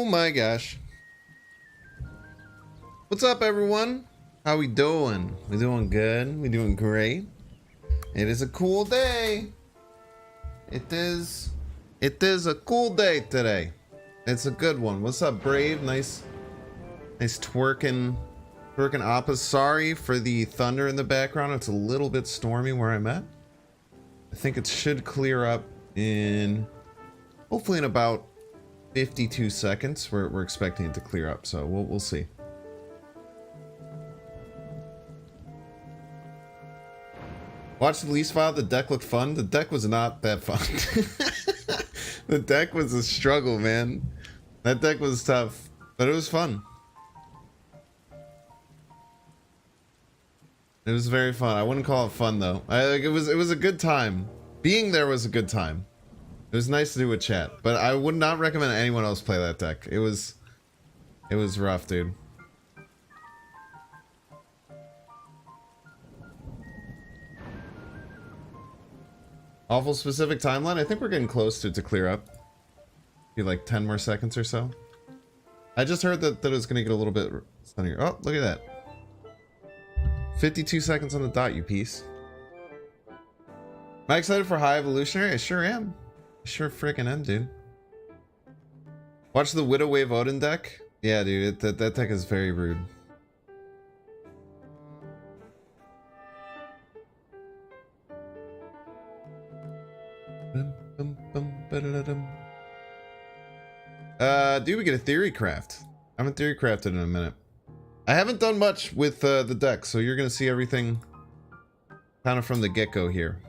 my gosh. What's up, everyone? How we doing? We doing good? We doing great? It is a cool day. It is a cool day today. It's a good one. What's up, Brave? Nice twerking oppas. Sorry for the thunder in the background. It's a little bit stormy where I'm at. I think it should clear up in hopefully in about 52 seconds. We're expecting it to clear up, so we'll see. Watch the lease file. The deck looked fun. The deck was not that fun. The deck was a struggle, man. That deck was tough, but it was fun. It was very fun. I wouldn't call it fun though. It was a good time. Being there was a good time. It was nice to do a chat, but I would not recommend anyone else play that deck. It was rough, dude. Awful specific timeline. I think we're getting close to clear up. Be like 10 more seconds or so. I just heard that it was going to get a little bit sunnier. Oh, look at that. 52 seconds on the dot, you piece. Am I excited for High Evolutionary? I sure am. I sure freaking am, dude. Watch the Widow Wave Odin deck. Yeah, dude, that deck is very rude. Dude, we get a theory craft. I haven't theory crafted in a minute. I haven't done much with the deck, so you're gonna see everything kind of from the get-go here.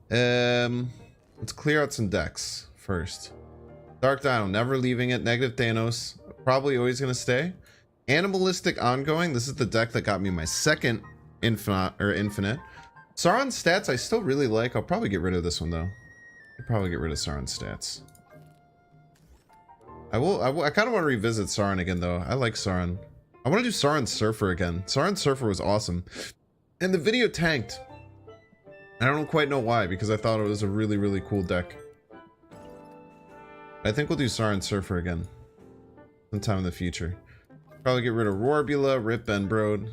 Let's clear out some decks first. Dark Dino, never leaving it. Negative Thanos, probably always gonna stay. Animalistic Ongoing, this is the deck that got me my second infinite. Sauron stats I still really like. I'll probably get rid of this one though. I'll probably get rid of Sauron stats. I kind of want to revisit Sauron again though. I like Sauron. I want to do Sauron Surfer again. Sauron Surfer was awesome. And the video tanked. I don't quite know why, because I thought it was a really, really cool deck. I think we'll do Sauron Surfer again. Sometime in the future. Probably get rid of Rorbula, Rip Benbrode.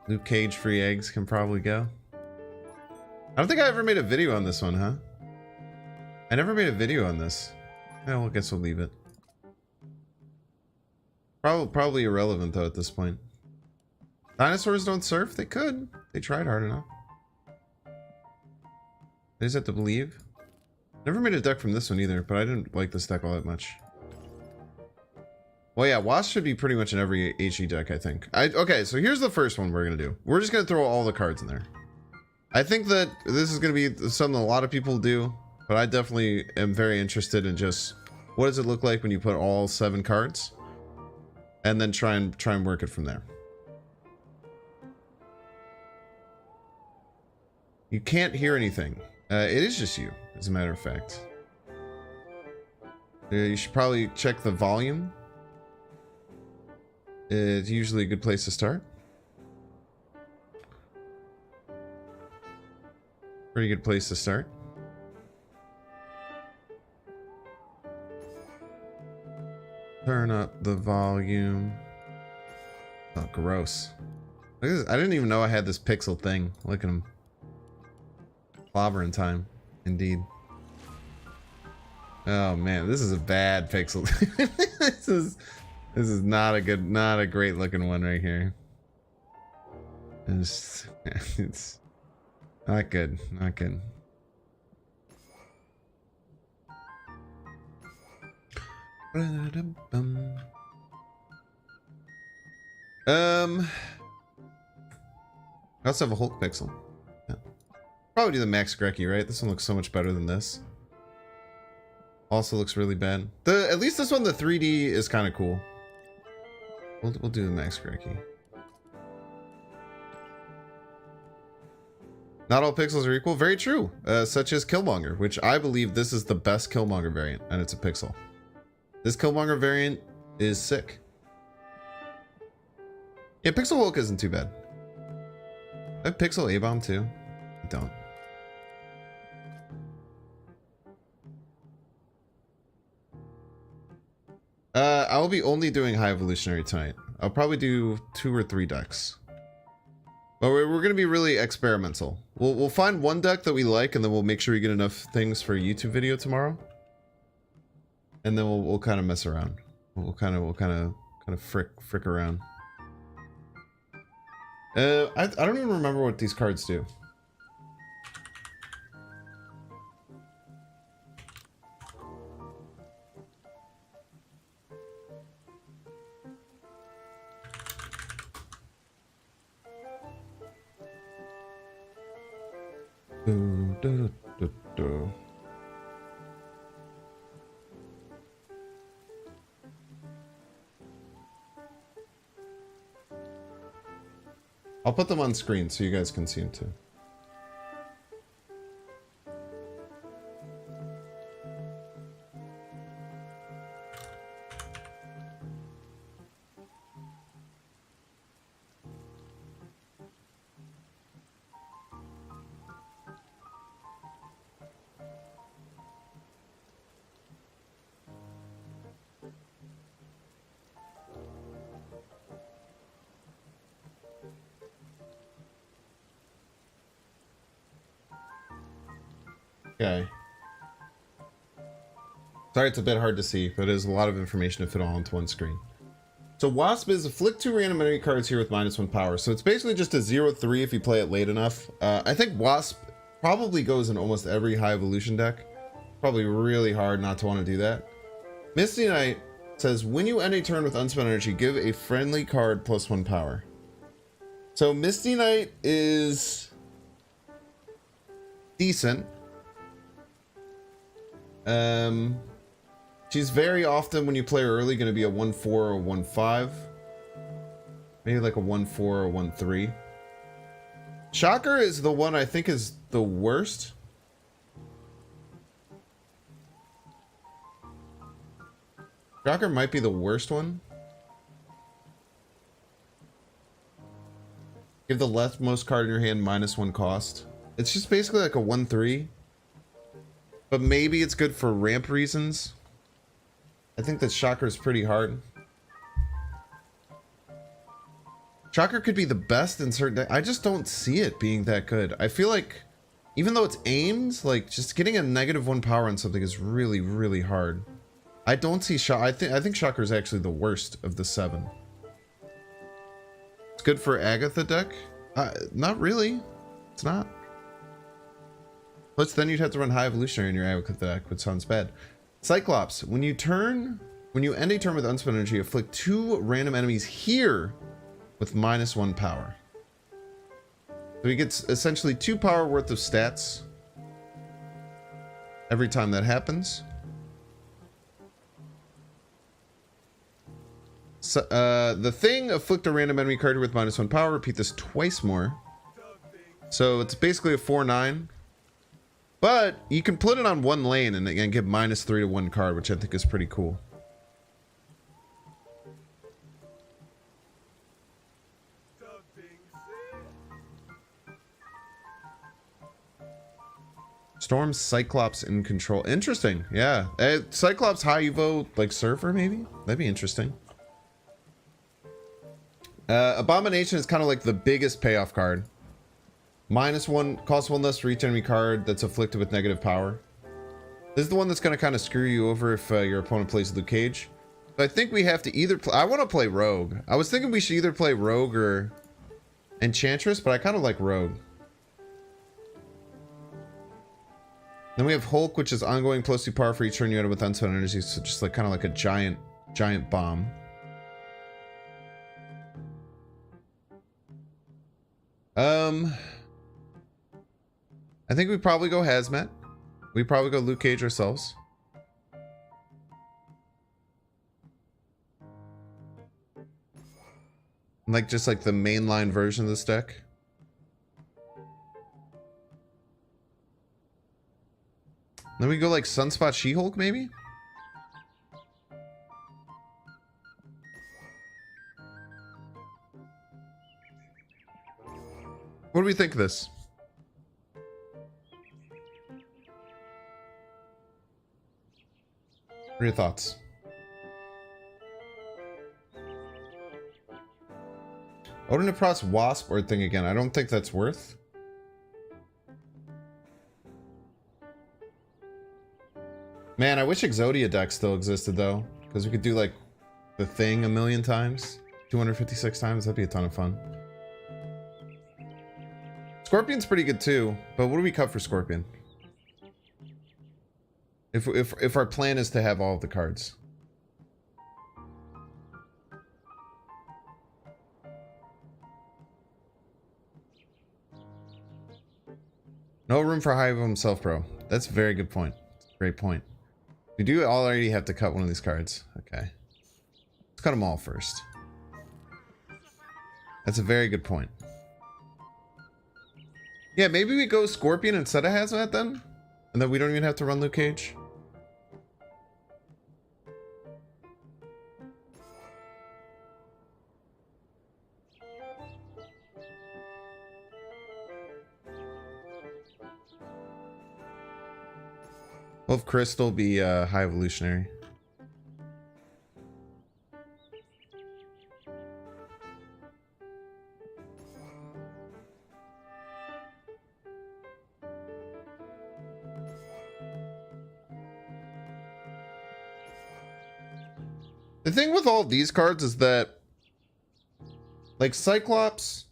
Luke Cage free eggs can probably go. I don't think I ever made a video on this one, huh? I never made a video on this. Well, I guess we'll leave it. Probably irrelevant though at this point. Dinosaurs don't surf? They could. They tried hard enough. They just have to believe. Never made a deck from this one either, but I didn't like this deck all that much. Well, yeah, Wasp should be pretty much in every HE deck, I think. Okay, so here's the first one we're gonna do. We're just gonna throw all the cards in there. I think that this is gonna be something a lot of people do, but I definitely am very interested in just what does it look like when you put all 7 cards, and then try and work it from there. You can't hear anything. It is just you, as a matter of fact. You should probably check the volume. It's usually a good place to start. Pretty good place to start. Turn up the volume. Oh, gross. Look at this. I didn't even know I had this pixel thing. Look at him. Clobbering time, indeed. Oh man, this is a bad pixel. This is not a great looking one right here. It's not good, not good. I also have a Hulk pixel. Yeah. Probably do the Max Grecki, right? This one looks so much better than this. Also looks really bad. At least this one, the 3D is kind of cool. We'll do the Max Grecki. Not all pixels are equal. Very true. Such as Killmonger, which I believe this is the best Killmonger variant, and it's a pixel. This Killmonger variant is sick. Yeah, Pixel Hulk isn't too bad. I have Pixel A-Bomb too. I don't. I'll be only doing high evolutionary tonight. I'll probably do 2 or 3 decks. But we're gonna be really experimental. We'll find one deck that we like, and then we'll make sure we get enough things for a YouTube video tomorrow. And then we'll kind of mess around. We'll kind of frick around. I don't even remember what these cards do. I'll put them on screen so you guys can see them too. Okay. Sorry, it's a bit hard to see, but it is a lot of information to fit all onto one screen. So Wasp is afflict 2 random enemy cards here with -1 power. So it's basically just a 0/3 if you play it late enough. I think Wasp probably goes in almost every high evolution deck. Probably really hard not to want to do that. Misty Knight says, when you end a turn with unspent energy, give a friendly card +1 power. So Misty Knight is decent. She's very often, when you play her early, going to be a 1/4 or 1/5. Maybe like a 1/4 or 1/3. Shocker is the one I think is the worst. Shocker might be the worst one. Give the leftmost card in your hand -1 cost. It's just basically like a 1/3. But maybe it's good for ramp reasons. I think that Shocker is pretty hard. Shocker could be the best in certain decks. I just don't see it being that good. I feel like, even though it's aimed, like just getting a -1 power on something is really, really hard. I don't see I think Shocker is actually the worst of the 7. It's good for Agatha deck. Not really. It's not. Plus, then you'd have to run high evolutionary in your Agatha deck, which sounds bad. Cyclops, when you end a turn with unspent energy, afflict 2 random enemies here with -1 power. So he gets essentially 2 power worth of stats every time that happens. So, the thing, afflict a random enemy card with -1 power. Repeat this twice more. So it's basically a 4/9. But you can put it on one lane and again give -3 to 1 card, which I think is pretty cool. Storm Cyclops in control. Interesting. Yeah. Cyclops high evo like surfer maybe? That'd be interesting. Abomination is kind of like the biggest payoff card. -1, cost 1 less for each enemy card that's afflicted with negative power. This is the one that's going to kind of screw you over if your opponent plays Luke Cage. But I think we have to either play... I want to play Rogue. I was thinking we should either play Rogue or Enchantress, but I kind of like Rogue. Then we have Hulk, which is ongoing +2 power for each turn you end with unspent energy. So just like kind of like a giant bomb. I think we probably go Hazmat. We probably go Luke Cage ourselves. Like just like the mainline version of this deck. Then we go like Sunspot She-Hulk maybe? What do we think of this? What are your thoughts? Odin Frost Wasp or thing again. I don't think that's worth. Man, I wish Exodia deck still existed though, because we could do like the thing a million times, 256 times. That'd be a ton of fun. Scorpion's pretty good too, but what do we cut for Scorpion? If our plan is to have all of the cards. No room for Hive himself, bro. That's a very good point. Great point. We do already have to cut one of these cards. Okay. Let's cut them all first. That's a very good point. Yeah, maybe we go Scorpion instead of Hazmat then? And then we don't even have to run Luke Cage? Will Crystal be High Evolutionary? The thing with all these cards is that, like Cyclops,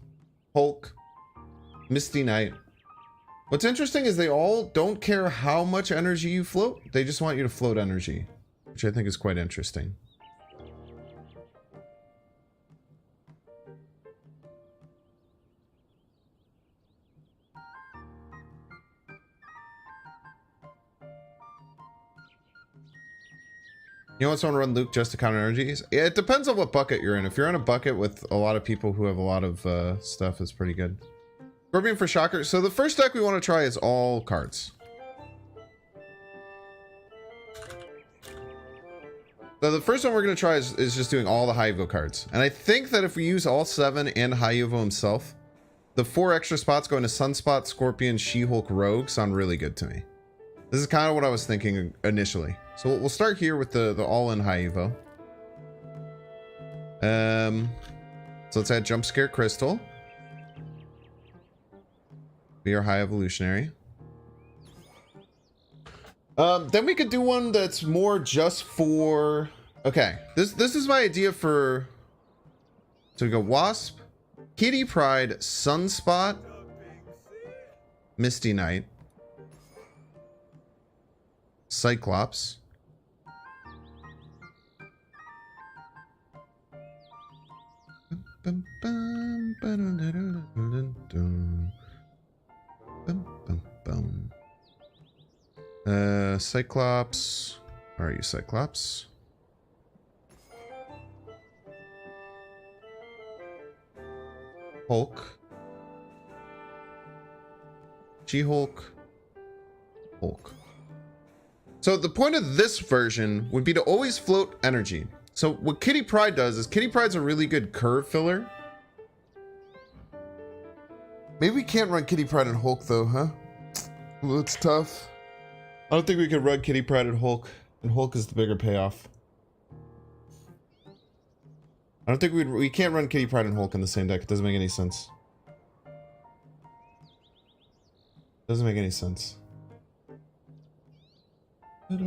Hulk, Misty Knight, what's interesting is they all don't care how much energy you float. They just want you to float energy, which I think is quite interesting. You know what's want to run Luke just to counter energies? Yeah, it depends on what bucket you're in. If you're in a bucket with a lot of people who have a lot of stuff, it's pretty good. Scorpion for Shocker. So the first deck we want to try is all cards. So the first one we're going to try is just doing all the High Evo cards. And I think that if we use all 7 and High Evo himself, the 4 extra spots going to Sunspot, Scorpion, She-Hulk, Rogue sound really good to me. This is kind of what I was thinking initially. So we'll start here with the all-in High Evo. So let's add Jump Scare Crystal. Be our High Evolutionary. Then we could do one that's more just for... Okay, this is my idea for... So we go Wasp, Kitty Pryde, Sunspot, Misty Knight, Cyclops, Cyclops. Where are you, Cyclops? Hulk. She-Hulk. Hulk. So the point of this version would be to always float energy. So what Kitty Pryde does is Kitty Pryde's a really good curve filler. Maybe we can't run Kitty Pryde and Hulk though, huh? Well, that's tough. I don't think we could run Kitty Pryde and Hulk is the bigger payoff. I don't think we can't run Kitty Pryde and Hulk in the same deck. It doesn't make any sense. Doesn't make any sense. So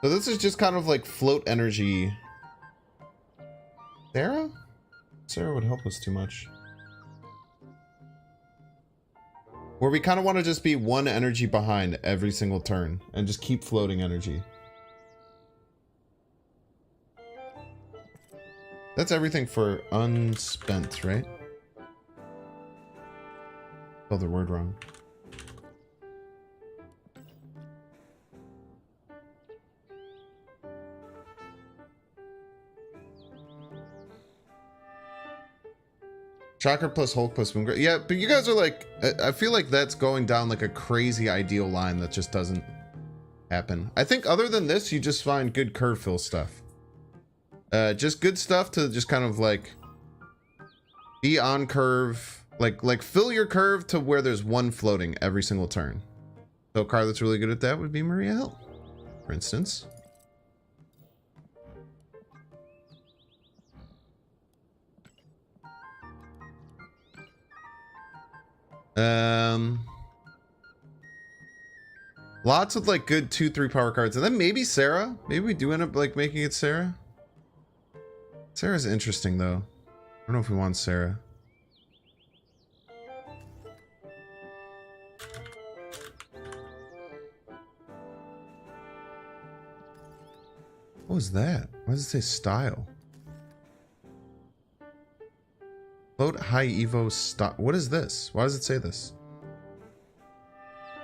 this is just kind of like float energy. Sarah? Sarah would help us too much. Where we kind of want to just be one energy behind every single turn and just keep floating energy. That's everything for unspent, right? Spelled the word wrong. Shocker plus Hulk plus Moon. Yeah, but you guys are like, I feel like that's going down like a crazy ideal line that just doesn't happen. I think other than this, you just find good curve fill stuff. Just good stuff to just kind of like be on curve, like fill your curve to where there's one floating every single turn. So a card that's really good at that would be Maria Hill, for instance. Um, lots of like good 2-3 power cards, and then maybe Sarah. Maybe we do end up like making it Sarah. Sarah's interesting though. I don't know if we want Sarah. What was that? Why does it say style? Float high Evo style. What is this? Why does it say this?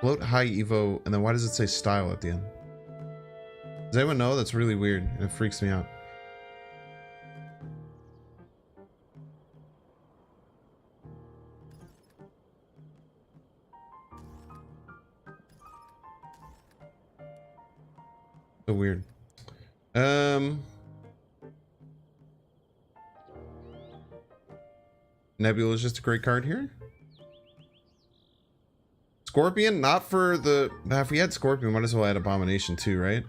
Float high Evo, and then why does it say style at the end? Does anyone know? That's really weird, and it freaks me out. So weird. Nebula is just a great card here. Scorpion, not for the... If we had Scorpion, might as well add Abomination too, right?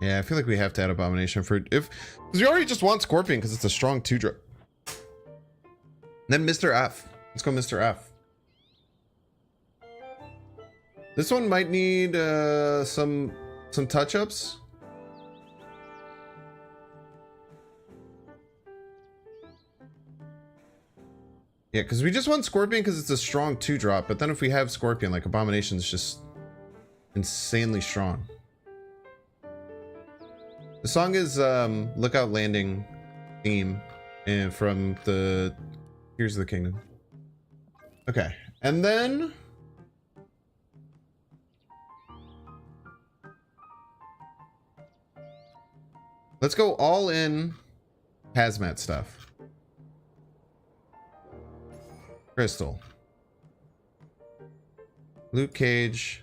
Yeah, I feel like we have to add Abomination for... Because we already just want Scorpion because it's a strong 2-drop. Then Mr. F. Let's go Mr. F. This one might need some touch-ups. Yeah, because we just want Scorpion because it's a strong 2-drop, but then if we have Scorpion, like Abomination is just insanely strong. The song is Lookout Landing theme and from the Tears of the Kingdom. Okay, and then let's go all in hazmat stuff. Crystal. Luke Cage.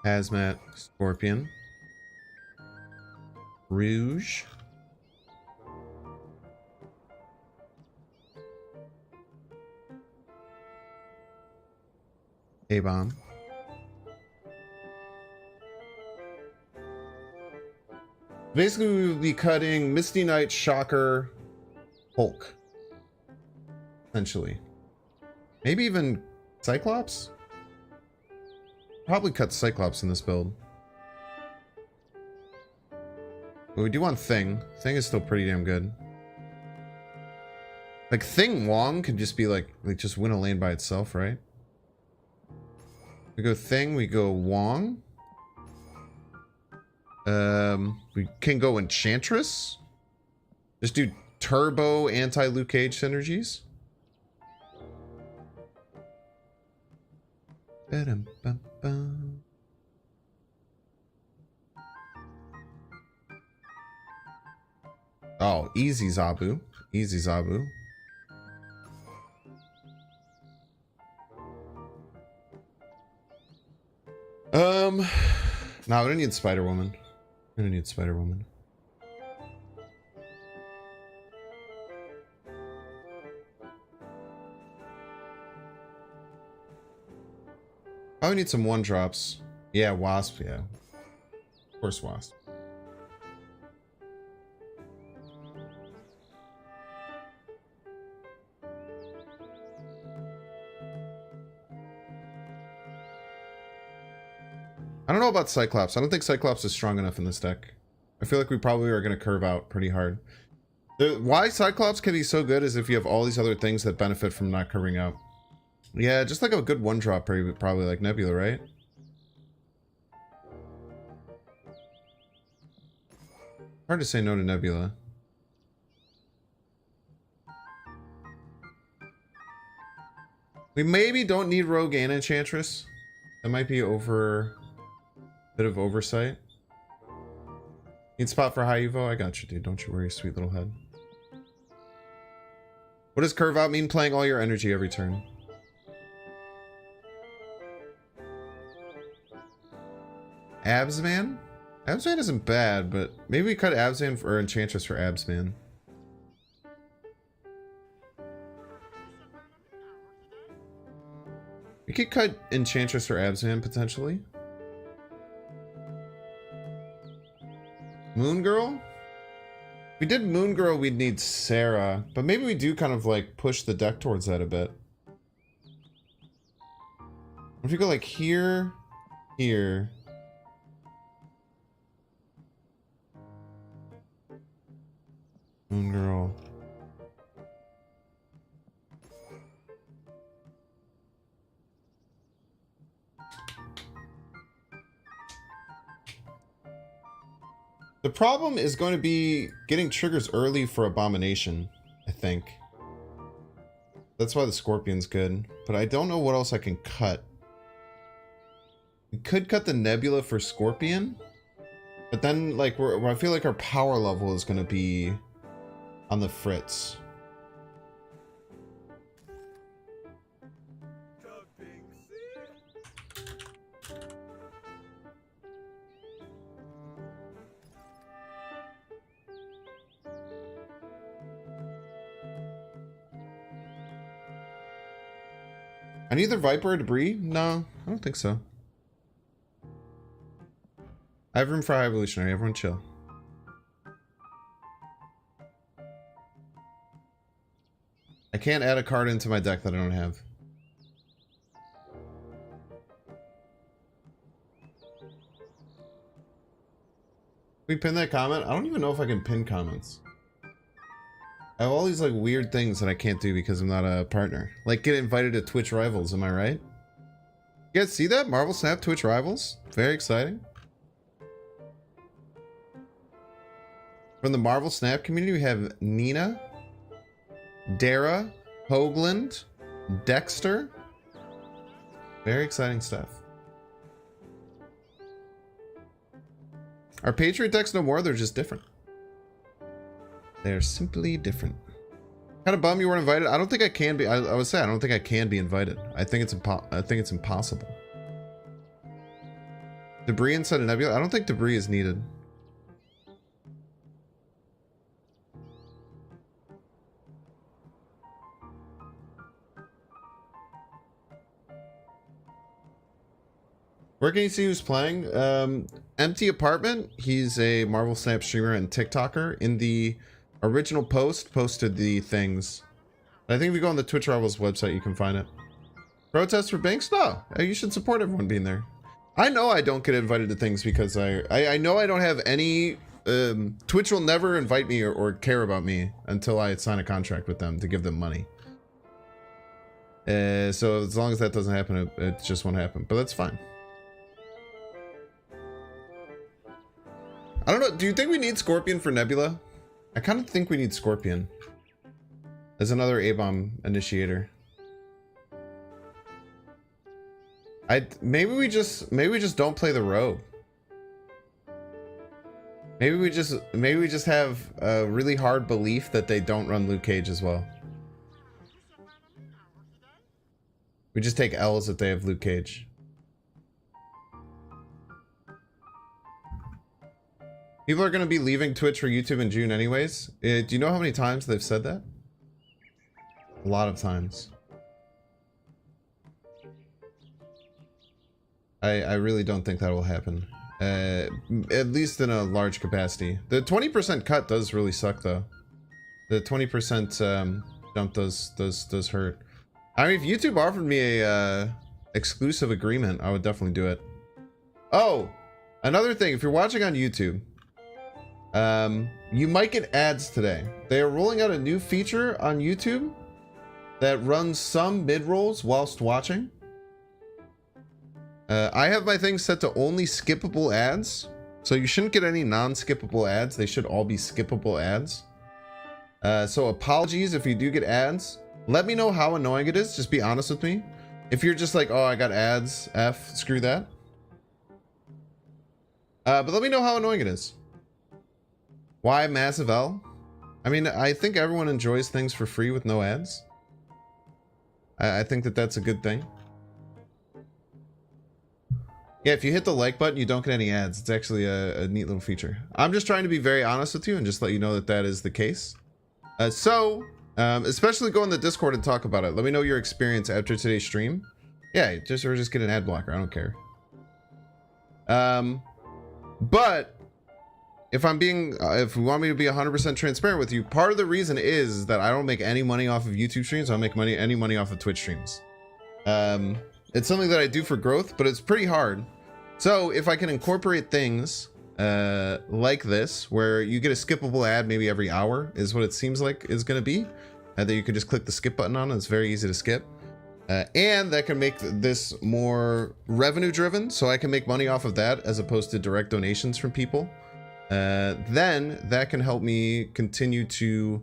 Hazmat. Scorpion. Rouge. A-bomb. Basically, we would be cutting Misty Knight, Shocker, Hulk. Essentially. Maybe even Cyclops? Probably cut Cyclops in this build. But we do want Thing. Thing is still pretty damn good. Like, Thing Wong could just be like just win a lane by itself, right? We go Thing, we go Wong. We can go Enchantress. Just do turbo anti-Luke Cage synergies. Oh, easy Zabu. Easy Zabu. No, we don't need Spider-Woman. We don't need Spider-Woman. Probably need some 1-drops. Yeah, Wasp, yeah. Of course, Wasp. I don't know about Cyclops. I don't think Cyclops is strong enough in this deck. I feel like we probably are going to curve out pretty hard. Why Cyclops can be so good is if you have all these other things that benefit from not curving out. Yeah, just like a good 1-drop, probably like Nebula, right? Hard to say no to Nebula. We maybe don't need Rogue and Enchantress. That might be bit of oversight. Need spot for high Evo? I got you, dude. Don't you worry, sweet little head. What does curve out mean? Playing all your energy every turn. Absman? Absman isn't bad, but maybe we cut Absman for Enchantress for Absman. We could cut Enchantress for Absman potentially. Moon Girl? If we did Moon Girl, we'd need Sarah. But maybe we do kind of like push the deck towards that a bit. If you go like here, here. Moon Girl. The problem is going to be getting triggers early for Abomination, I think. That's why the Scorpion's good. But I don't know what else I can cut. We could cut the Nebula for Scorpion. But then, like, I feel like our power level is going to be on the fritz. I need either Viper or Debris? No, I don't think so. I have room for High Evolutionary. Everyone chill. I can't add a card into my deck that I don't have. Can we pin that comment? I don't even know if I can pin comments. I have all these like weird things that I can't do because I'm not a partner. Like get invited to Twitch Rivals, am I right? You guys see that? Marvel Snap Twitch Rivals? Very exciting. From the Marvel Snap community, we have Nina, Dara, Hoagland, Dexter. Very exciting stuff. Are Patriot decks no more? They're just different. They're simply different. Kind of bum you weren't invited. I don't think I can be. I would say I don't think I can be invited. I think it's impossible. Debris instead of Nebula. I don't think Debris is needed. Where can you see who's playing? Empty Apartment. He's a Marvel Snap streamer and TikToker. In the original post, posted the things. I think if you go on the Twitch Rivals website, you can find it. Protest for Banks? No. You should support everyone being there. I know I don't get invited to things because I know I don't have any... Twitch will never invite me or care about me until I sign a contract with them to give them money. So as long as that doesn't happen, it just won't happen. But that's fine. I don't know. Do you think we need Scorpion for Nebula? I kind of think we need Scorpion as another A-bomb initiator. Maybe we just don't play the Rogue. Maybe we just have a really hard belief that they don't run Luke Cage as well. We just take L's if they have Luke Cage. People are going to be leaving Twitch for YouTube in June anyways. Do you know how many times they've said that? A lot of times. I really don't think that will happen. At least in a large capacity. The 20% cut does really suck though. The 20% jump does hurt. I mean, if YouTube offered me a exclusive agreement, I would definitely do it. Oh, another thing, if you're watching on YouTube, you might get ads today. They are rolling out a new feature on YouTube that runs some mid-rolls whilst watching. I have my thing set to only skippable ads, so you shouldn't get any non-skippable ads. They should all be skippable ads. So apologies if you do get ads. Let me know how annoying it is. Just be honest with me. If you're just like, oh, I got ads, F, screw that. But let me know how annoying it is. Why massive L? I mean, I think everyone enjoys things for free with no ads. I think that that's a good thing. Yeah, if you hit the like button, you don't get any ads. It's actually a neat little feature. I'm just trying to be very honest with you and just let you know that that is the case. Especially go in the Discord and talk about it. Let me know your experience after today's stream. Yeah, just get an ad blocker. I don't care. But if I'm being, if you want me to be 100% transparent with you, part of the reason is that I don't make any money off of YouTube streams. I don't make any money off of Twitch streams. It's something that I do for growth, but it's pretty hard. So if I can incorporate things like this, where you get a skippable ad maybe every hour, is what it seems like is going to be, that you can just click the skip button on, and it's very easy to skip. And that can make this more revenue driven, so I can make money off of that as opposed to direct donations from people. Then that can help me continue to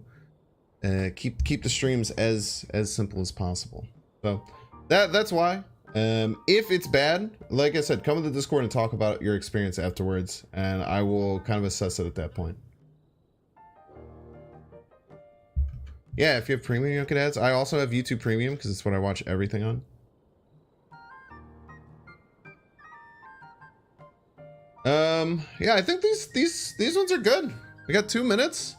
keep the streams as simple as possible. So that's why. If it's bad, like I said, come to the Discord and talk about your experience afterwards, and I will kind of assess it at that point. Yeah, if you have premium, you don't get ads. I also have YouTube Premium because it's what I watch everything on. Yeah, I think these ones are good. We got 2 minutes.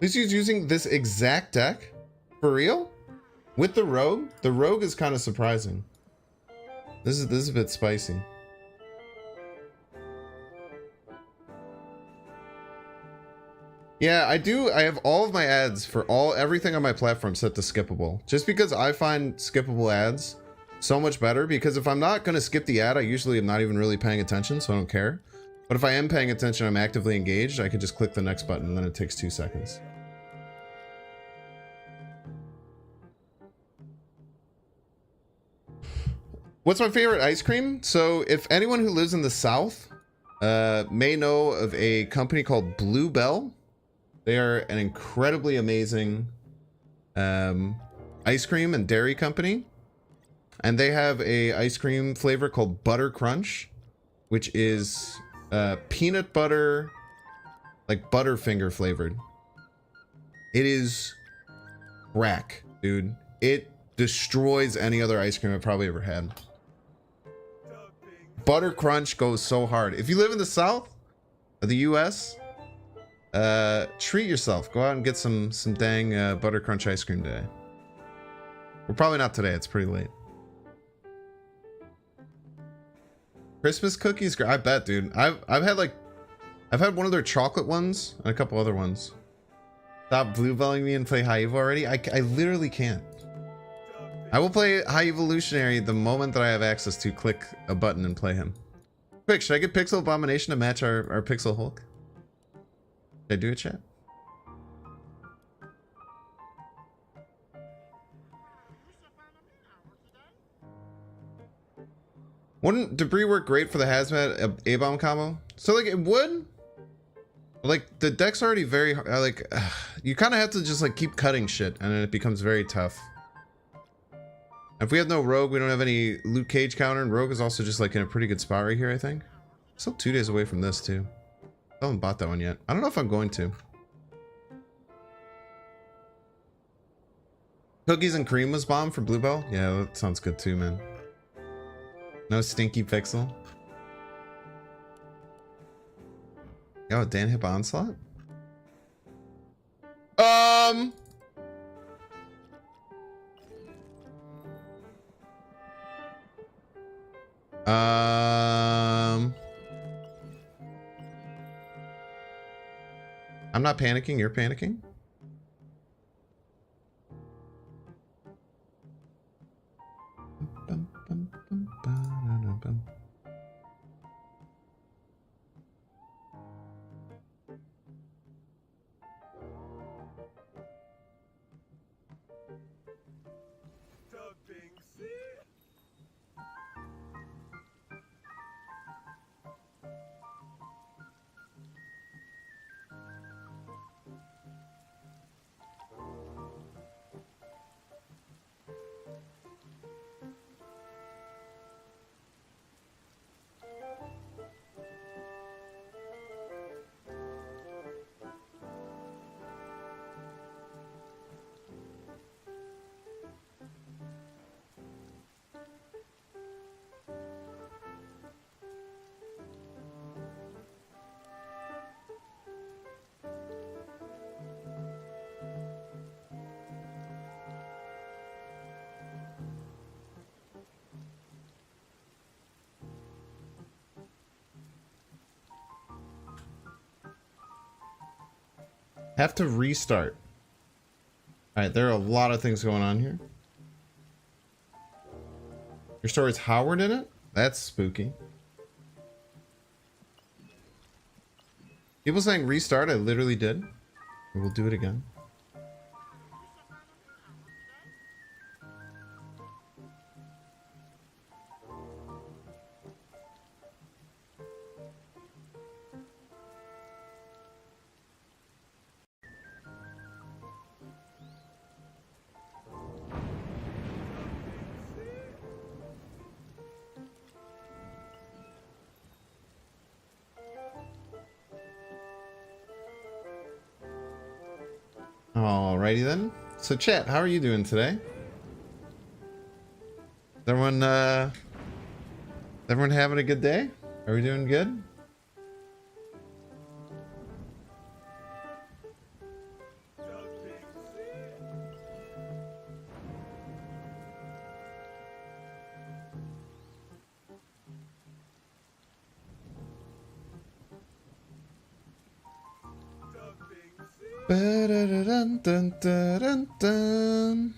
This is using this exact deck for real with the rogue. The rogue is kind of surprising. This is a bit spicy. Yeah, I do. I have all of my ads for everything on my platform set to skippable, just because I find skippable ads so much better. Because if I'm not going to skip the ad, I usually am not even really paying attention, so I don't care. But if I am paying attention, I'm actively engaged, I can just click the next button and then it takes 2 seconds. What's my favorite ice cream? So if anyone who lives in the South may know of a company called Blue Bell. They are an incredibly amazing ice cream and dairy company. And they have a ice cream flavor called Butter Crunch, which is peanut butter, like Butterfinger flavored. It is crack, dude. It destroys any other ice cream I've probably ever had. Butter Crunch goes so hard. If you live in the South of the US, treat yourself. Go out and get some dang Butter Crunch ice cream today. Well, probably not today. It's pretty late. Christmas cookies, I bet, dude. I've had one of their chocolate ones and a couple other ones. Stop blue-belling me and play High Evo already. I literally can't. I will play High Evolutionary the moment that I have access to click a button and play him. Quick, should I get Pixel Abomination to match our Pixel Hulk? Should I do it, chat? Wouldn't debris work great for the hazmat A-bomb combo? So like it would. Like the deck's already very like you kind of have to just like keep cutting shit, and then it becomes very tough. If we have no rogue, we don't have any Luke Cage counter, and rogue is also just like in a pretty good spot right here, I think. Still 2 days away from this too. I haven't bought that one yet. I don't know if I'm going to. Cookies and cream was bomb for Bluebell? Yeah, that sounds good too, man. No stinky pixel. Yo, Dan hip onslaught? I'm not panicking, you're panicking? Have to restart. Alright, there are a lot of things going on here. Your story's Howard in it? That's spooky. People saying restart, I literally did. We'll do it again. Alrighty then. So chat, how are you doing today? Is everyone having a good day? Are we doing good? Ba-da-da-dun-dun-dun-dun-dun.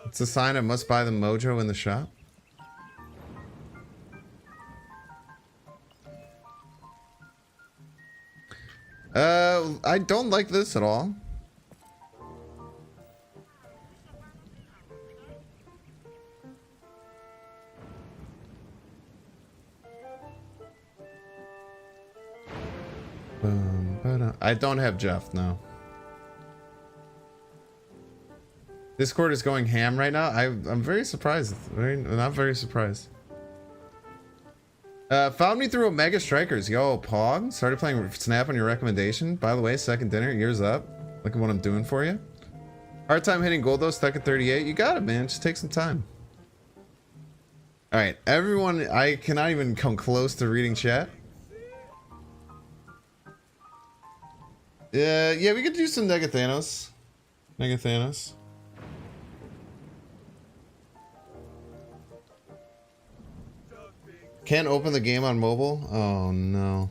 It's a sign I must buy the mojo in the shop. I don't like this at all. I don't have Jeff, no. Discord is going ham right now. I'm very surprised. Not very surprised. Found me through Omega Strikers. Yo, Pog. Started playing Snap on your recommendation. By the way, second dinner. Ears up. Look at what I'm doing for you. Hard time hitting gold though. Stuck at 38. You got it, man. Just take some time. Alright, everyone. I cannot even come close to reading chat. Yeah, we could do some Negathanos. Negathanos. Can't open the game on mobile? Oh no.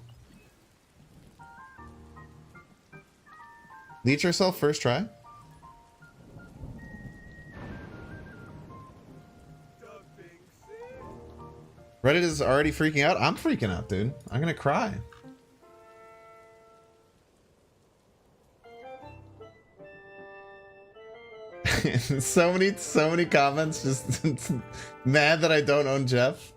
Leech yourself first try? Reddit is already freaking out? I'm freaking out, dude. I'm gonna cry. so many comments just mad that I don't own Jeff.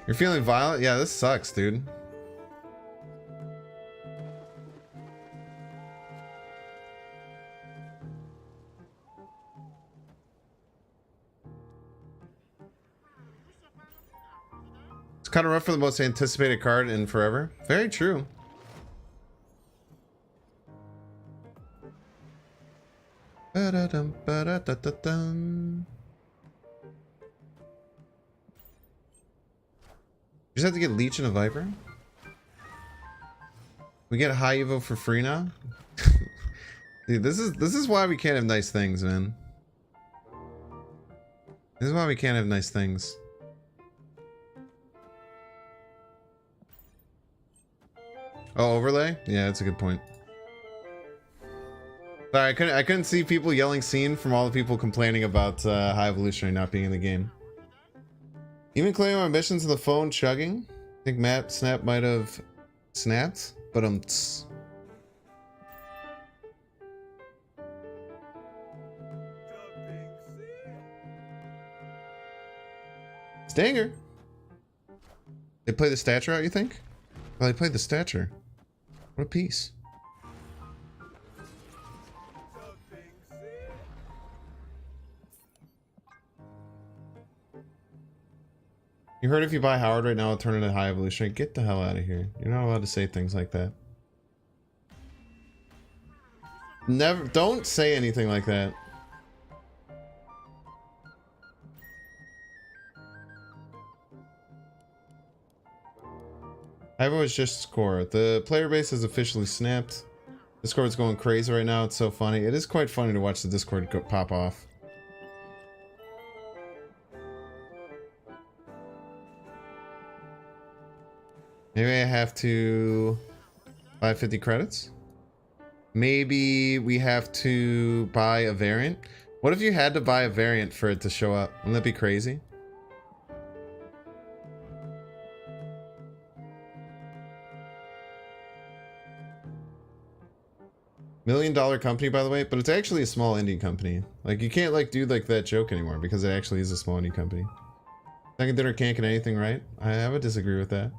You're feeling violent? Yeah, this sucks, dude. It's kind of rough for the most anticipated card in forever. Very true. Ba-da-dum, ba-da-da-da-dum. You just have to get Leech and a Viper. We get a high Evo for free now. Dude, this is why we can't have nice things, man. This is why we can't have nice things. Oh, overlay? Yeah, that's a good point. Sorry, I couldn't see people yelling scene from all the people complaining about High Evolutionary not being in the game. Even claiming my missions on the phone chugging. I think Matt Snap might have snapped, but Stanger. They play the stature out, you think? Oh, they played the stature. What a piece. You heard if you buy Howard right now, it'll turn into High Evolutionary. Get the hell out of here. You're not allowed to say things like that. Never. Don't say anything like that. I've always just score. The player base has officially snapped. Discord's going crazy right now. It's so funny. It is quite funny to watch the Discord pop off. Maybe I have to buy 50 credits. Maybe we have to buy a variant. What if you had to buy a variant for it to show up? Wouldn't that be crazy? $1 million company, by the way, but it's actually a small indie company. Like, you can't like do like that joke anymore because it actually is a small indie company. Second dinner can't get anything right. I would disagree with that.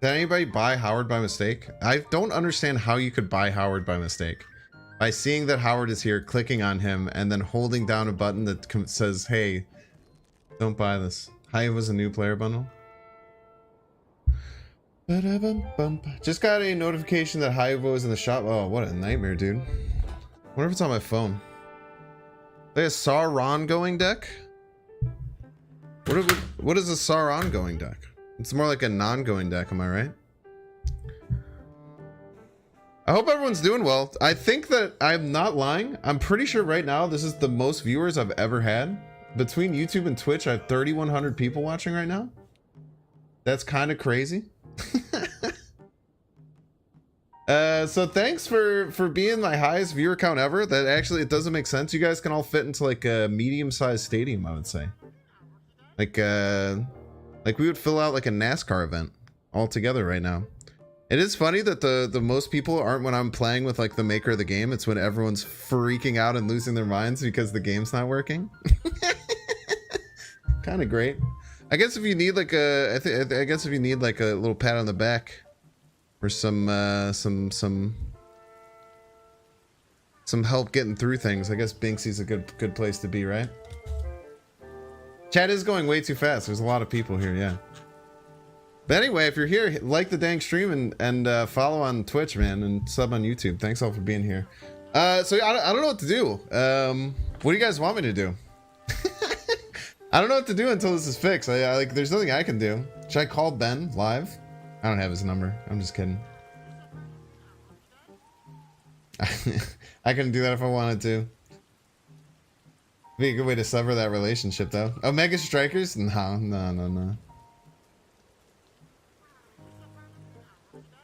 Did anybody buy Howard by mistake? I don't understand how you could buy Howard by mistake. By seeing that Howard is here, clicking on him, and then holding down a button that says, hey, don't buy this. Hi was a new player bundle. Just got a notification that Haivo is in the shop. Oh, what a nightmare, dude. Wonder if it's on my phone. Like a Sauron going deck? What is a Sauron going deck? It's more like a non-going deck, am I right? I hope everyone's doing well. I think that I'm not lying. I'm pretty sure right now this is the most viewers I've ever had. Between YouTube and Twitch, I have 3,100 people watching right now. That's kind of crazy. So thanks for being my highest viewer count ever. That actually, it doesn't make sense. You guys can all fit into like a medium-sized stadium, I would say. Like we would fill out like a NASCAR event all together right now. It is funny that the most people aren't when I'm playing with like the maker of the game. It's when everyone's freaking out and losing their minds because the game's not working. Kind of great. I guess if you need like I guess if you need like a little pat on the back or some help getting through things, I guess Binksy's a good place to be, right? Chat is going way too fast. There's a lot of people here, yeah. But anyway, if you're here, like the dang stream and follow on Twitch, man, and sub on YouTube. Thanks all for being here. So I don't know what to do. What do you guys want me to do? I don't know what to do until this is fixed. I like, there's nothing I can do. Should I call Ben live? I don't have his number. I'm just kidding. I couldn't do that if I wanted to. Be a good way to sever that relationship, though. Oh, Mega Strikers? No.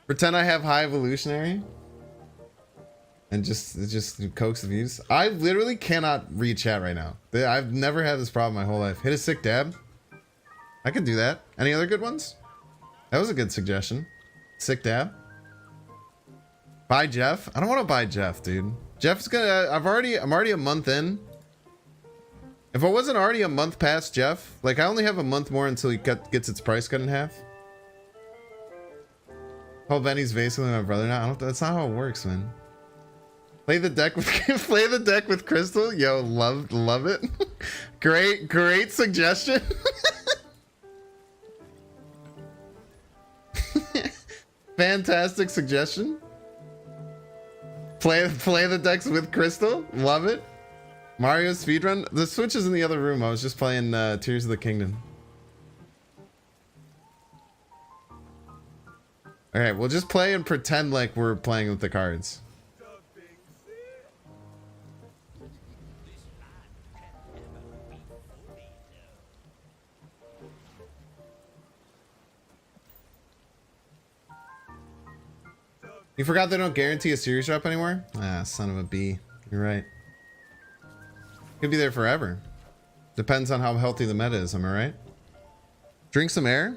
Pretend I have high evolutionary? And just coax the views? I literally cannot read chat right now. I've never had this problem my whole life. Hit a sick dab? I can do that. Any other good ones? That was a good suggestion. Sick dab? Buy Jeff? I don't want to buy Jeff, dude. Jeff's gonna... I'm already a month in. If I wasn't already a month past Jeff, like I only have a month more until he gets its price cut in half. Paul Benny's basically my brother now. That's not how it works, man. Play the deck with Crystal. Yo, love it. great suggestion. Fantastic suggestion. Play the decks with Crystal. Love it. Mario speedrun? The Switch is in the other room. I was just playing Tears of the Kingdom. Alright, we'll just play and pretend like we're playing with the cards. You forgot they don't guarantee a series drop anymore? Ah, son of a B. You're right. Could be there forever. Depends on how healthy the meta is, am I right? Drink some air?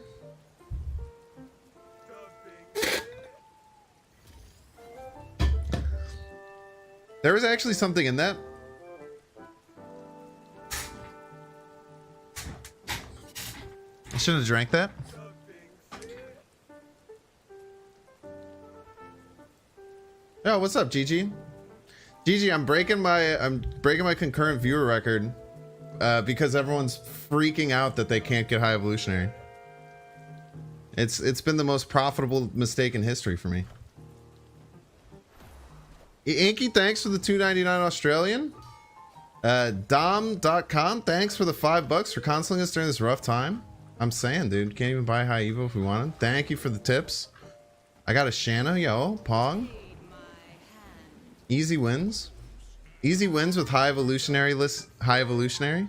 There was actually something in that. I shouldn't have drank that. Yo, what's up, Gigi? Gigi, I'm breaking my concurrent viewer record because everyone's freaking out that they can't get high evolutionary. It's been the most profitable mistake in history for me. Inky, thanks for the 2.99 Australian. Dom.com, thanks for the $5 for consoling us during this rough time. I'm saying, dude, can't even buy high Evo if we wanted. Thank you for the tips. I got a Shanna, yo, Pong. Easy wins. Easy wins with high evolutionary list. High evolutionary.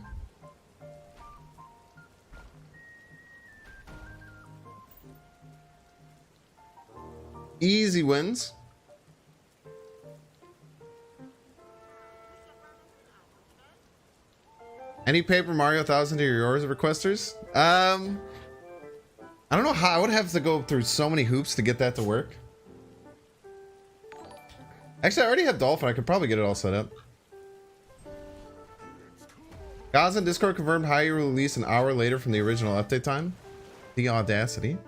Easy wins. Any Paper Mario 1000 to yours requesters? I don't know how. I would have to go through so many hoops to get that to work. Actually, I already have Dolphin. I could probably get it all set up. Gods in Discord confirmed high release an hour later from the original update time. The audacity.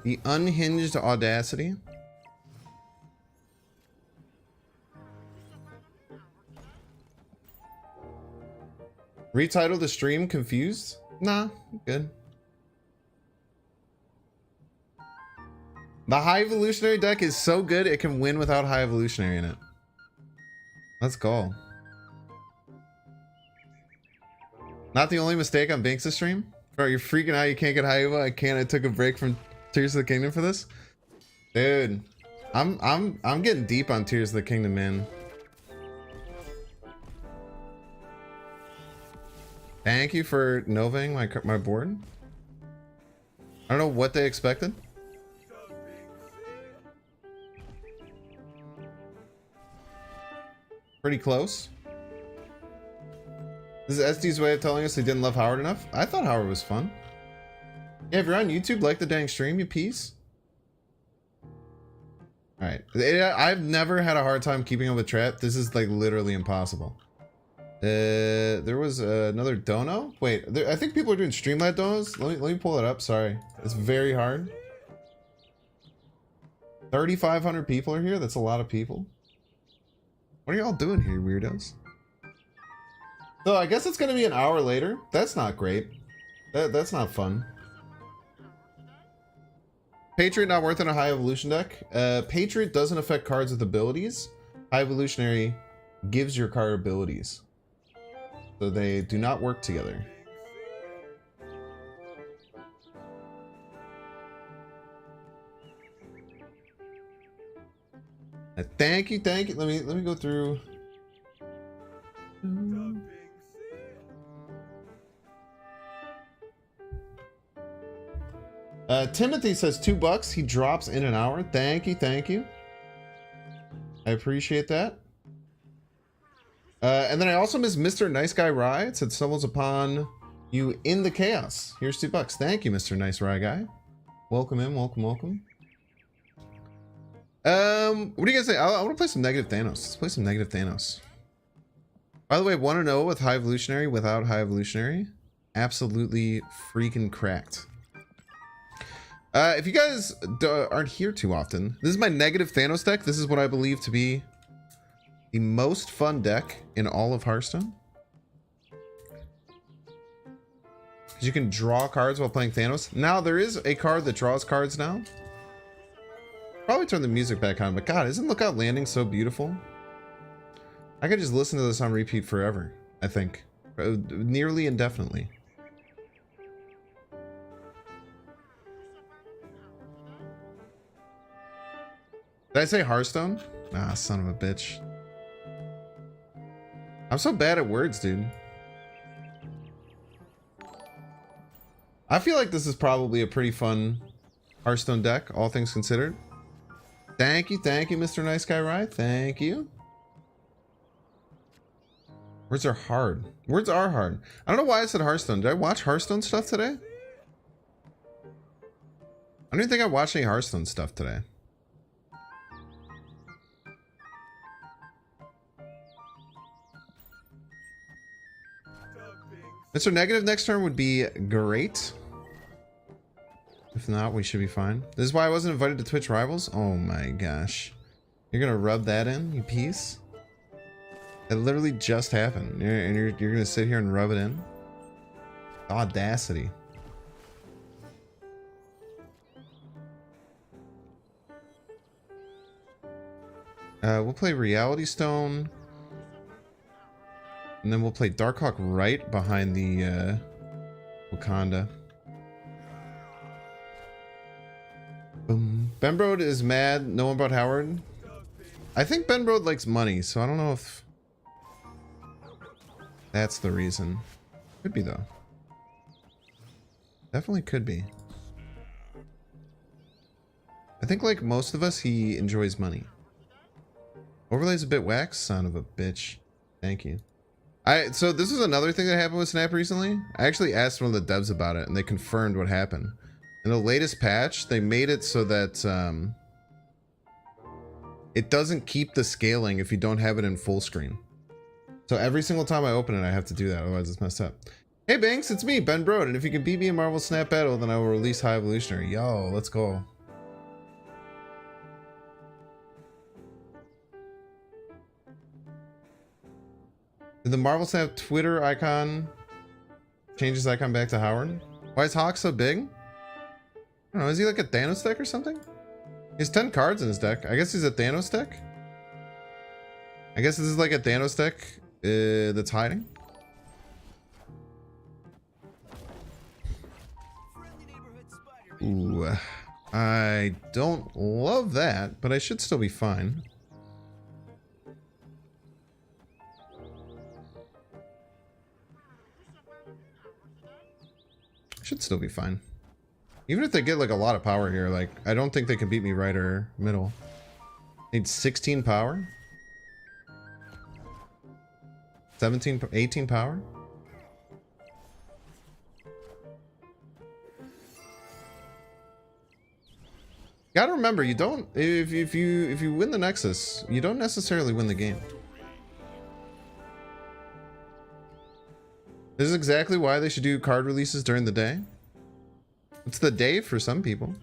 The unhinged audacity. Retitle the stream confused? Nah, good. The high evolutionary deck is so good it can win without high evolutionary in it. Let's go. Not the only mistake on Banks' stream? Bro, you're freaking out you can't get high Evo? I can't. I took a break from Tears of the Kingdom for this? Dude, I'm getting deep on Tears of the Kingdom, man. Thank you for novaing my board. I don't know what they expected. Pretty close. This is SD's way of telling us he didn't love Howard enough. I thought Howard was fun. Yeah, if you're on YouTube, like the dang stream, you piece. Alright. I've never had a hard time keeping up with chat. This is like literally impossible. There was another dono. Wait, I think people are doing Streamlab donos. Let me pull it up. Sorry, it's very hard. 3,500 people are here. That's a lot of people. What are y'all doing here, weirdos? So I guess it's gonna be an hour later. That's not great. That's not fun. Patriot not worth in a high evolution deck. Patriot doesn't affect cards with abilities. High evolutionary gives your card abilities. So they do not work together. Thank you. Let me go through. Timothy says $2. He drops in an hour. Thank you. I appreciate that. And then I also miss Mr. Nice Guy Rye. It said stumbles upon you in the chaos. Here's $2. Thank you, Mr. Nice Rye Guy. Welcome in. Welcome. What do you guys say? I want to play some Negative Thanos. Let's play some Negative Thanos. By the way, 1-0 with High Evolutionary without High Evolutionary. Absolutely freaking cracked. If you guys aren't here too often, this is my Negative Thanos deck. This is what I believe to be the most fun deck in all of Hearthstone. Because you can draw cards while playing Thanos. Now, there is a card that draws cards now. Probably turn the music back on, but God, isn't Lookout Landing so beautiful? I could just listen to this on repeat forever, I think. Nearly indefinitely. Did I say Hearthstone? Ah, son of a bitch. I'm so bad at words, dude. I feel like this is probably a pretty fun Hearthstone deck, all things considered. Thank you, Mr. Nice Guy Rye. Thank you. Words are hard. Words are hard. I don't know why I said Hearthstone. Did I watch Hearthstone stuff today? I don't even think I watched any Hearthstone stuff today. Mr. Negative next turn would be great. If not, we should be fine. This is why I wasn't invited to Twitch Rivals. Oh my gosh. You're gonna rub that in, you piece? It literally just happened. You're gonna sit here and rub it in? Audacity. We'll play Reality Stone. And then we'll play Darkhawk right behind the Wakanda. Boom. Benbrode is mad. No one about Howard. I think Benbrode likes money, so I don't know if that's the reason. Could be though. Definitely could be. I think like most of us, he enjoys money. Overlay's a bit wax, son of a bitch. Thank you. So this is another thing that happened with Snap recently. I actually asked one of the devs about it and they confirmed what happened. In the latest patch, they made it so that it doesn't keep the scaling if you don't have it in full screen. So every single time I open it, I have to do that, otherwise it's messed up. Hey Banks, it's me, Ben Brode, and if you can beat me in Marvel Snap Battle, then I will release High Evolutionary. Yo, let's go. Did the Marvel Snap Twitter icon change his icon back to Howard? Why is Hawk so big? I don't know, is he like a Thanos deck or something? He has 10 cards in his deck. I guess he's a Thanos deck? I guess this is like a Thanos deck that's hiding. Ooh, I don't love that, but I should still be fine. Should still be fine. Even if they get like a lot of power here, like I don't think they can beat me right or middle. Need 16 power. 17, 18 power. Gotta remember, you don't if you win the Nexus, you don't necessarily win the game. This is exactly why they should do card releases during the day. It's the day for some people.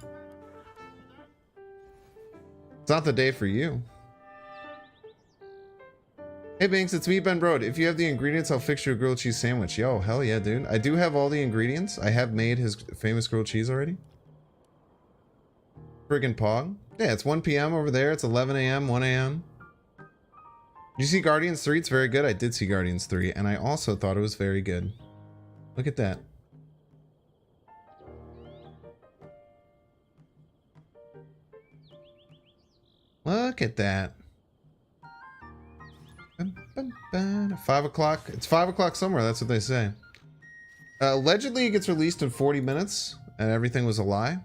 It's not the day for you. Hey Banks, it's me, Ben Brode. If you have the ingredients, I'll fix you a grilled cheese sandwich. Yo, hell yeah, dude. I do have all the ingredients. I have made his famous grilled cheese already. Friggin' Pog. Yeah, it's 1 p.m. over there. It's 11 a.m., 1 a.m. Did you see Guardians 3? It's very good. I did see Guardians 3, and I also thought it was very good. Look at that. Look at that. 5 o'clock. It's 5 o'clock somewhere. That's what they say. Allegedly, it gets released in 40 minutes, and everything was a lie.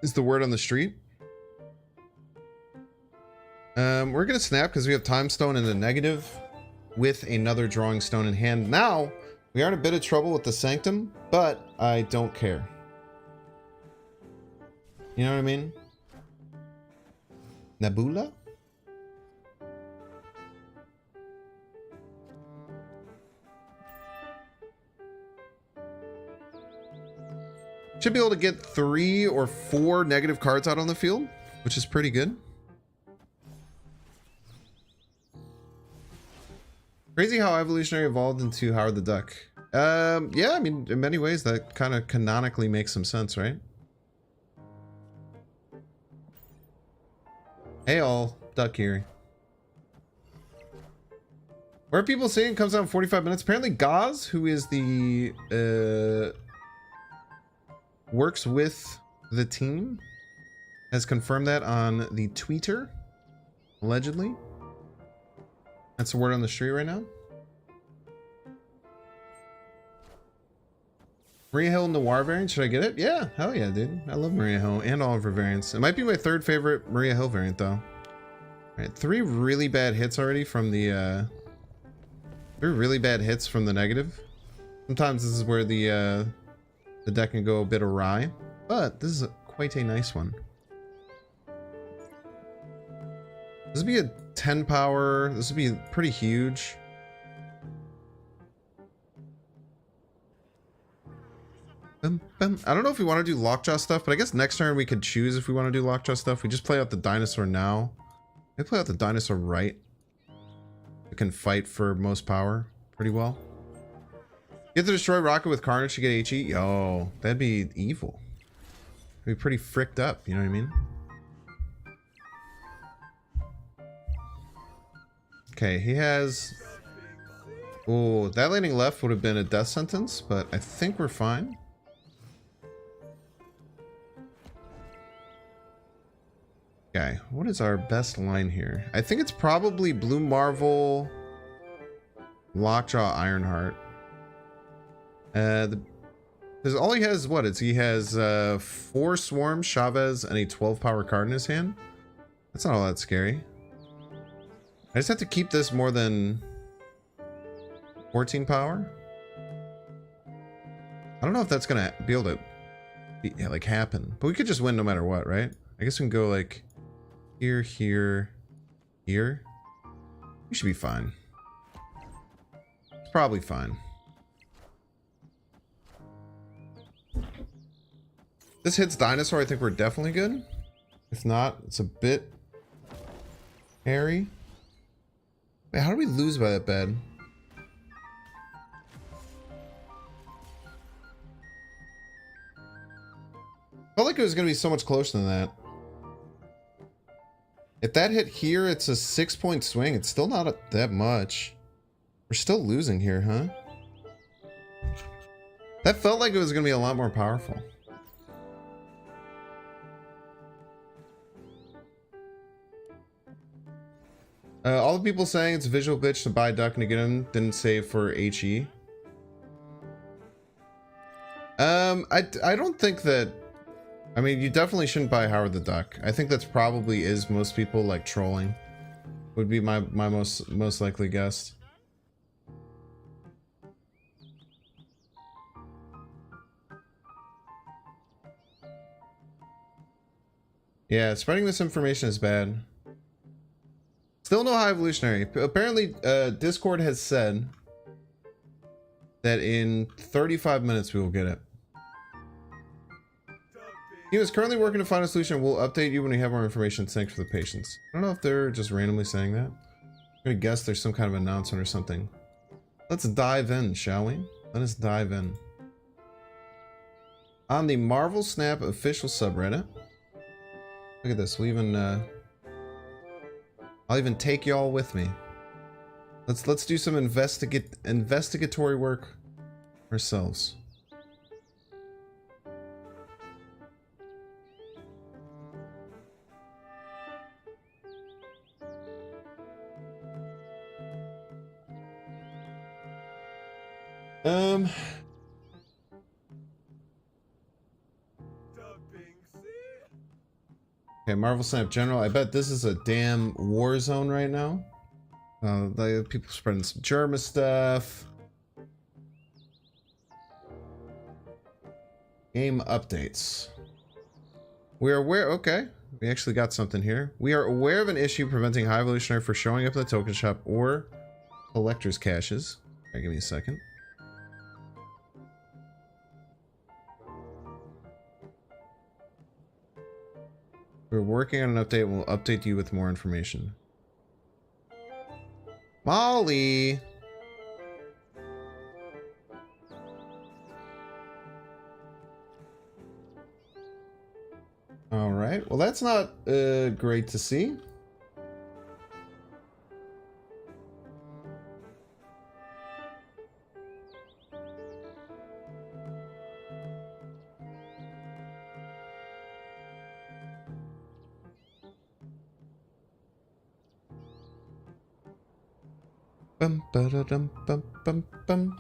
Is the word on the street. We're gonna snap because we have time stone in the negative with another drawing stone in hand. Now, we are in a bit of trouble with the Sanctum, but I don't care. You know what I mean? Nebula? Should be able to get 3 or 4 negative cards out on the field, which is pretty good. Crazy how Evolutionary evolved into Howard the Duck. Yeah, I mean, in many ways, that kind of canonically makes some sense, right? Hey all, Duck here. Where are people saying it comes out in 45 minutes? Apparently Gaz, who is the works with the team, has confirmed that on the Twitter, allegedly. That's the word on the street right now. Maria Hill Noir variant, should I get it? Yeah, hell yeah, dude. I love Maria Hill and all of her variants. It might be my 3rd favorite Maria Hill variant, though. All right, 3 really bad hits already from the 3 really bad hits from the negative. Sometimes this is where the deck can go a bit awry, but this is quite a nice one. This would be a 10 power. This would be pretty huge. I don't know if we want to do Lockjaw stuff, but I guess next turn we could choose if we want to do Lockjaw stuff. We just play out the dinosaur now. We play out the dinosaur right. It can fight for most power pretty well. You have to destroy Rocket with Carnage to get HE? Yo, that'd be evil. It'd be pretty fricked up, you know what I mean? Okay, he has... Oh, that landing left would have been a death sentence, but I think we're fine. Okay, what is our best line here? I think it's probably Blue Marvel, Lockjaw, Ironheart. Because all he has, what? He has 4 Swarms, Chavez, and a 12 power card in his hand. That's not all that scary. I just have to keep this more than 14 power. I don't know if that's gonna be able to like happen, but we could just win no matter what, right? I guess we can go like here, here, here. We should be fine. It's probably fine. This hits Dinosaur, I think we're definitely good. If not, it's a bit hairy. Wait, how did we lose by that bad? Felt like it was going to be so much closer than that. If that hit here, it's a 6-point swing. It's still not that much. We're still losing here, huh? That felt like it was going to be a lot more powerful. All the people saying it's a visual bitch to buy Duck and to get him didn't save for HE. I don't think that... I mean, you definitely shouldn't buy Howard the Duck. I think that's probably is most people like trolling. Would be my most likely guess. Yeah, spreading this information is bad. Still no high evolutionary. Apparently, Discord has said that in 35 minutes we will get it. He is currently working to find a solution. We'll update you when we have more information. Thanks for the patience. I don't know if they're just randomly saying that. I'm gonna guess there's some kind of announcement or something. Let's dive in, shall we? Let us dive in. On the Marvel Snap official subreddit. Look at this. We'll even I'll even take y'all with me. Let's do some investigatory work ourselves. Okay, Marvel Snap General. I bet this is a damn war zone right now. The people spreading some Germa stuff. Game updates. We are aware. Okay, we actually got something here. We are aware of an issue preventing High Evolutionary from showing up in the token shop or collector's caches. Alright, give me a second. We're working on an update. We'll update you with more information. Molly! Alright, well that's not great to see. Bum ba da dum bum bum bum.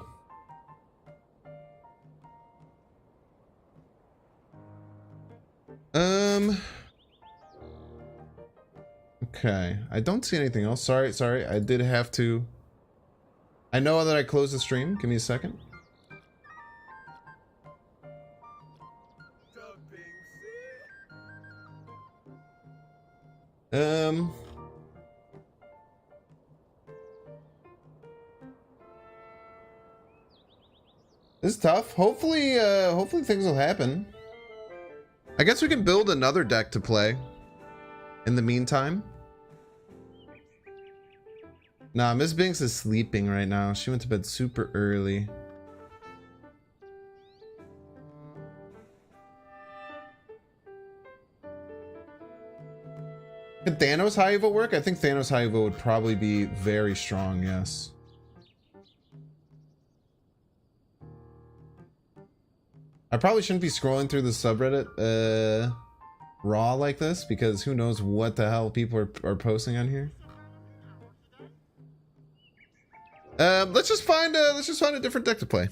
Okay, I don't see anything else. Sorry, I did have to. I know that I closed the stream. Give me a second. This is tough. Hopefully things will happen. I guess we can build another deck to play in the meantime. Nah, Miss Binks is sleeping right now. She went to bed super early. Could Thanos High Evo work? I think Thanos High Evo would probably be very strong, yes. I probably shouldn't be scrolling through the subreddit raw like this, because who knows what the hell people are posting on here. Let's just find a different deck to play.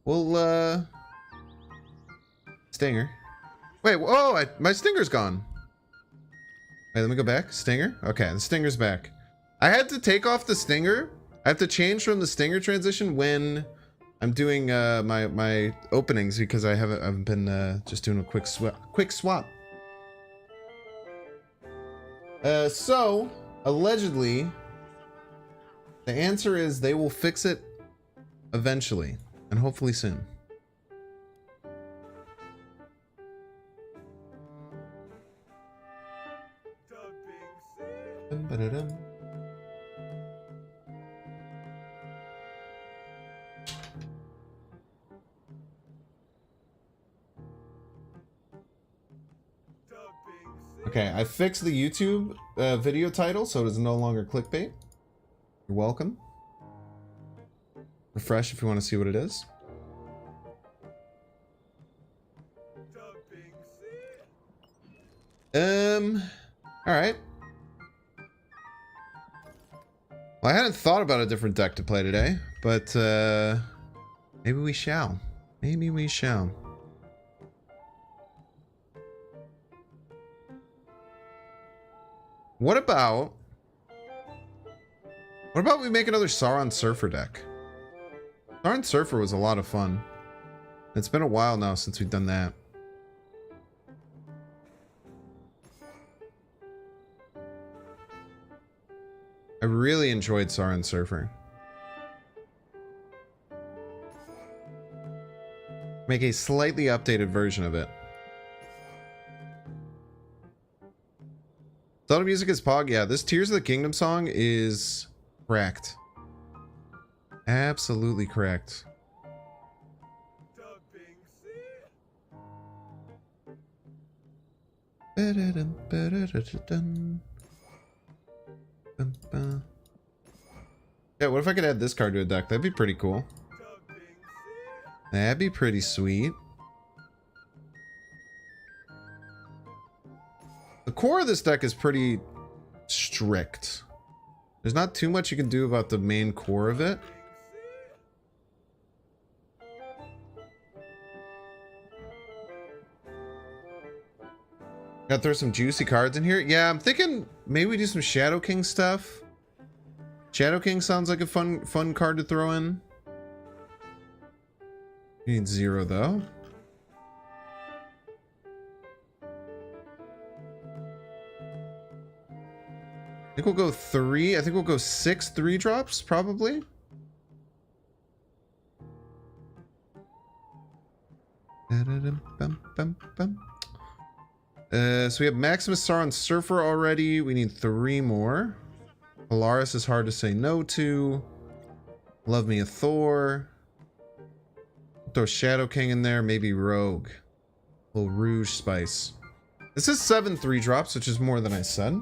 We'll Stinger. Wait, oh, my Stinger's gone. Wait, let me go back. Stinger? Okay, the Stinger's back. I had to take off the Stinger. I have to change from the Stinger transition when I'm doing my openings, because I haven't been just doing a quick swap. So allegedly, the answer is they will fix it eventually, and hopefully soon. Okay, I fixed the YouTube video title so it is no longer clickbait. You're welcome. Refresh if you want to see what it is. Alright. Well, I hadn't thought about a different deck to play today, but maybe we shall. Maybe we shall. What about we make another Sauron Surfer deck? Sauron Surfer was a lot of fun. It's been a while now since we've done that. I really enjoyed Sauron Surfer. Make a slightly updated version of it. Zelda music is Pog. Yeah, this Tears of the Kingdom song is correct. Absolutely correct. Yeah, what if I could add this card to a deck? That'd be pretty cool. That'd be pretty sweet. The core of this deck is pretty strict. There's not too much you can do about the main core of it. Gotta throw some juicy cards in here. Yeah, I'm thinking maybe we do some Shadow King stuff. Shadow King sounds like a fun card to throw in. You need 0 though. I think we'll go 3. I think we'll go 6 3-drops, probably. So we have Maximus Sauron Surfer already. We need 3 more. Polaris is hard to say no to. Love me a Thor. Throw Shadow King in there. Maybe Rogue. A little Rouge Spice. This is 7 3-drops, which is more than I said.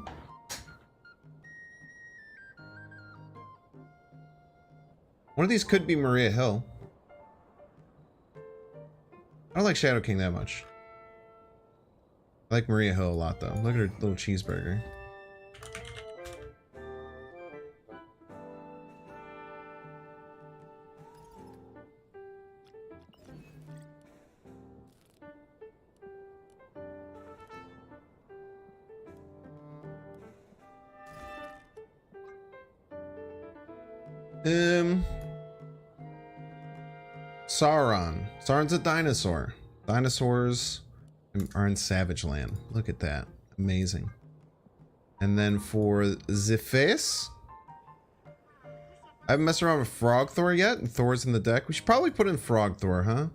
One of these could be Maria Hill. I don't like Shadow King that much. I like Maria Hill a lot though. Look at her little cheeseburger. Sauron. Sauron's a dinosaur. Dinosaurs are in Savage Land. Look at that. Amazing. And then for the face, I haven't messed around with Frog Thor yet, and Thor's in the deck. We should probably put in Frog Thor, huh?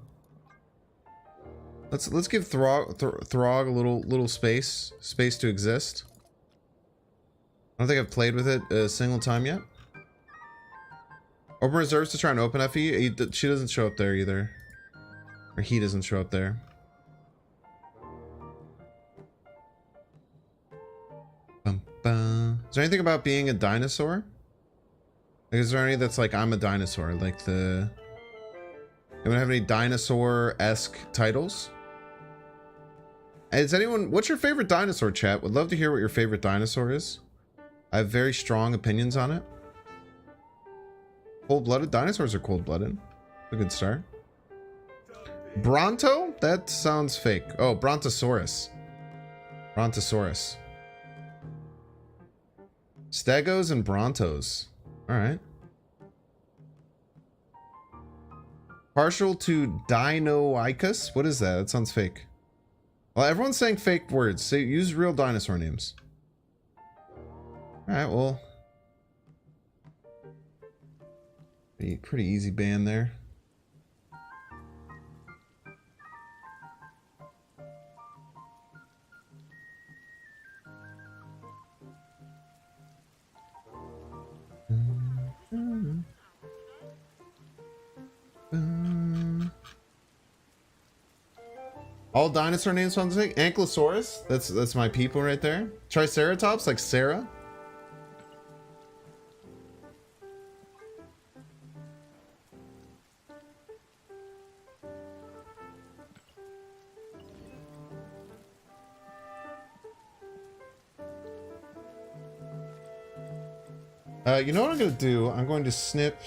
Let's give Throg a little space to exist. I don't think I've played with it a single time yet. Open reserves to try and open FE. She doesn't show up there either. Or he doesn't show up there. Bum, bum. Is there anything about being a dinosaur? Like, is there any that's like, I'm a dinosaur? Like the... Anyone have any dinosaur-esque titles? Is anyone... What's your favorite dinosaur, chat? Would love to hear what your favorite dinosaur is. I have very strong opinions on it. Cold-blooded? Dinosaurs are cold-blooded. A good start. Bronto? That sounds fake. Oh, Brontosaurus. Brontosaurus. Stegos and Brontos. Alright. Partial to Dinoicus? What is that? That sounds fake. Well, everyone's saying fake words. Say, use real dinosaur names. Alright, well. Pretty easy band there. All dinosaur names sounds like Ankylosaurus. That's my people right there. Triceratops, like Sarah. You know what I'm going to do? I'm going to snip...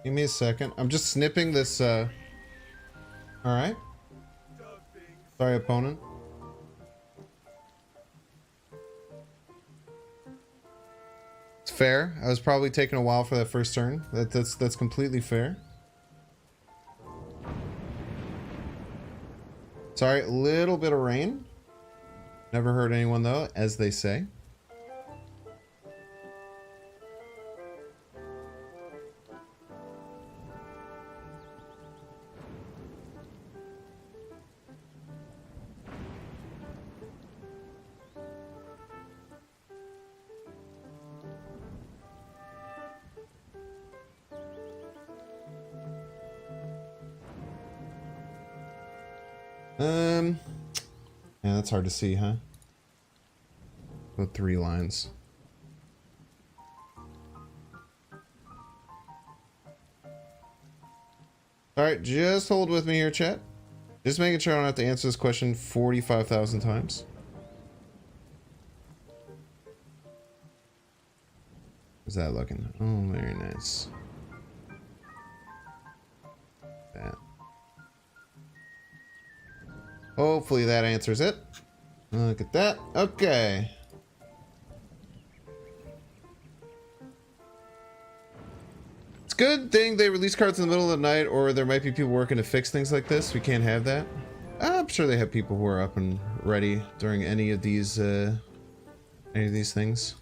Give me a second. I'm just snipping this, Alright. Sorry, opponent. It's fair. I was probably taking a while for that first turn. That's completely fair. Sorry, a little bit of rain. Never hurt anyone though, as they say. Yeah, that's hard to see, huh? The 3 lines. Alright, just hold with me here, chat. Just making sure I don't have to answer this question 45,000 times. How's that looking? Oh, very nice. That. Hopefully that answers it. Look at that. Okay. It's a good thing they release cards in the middle of the night, or there might be people working to fix things like this. We can't have that. I'm sure they have people who are up and ready during any of these things.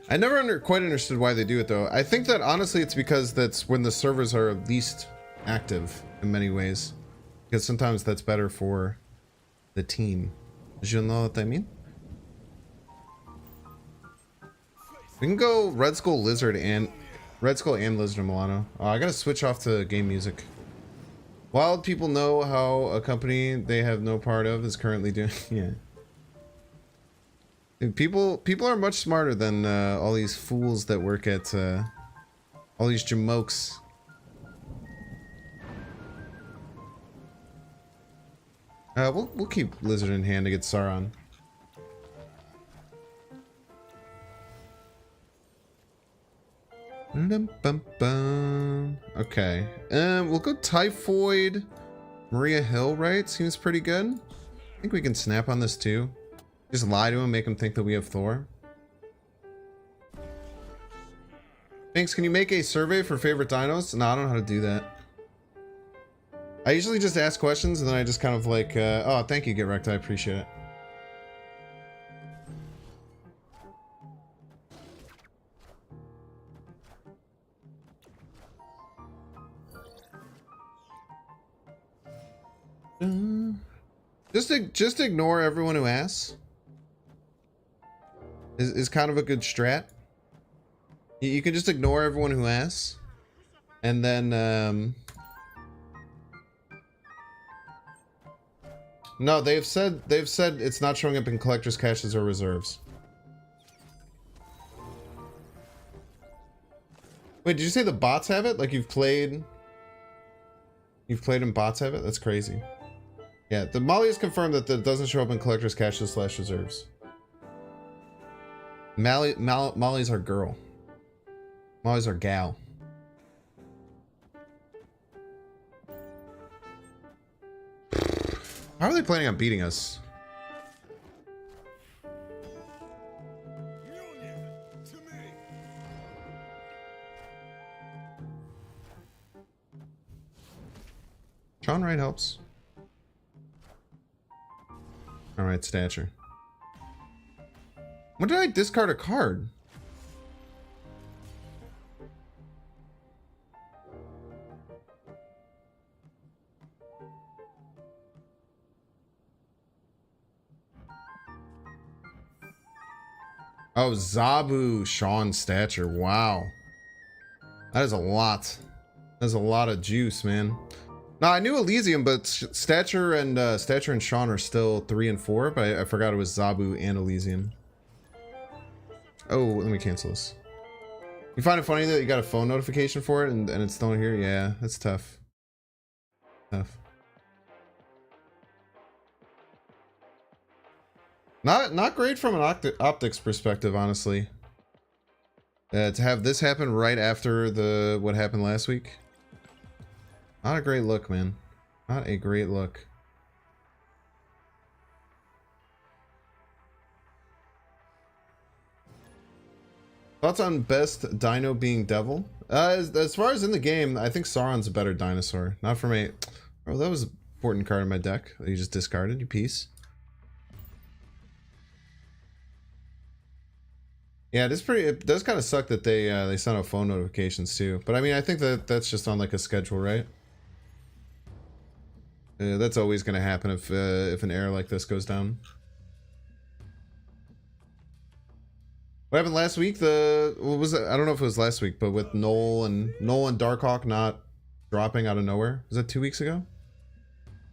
I never quite understood why they do it though. I think that honestly it's because that's when the servers are least active in many ways. Because sometimes that's better for the team. Do you know what I mean? We can go Red Skull and Lizard and Milano. Oh, I gotta switch off to game music. Wild people know how a company they have no part of is currently doing. Yeah. Dude, people are much smarter than all these fools that work at all these jamokes. We'll keep Lizard in hand against Sauron. Okay. We'll go Typhoid, Maria Hill, right? Seems pretty good. think we can snap on this too. Just lie to him, make him think that we have Thor. Thanks, can you make a survey for favorite dinos? No, I don't know how to do that. I usually just ask questions and then I just kind of like, oh, thank you, Get Wrecked, I appreciate it. Just ignore everyone who asks. Is kind of a good strat. You can just ignore everyone who asks, and then no, they've said it's not showing up in collector's caches or reserves. Wait, did you say the bots have it? Like you've played and bots have it? That's crazy. Yeah, the Molly has confirmed that it doesn't show up in collector's caches / reserves. Molly's our girl. Molly's our gal. How are they planning on beating us? Sean Wright helps. Alright, stature. When did I discard a card? Oh, Zabu, Sean, stature. Wow. That is a lot. That's a lot of juice, man. No, I knew Elysium, but Stature and Sean are still 3 and 4, but I forgot it was Zabu and Elysium. Oh, let me cancel this. You find it funny that you got a phone notification for it and it's still here? Yeah, that's tough. Tough. Not great from an optics perspective, honestly. To have this happen right after what happened last week. Not a great look, man. Not a great look. Thoughts on best dino being devil? As far as in the game, I think Sauron's a better dinosaur. Not for me. Oh, that was an important card in my deck that you just discarded, you piece. Yeah, it does kind of suck that they sent out phone notifications too. But I mean, I think that's just on like a schedule, right? That's always going to happen if an error like this goes down. What happened last week? What was it? I don't know if it was last week, but with Noel and Darkhawk not dropping out of nowhere. Was that 2 weeks ago?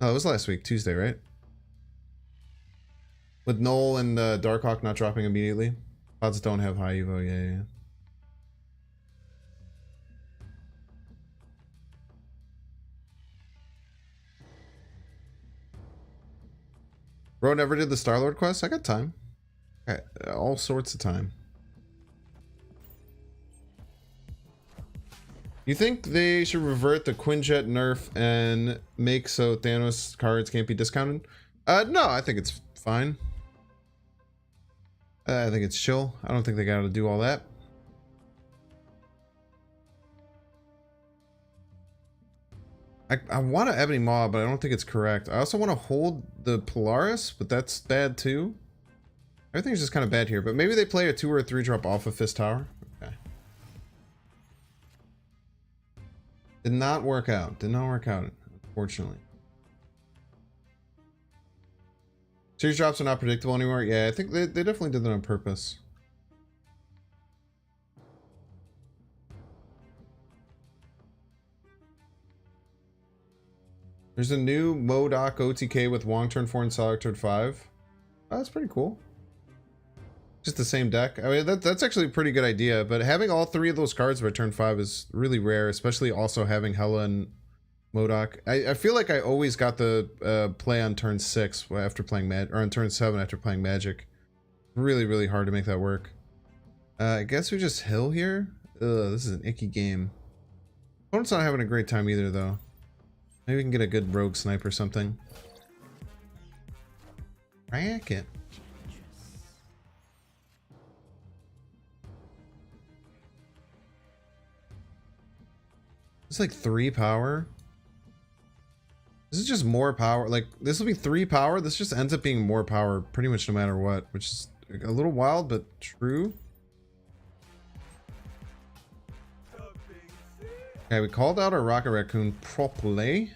Oh, it was last week, Tuesday, right? With Noel and Darkhawk not dropping immediately. Pods don't have high evo, yeah. Bro, never did the Star-Lord quest? I got time. All sorts of time. You think they should revert the Quinjet nerf and make so Thanos cards can't be discounted? No, I think it's fine. I think it's chill. I don't think they gotta do all that. I want to Ebony Maw, but I don't think it's correct. I also want to hold the Polaris, but that's bad too. Everything's just kind of bad here, but maybe they play a 2 or a 3 drop off of Fist Tower. Okay. Did not work out. Did not work out, unfortunately. Series drops are not predictable anymore. Yeah, I think they definitely did that on purpose. There's a new Modok OTK with Wong turn 4 and Solid turn 5. Oh, that's pretty cool. Just the same deck. I mean, that's actually a pretty good idea, but having all 3 of those cards by turn 5 is really rare, especially also having Hela and Modok. I feel like I always got the play on turn 6 after playing or on turn 7 after playing Magic. Really, really hard to make that work. I guess we just Hill here? Ugh, this is an icky game. Opponent's not having a great time either, though. Maybe we can get a good rogue snipe or something. Crack it. It's like 3 power. This is just more power. Like, this will be 3 power. This just ends up being more power pretty much no matter what, which is a little wild, but true. Okay, we called out our Rocket Raccoon properly.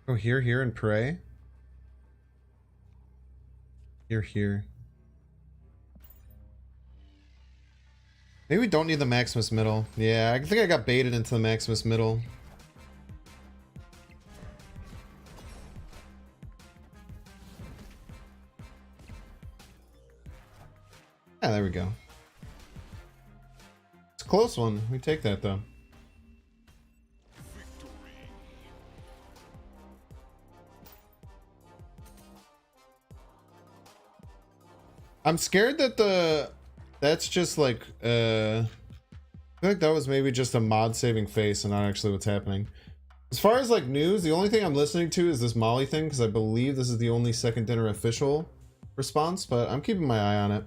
Go here, here, and pray. Here, here. Maybe we don't need the Maximus middle. Yeah, I think I got baited into the Maximus middle. Yeah, there we go. It's a close one. We take that though. I'm scared that that's just like I feel like that was maybe just a mod saving face and not actually what's happening. As far as like news, the only thing I'm listening to is this Molly thing because I believe this is the only second dinner official response, but I'm keeping my eye on it.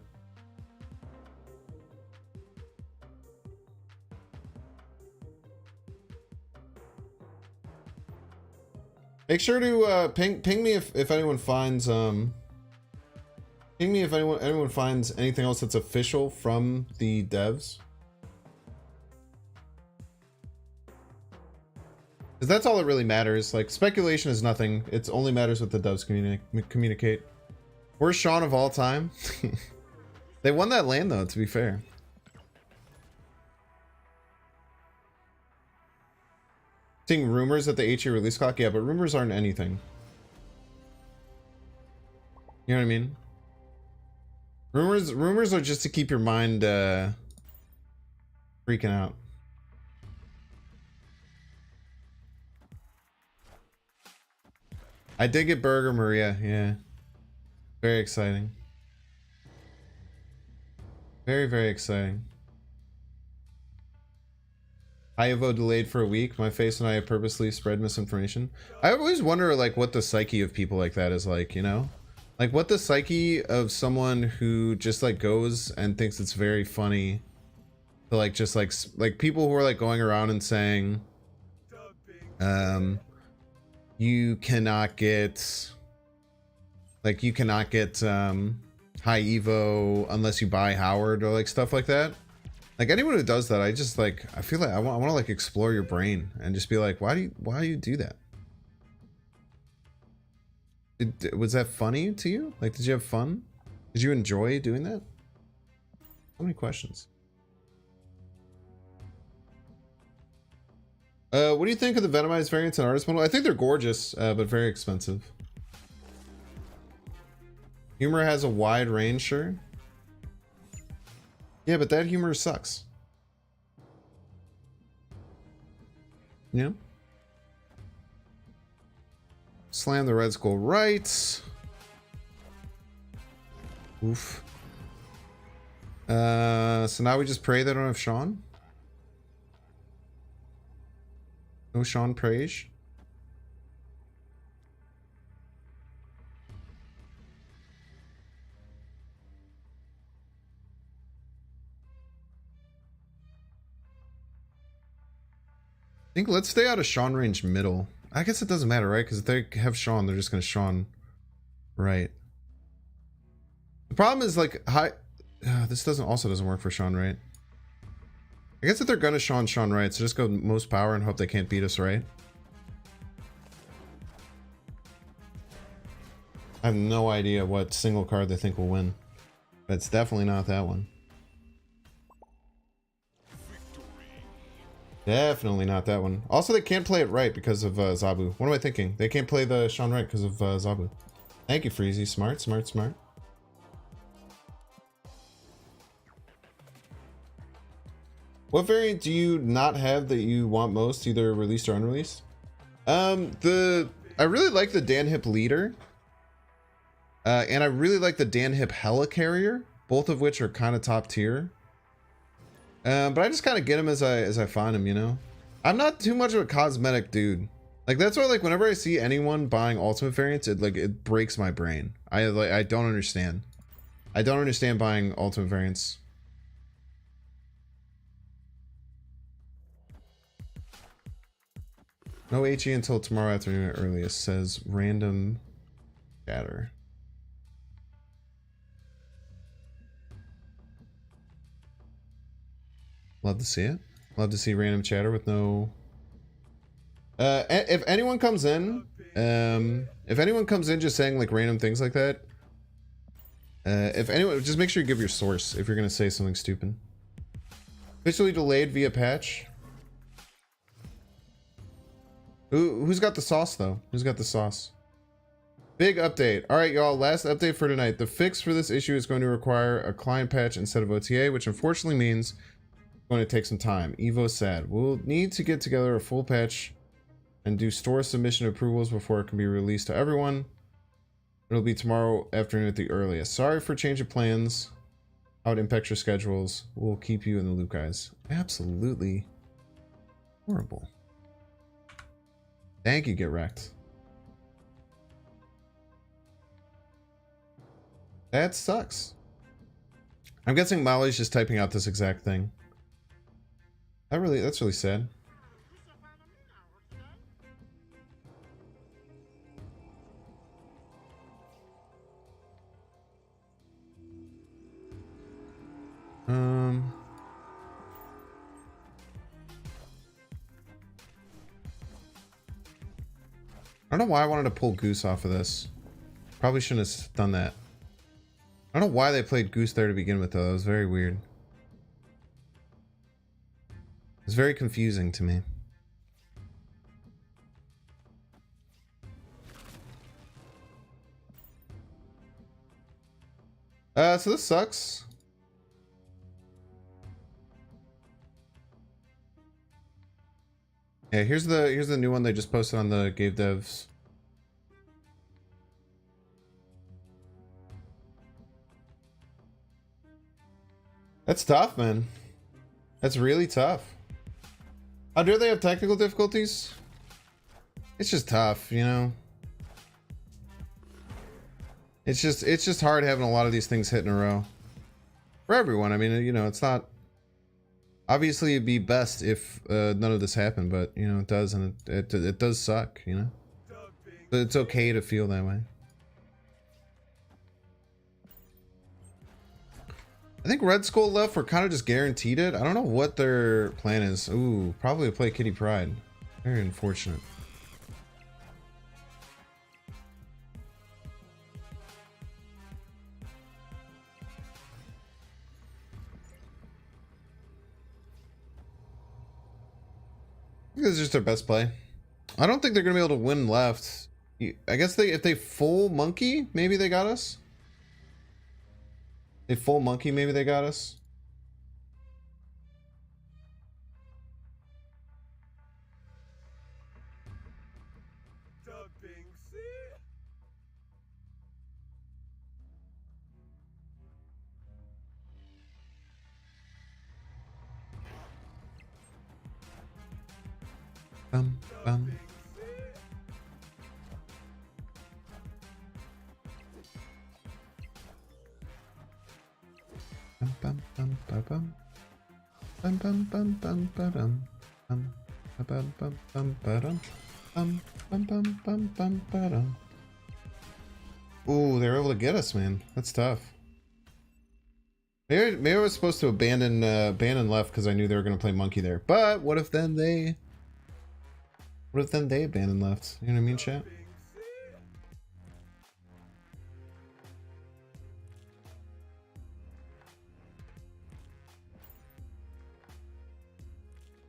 Make sure to ping me if anyone finds ping me if anyone finds anything else that's official from the devs. Because that's all that really matters. Like, speculation is nothing. It only matters what the devs communicate. Worst Sean of all time. They won that lane though, to be fair. Seeing rumors at the HE release clock? Yeah, but rumors aren't anything. You know what I mean? Rumors are just to keep your mind freaking out. I did get Burger Maria, yeah. Very exciting. Very, very exciting. Evo delayed for a week. My face and I have purposely spread misinformation. I always wonder like what the psyche of people like that is like, you know? Like what the psyche of someone who just like goes and thinks it's very funny to like just like people who are like going around and saying you cannot get high Evo unless you buy Howard or like stuff like that. Like anyone who does that, I just like I feel like I want to like explore your brain and just be like, why do you do that? Was that funny to you? Like, did you have fun? Did you enjoy doing that? So many questions. What do you think of the Venomized variants and artist model? I think they're gorgeous, but very expensive. Humor has a wide range, sure. Yeah, but that humor sucks. Yeah. Slam the red skull right. Oof. So now we just pray they don't have Sean. No Sean praise. I think let's stay out of Sean range middle. I guess it doesn't matter, right? Because if they have Sean, they're just going to Sean right. The problem is like this also doesn't work for Sean right. I guess if they're going to Sean right, so just go most power and hope they can't beat us right. I have no idea what single card they think will win. But it's definitely not that one. Definitely not that one. Also, they can't play it right because of Zabu. What am I thinking? They can't play the Sean right because of Zabu. Thank you, Freezy. Smart, smart, smart. What variant do you not have that you want most, either released or unreleased? I really like the Dan Hip Leader. And I really like the Dan Hip Helicarrier, both of which are kind of top tier. But I just kind of get him as I find him, you know? I'm not too much of a cosmetic dude. Like, that's why, like, whenever I see anyone buying ultimate variants, it breaks my brain. I don't understand. I don't understand buying ultimate variants. No HE until tomorrow afternoon at earliest, says random chatter. Love to see it. Love to see random chatter with no... if anyone comes in, just saying like random things like that, if anyone, just make sure you give your source if you're gonna say something stupid. Officially delayed via patch. Who's got the sauce though? Who's got the sauce? Big update. All right, y'all. Last update for tonight. The fix for this issue is going to require a client patch instead of OTA, which unfortunately means it's going to take some time. Evo sad. We'll need to get together a full patch and do store submission approvals before it can be released to everyone. It'll be tomorrow afternoon at the earliest. Sorry for change of plans. How it impacts your schedules. We'll keep you in the loop, guys. Absolutely horrible. Thank you, Get Wrecked. That sucks. I'm guessing Molly's just typing out this exact thing. That's really sad. I don't know why I wanted to pull Goose off of this. Probably shouldn't have done that. I don't know why they played Goose there to begin with, though. That was very weird. It was very confusing to me. So this sucks. Yeah, here's the new one they just posted on the Game Devs. That's tough, man. That's really tough. How dare they have technical difficulties? It's just tough, you know? It's just hard having a lot of these things hit in a row. For everyone, I mean, you know, it's not... Obviously, it'd be best if none of this happened, but, you know, it does, and it does suck, you know? But it's okay to feel that way. I think Red Skull left were kind of just guaranteed it. I don't know what their plan is. Ooh, probably to play Kitty Pryde. Very unfortunate. I think this is just their best play. I don't think they're gonna be able to win left. I guess if they full monkey, maybe they got us. They full monkey, maybe they got us. Bum, bum. Bum, bum, bum, bum. Bum, bum, bum, bum, ba-dum. Bum, bum, bum, bum, ba-dum. Bum, bum, bum, bum, bum, ba-dum. Ooh, they were able to get us, man. That's tough. Maybe I was supposed to abandon left because I knew they were going to play monkey there. But what if then they abandoned left? You know what I mean, chat?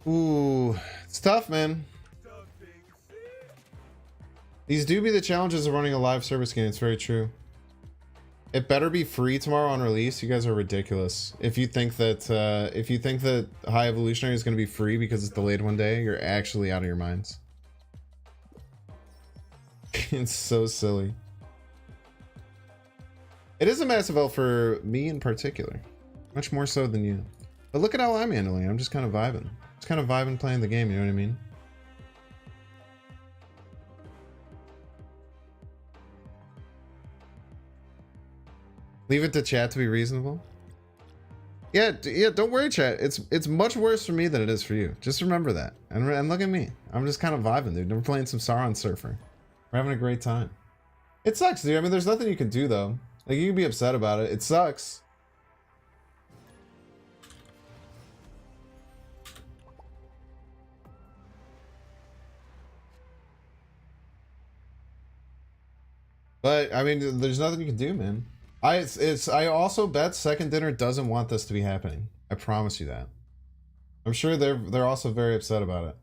Ooh, it's tough, man. These do be the challenges of running a live service game. It's very true. It better be free tomorrow on release. You guys are ridiculous. If you think that High Evolutionary is going to be free because it's delayed one day, you're actually out of your minds. It's so silly. It is a massive L for me in particular. Much more so than you. But look at how I'm handling it. I'm just kind of vibing. Just kind of vibing playing the game, you know what I mean? Leave it to chat to be reasonable. Yeah, don't worry, chat. It's much worse for me than it is for you. Just remember that. And look at me. I'm just kind of vibing, dude. We're playing some Sauron Surfer. We're having a great time. It sucks, dude. I mean, there's nothing you can do, though. Like, you can be upset about it. It sucks. But, I mean, there's nothing you can do, man. I also bet Second Dinner doesn't want this to be happening. I promise you that. I'm sure they're also very upset about it.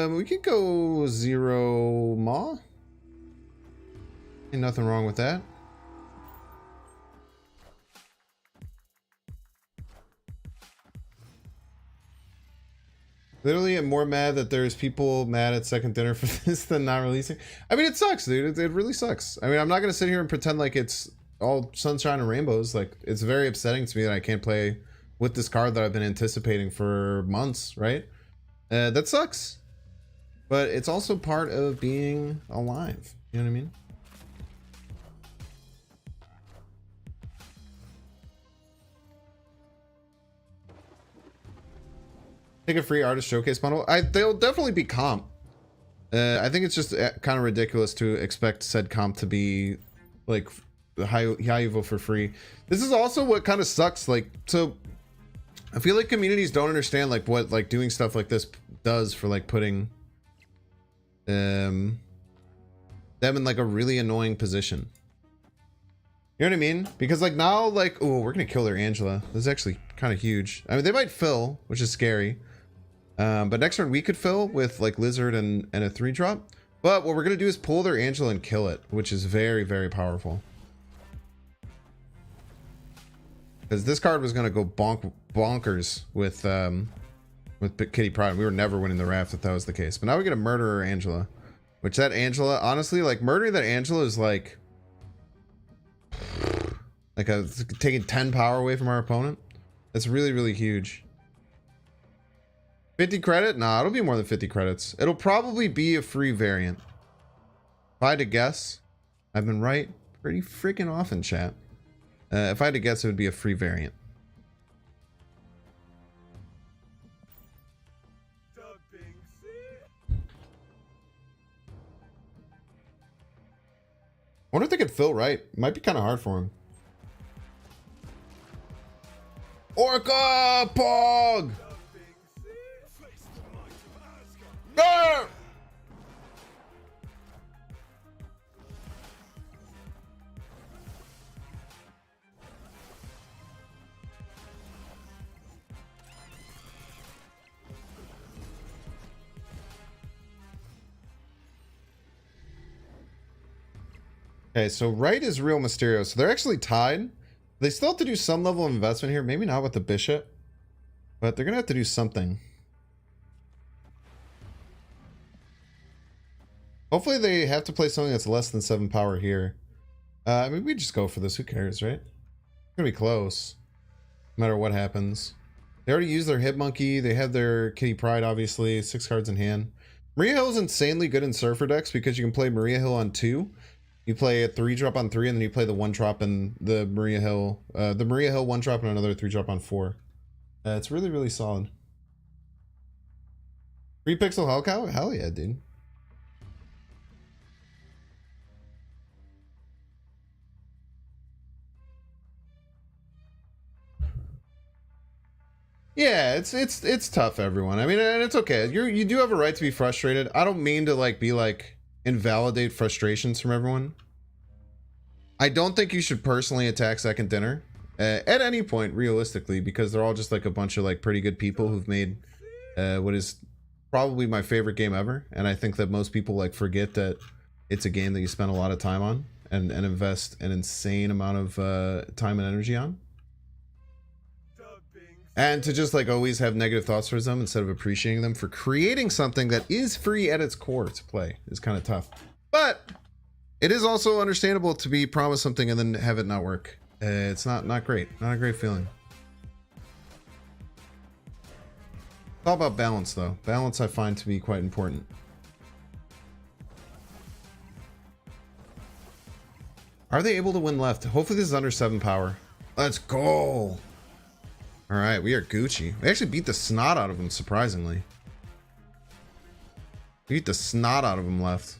We could go 0 Maw. Ain't nothing wrong with that. Literally, I'm more mad that there's people mad at Second Dinner for this than not releasing. I mean, it sucks, dude. It really sucks. I mean, I'm not gonna sit here and pretend like it's all sunshine and rainbows. Like, it's very upsetting to me that I can't play with this card that I've been anticipating for months, right? That sucks. But it's also part of being alive. You know what I mean? Take a free artist showcase bundle. They'll definitely be comp. I think it's just kind of ridiculous to expect said comp to be like high evo for free. This is also what kind of sucks. Like, so I feel like communities don't understand like what like doing stuff like this does for like putting them in like a really annoying position. You know what I mean? Because like now, like, oh, we're gonna kill their Angela. This is actually kind of huge. I mean, they might fill, which is scary. But next turn we could fill with like Lizard and a 3-drop. But what we're gonna do is pull their Angela and kill it, which is very, very powerful. Because this card was gonna go bonkers with Kitty Pryde. We were never winning the raft if that was the case. But now we get a murderer Angela, which that Angela, honestly, like murdering that Angela is like taking 10 power away from our opponent. That's really, really huge. 50 credit? Nah, it'll be more than 50 credits. It'll probably be a free variant. If I had to guess, I've been right pretty freaking often, chat. If I had to guess, it would be a free variant. I wonder if they could fill right. It might be kind of hard for him. Orca Pog! Go! Okay, so right is real Mysterio. So they're actually tied. They still have to do some level of investment here. Maybe not with the bishop, but they're gonna have to do something. Hopefully they have to play something that's less than 7 power here. I mean, we just go for this. Who cares, right? It's gonna be close, no matter what happens. They already used their Hit Monkey. They have their Kitty Pryde, obviously. 6 cards in hand. Maria Hill is insanely good in Surfer decks because you can play Maria Hill on 2. You play a 3-drop on 3, and then you play the 1-drop and the Maria Hill 1-drop and another 3-drop on 4. It's really, really solid. 3 pixel Hellcow? Hell yeah, dude. Yeah, it's tough, everyone. I mean, and it's okay. You do have a right to be frustrated. I don't mean to like be like invalidate frustrations from everyone. I don't think you should personally attack Second Dinner at any point, realistically, because they're all just like a bunch of like pretty good people who've made what is probably my favorite game ever. And I think that most people like forget that it's a game that you spend a lot of time on. and invest an insane amount of time and energy on. And to just like always have negative thoughts towards them instead of appreciating them for creating something that is free at its core to play is kind of tough. But it is also understandable to be promised something and then have it not work. It's not great. Not a great feeling. It's all about balance though. Balance I find to be quite important. Are they able to win left? Hopefully this is under 7 power. Let's go. All right, we are Gucci. We actually beat the snot out of them, surprisingly. We beat the snot out of them left.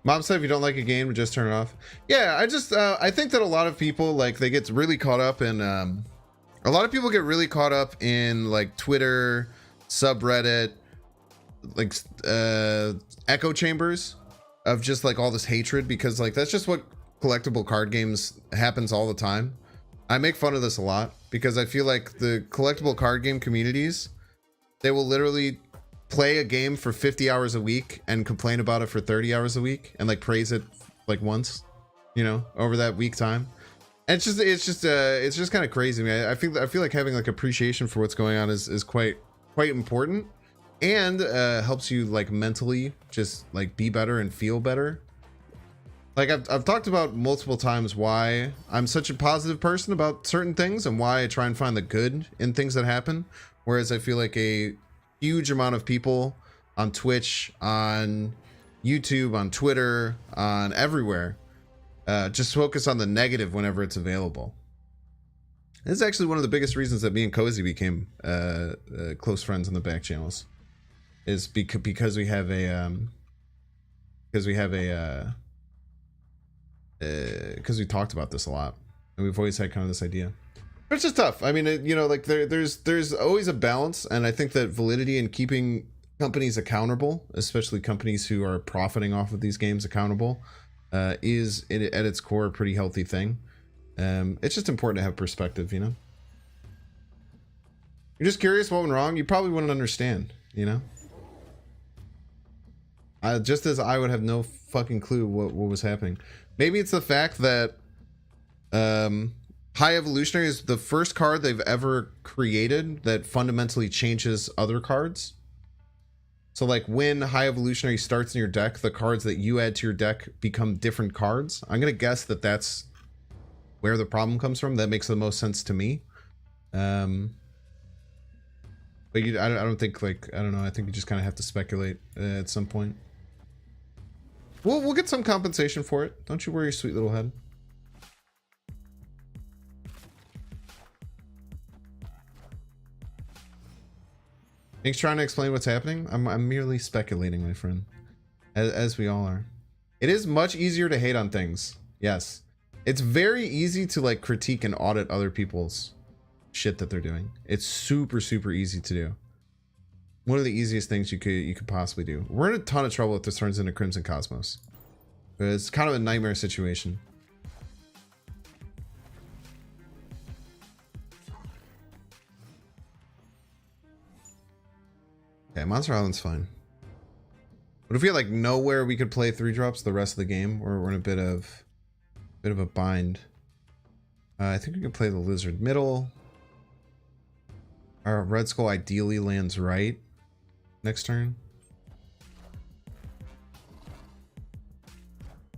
Mom said if you don't like a game, just turn it off. Yeah, I think that a lot of people, like, they get really caught up in, a lot of people get really caught up in, like, Twitter, subreddit, like, echo chambers of just, like, all this hatred, because, like, that's just what collectible card games happens all the time. I make fun of this a lot because I feel like the collectible card game communities, they will literally play a game for 50 hours a week and complain about it for 30 hours a week and like praise it like once, you know, over that week time. And it's just kind of crazy. I feel like having like appreciation for what's going on is quite important, and helps you like mentally just like be better and feel better. Like I've talked about multiple times why I'm such a positive person about certain things and why I try and find the good in things that happen. Whereas I feel like a huge amount of people on Twitch, on YouTube, on Twitter, on everywhere, just focus on the negative whenever it's available. This is actually one of the biggest reasons that me and Cozy became close friends on the back channels, is because we have because we talked about this a lot and we've always had kind of this idea, but it's just tough. I mean, you know, like there's always a balance, and I think that validity in keeping companies accountable, especially companies who are profiting off of these games accountable, is at its core a pretty healthy thing. It's just important to have perspective, you know. You're just curious what went wrong, you probably wouldn't understand, you know. Just as I would have no fucking clue what was happening. Maybe it's the fact that High Evolutionary is the first card they've ever created that fundamentally changes other cards. So like when High Evolutionary starts in your deck, the cards that you add to your deck become different cards. I'm gonna guess that that's where the problem comes from. That makes the most sense to me. But I don't think, like, I don't know. I think you just kind of have to speculate at some point. We'll get some compensation for it. Don't you worry, sweet little head. Thanks trying to explain what's happening. I'm merely speculating, my friend, as we all are. It is much easier to hate on things. Yes, it's very easy to like critique and audit other people's shit that they're doing. It's super easy to do. One of the easiest things you could possibly do. We're in a ton of trouble if this turns into Crimson Cosmos. It's kind of a nightmare situation. Okay, Monster Island's fine. But if we had like nowhere we could play 3-drops the rest of the game, or we're in a bit of a bind. I think we can play the Lizard middle. Our Red Skull ideally lands right next turn.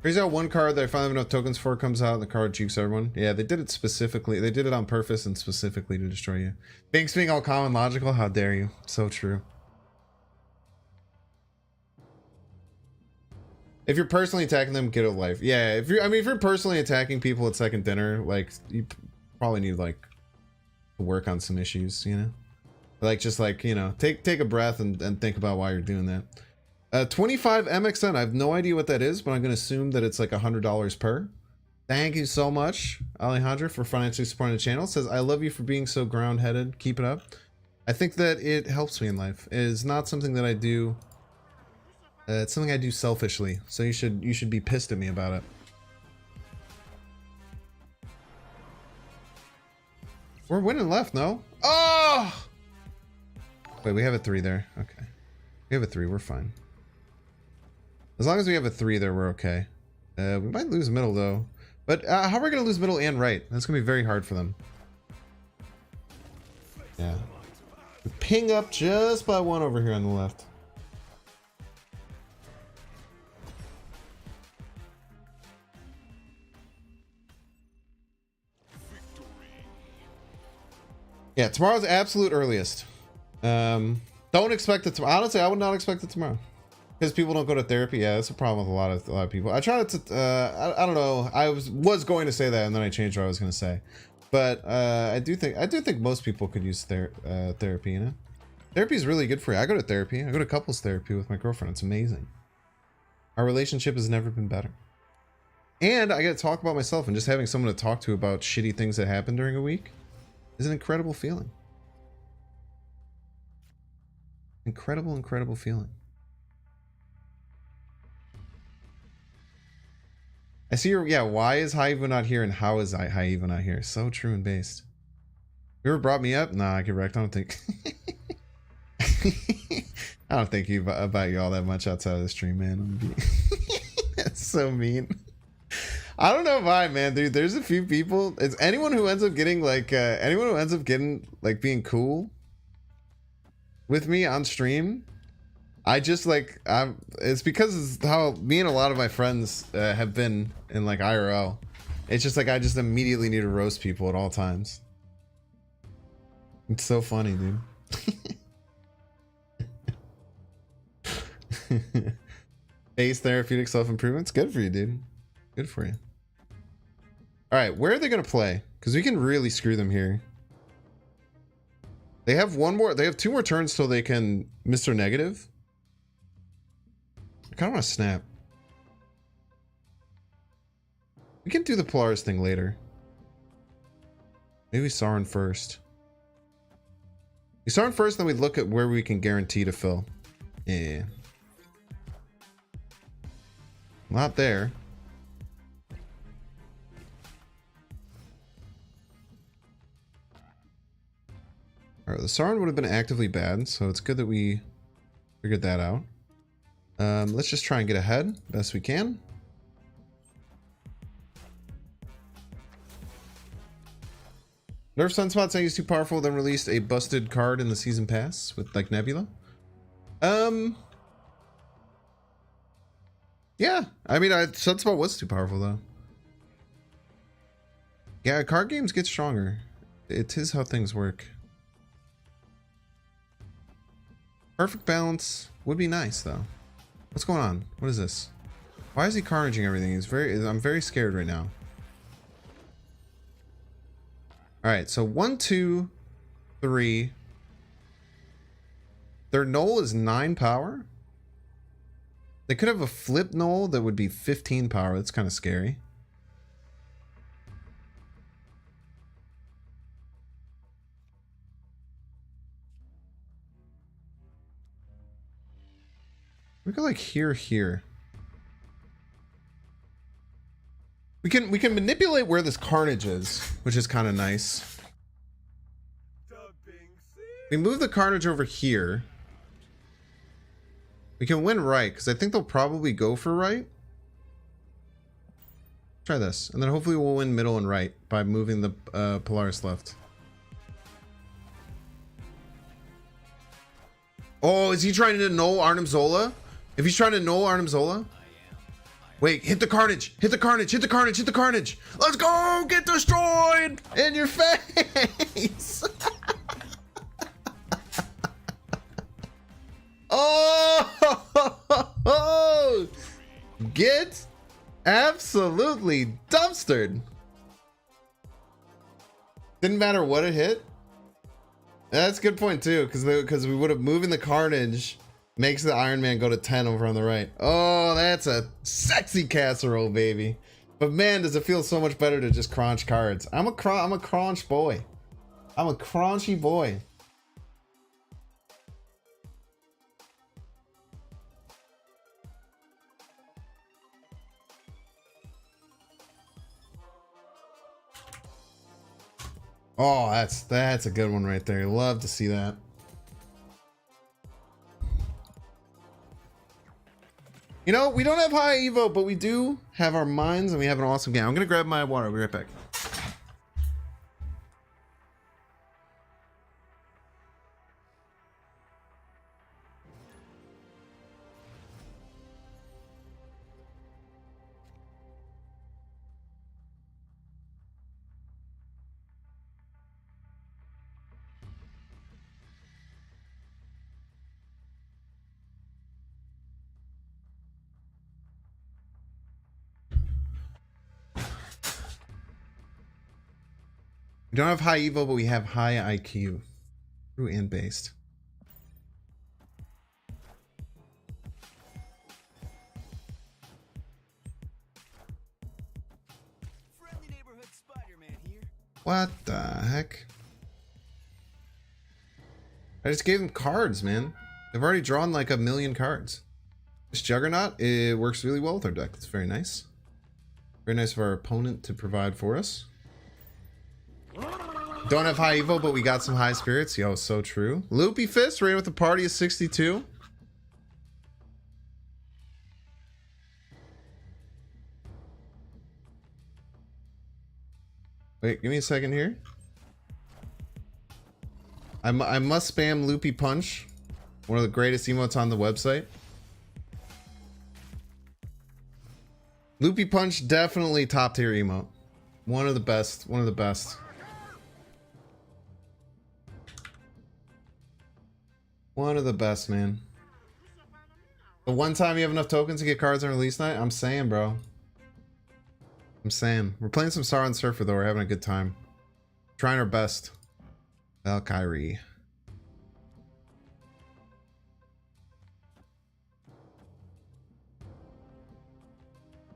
Crazy how one card that I finally have enough tokens for comes out and the card jukes everyone. Yeah, they did it specifically. They did it on purpose and specifically to destroy you. Thanks being all calm and logical. How dare you? So true. If you're personally attacking them, get a life. Yeah, if you're personally attacking people at second dinner, like you probably need like to work on some issues, you know? Like just like, you know, take a breath and think about why you're doing that. 25 MXN. I have no idea what that is, but I'm gonna assume that it's like $100 per. Thank you so much, Alejandro, for financially supporting the channel. It says, I love you for being so ground-headed. Keep it up. I think that it helps me in life. It is not something that I do. It's something I do selfishly. So you should be pissed at me about it. We're winning left, no? Oh! Wait, we have a 3 there. Okay. We have a 3. We're fine. As long as we have a 3 there, we're okay. We might lose middle though. But how are we gonna lose middle and right? That's gonna be very hard for them. Yeah. We ping up just by 1 over here on the left. Yeah, tomorrow's absolute earliest. Don't expect it tomorrow. Honestly, I would not expect it tomorrow. Because people don't go to therapy. Yeah, that's a problem with a lot of people. I try to I don't know. I was going to say that and then I changed what I was going to say. But I do think most people could use therapy, you know? Therapy is really good for you. I go to therapy. I go to couples therapy with my girlfriend. It's amazing. Our relationship has never been better. And I get to talk about myself, and just having someone to talk to about shitty things that happened during a week is an incredible feeling. Incredible, incredible feeling. I see your, yeah, why is Haiva not here and how is Haiva not here? So true and based. You ever brought me up? Nah, I get wrecked. I don't think. I don't think about you all that much outside of the stream, man. That's so mean. I don't know why, man, dude. There's a few people. It's anyone who ends up getting like, being cool with me on stream. I just like, it's because it's how me and a lot of my friends have been in like IRL. It's just like, I just immediately need to roast people at all times. It's so funny, dude. Base therapeutic self-improvement's good for you, dude. Good for you. All right, where are they going to play? Because we can really screw them here. They have they have 2 more turns till they can Mr. Negative. I kind of want to snap. We can do the Polaris thing later. Maybe Sauron first. We Sauron first, then we look at where we can guarantee to fill. Yeah. Not there. Alright, the Sauron would have been actively bad, so it's good that we figured that out. Let's just try and get ahead best we can. Nerf Sunspot saying he's too powerful, then released a busted card in the season pass with like Nebula. Yeah, I mean, Sunspot was too powerful though. Yeah, card games get stronger. It is how things work. Perfect balance would be nice though. What's going on? What is this? Why is he carnaging everything? I'm very scared right now. All right, so 1, 2, 3. Their null is 9 power. They could have a flip null that would be 15 power. That's kind of scary. We go like here. We can manipulate where this carnage is, which is kind of nice. We move the carnage over here. We can win right, because I think they'll probably go for right. Try this, and then hopefully we'll win middle and right by moving the Polaris left. Oh, is he trying to null Arnim Zola? If he's trying to null Arnim Zola? Wait, hit the carnage! Hit the carnage! Hit the carnage! Hit the carnage! Let's go! Get destroyed! In your face! Oh! Get absolutely dumpstered! Didn't matter what it hit? That's a good point too, because we would have moving the carnage makes the Iron Man go to 10 over on the right. Oh, that's a sexy casserole, baby. But man, does it feel so much better to just crunch cards. I'm a crunch boy. I'm a crunchy boy. Oh, that's a good one right there. Love to see that. You know, we don't have high Evo, but we do have our minds and we have an awesome game. I'm gonna grab my water. I'll be right back. We don't have high Evo, but we have high IQ. True and based. Friendly neighborhood Spider-Man here. What the heck? I just gave them cards, man. They've already drawn like 1,000,000 cards. This Juggernaut, it works really well with our deck. It's very nice. Very nice of our opponent to provide for us. Don't have high Evo, but we got some high spirits. Yo, so true. Loopy Fist, ran with the party of 62. Wait, give me a second here. I must spam Loopy Punch. One of the greatest emotes on the website. Loopy Punch, definitely top tier emote. One of the best. One of the best. One of the best, man. The one time you have enough tokens to get cards on release night, I'm saying, bro. I'm saying. We're playing some Sauron Surfer, though. We're having a good time. Trying our best. Valkyrie.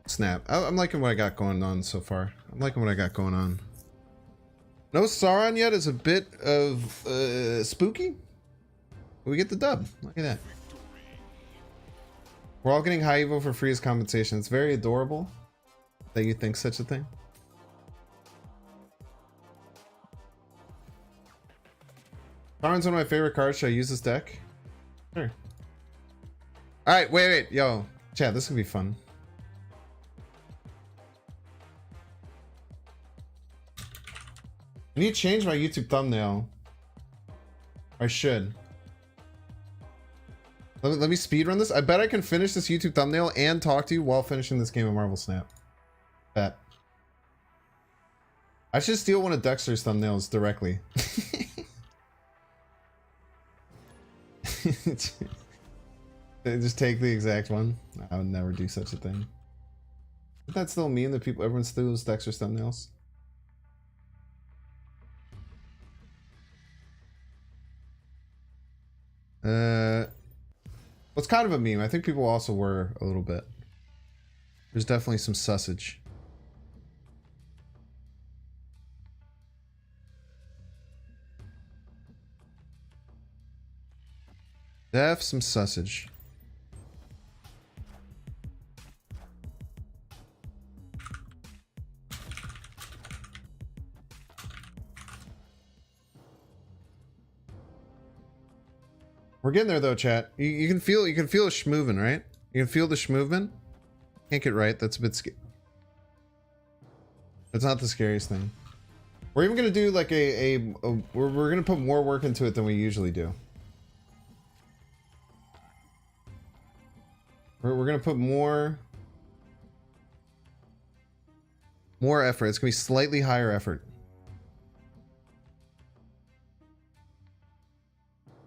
Snap. I'm liking what I got going on so far. I'm liking what I got going on. No Sauron yet is a bit of spooky. We get the dub. Look at that. We're all getting high Evo for free as compensation. It's very adorable that you think such a thing. Sauron's one of my favorite cards. Should I use this deck? Sure. Alright, wait. Yo, chat, this is gonna be fun. I need to change my YouTube thumbnail. I should. Let me speedrun this. I bet I can finish this YouTube thumbnail and talk to you while finishing this game of Marvel Snap. Bet. I should steal one of Dexter's thumbnails directly. Just take the exact one. I would never do such a thing. Doesn't that still mean that everyone steals Dexter's thumbnails? Well, it's kind of a meme. I think people also were a little bit. There's definitely some sausage. Some sausage. We're getting there though, chat. You can feel a schmoovin', right? You can feel the schmoovin'. Can't get right. That's a bit scary. That's not the scariest thing. We're even gonna do like we're gonna put more work into it than we usually do. We're gonna put more effort. It's gonna be slightly higher effort.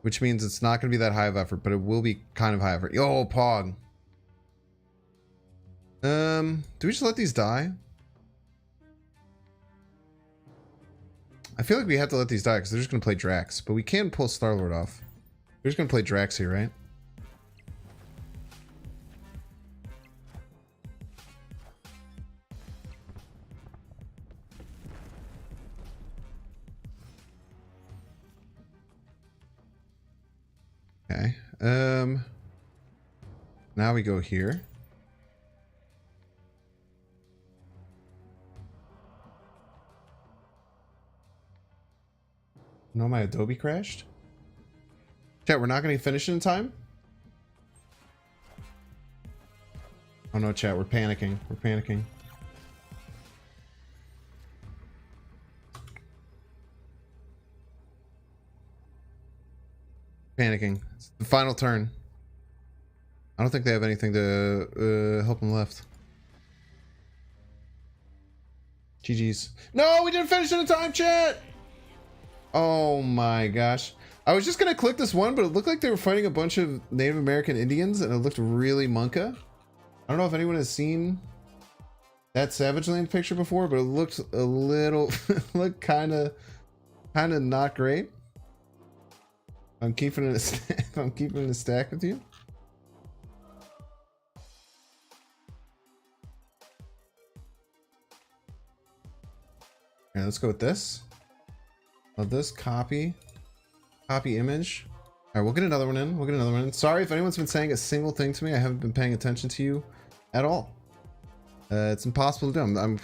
Which means it's not going to be that high of effort, but it will be kind of high effort. Yo, Pog. Do we just let these die? I feel like we have to let these die because they're just going to play Drax. But we can pull Star-Lord off. They're just going to play Drax here, right? Okay. Now we go here. No, my Adobe crashed. Chat, we're not going to finish it in time. Oh no, chat, we're panicking. We're panicking. Panicking. It's the final turn. I don't think they have anything to help them left. GG's. No, we didn't finish in time, chat! Oh my gosh. I was just gonna click this one, but it looked like they were fighting a bunch of Native American Indians, and it looked really monka. I don't know if anyone has seen that Savage Land picture before, but it looked a little, looked kind of not great. I'm keeping it a stack. I'm keeping it a stack with you. All right, let's go with this. Love this. Copy image. All right, we'll get another one in. We'll get another one in. Sorry if anyone's been saying a single thing to me. I haven't been paying attention to you at all. It's impossible to do.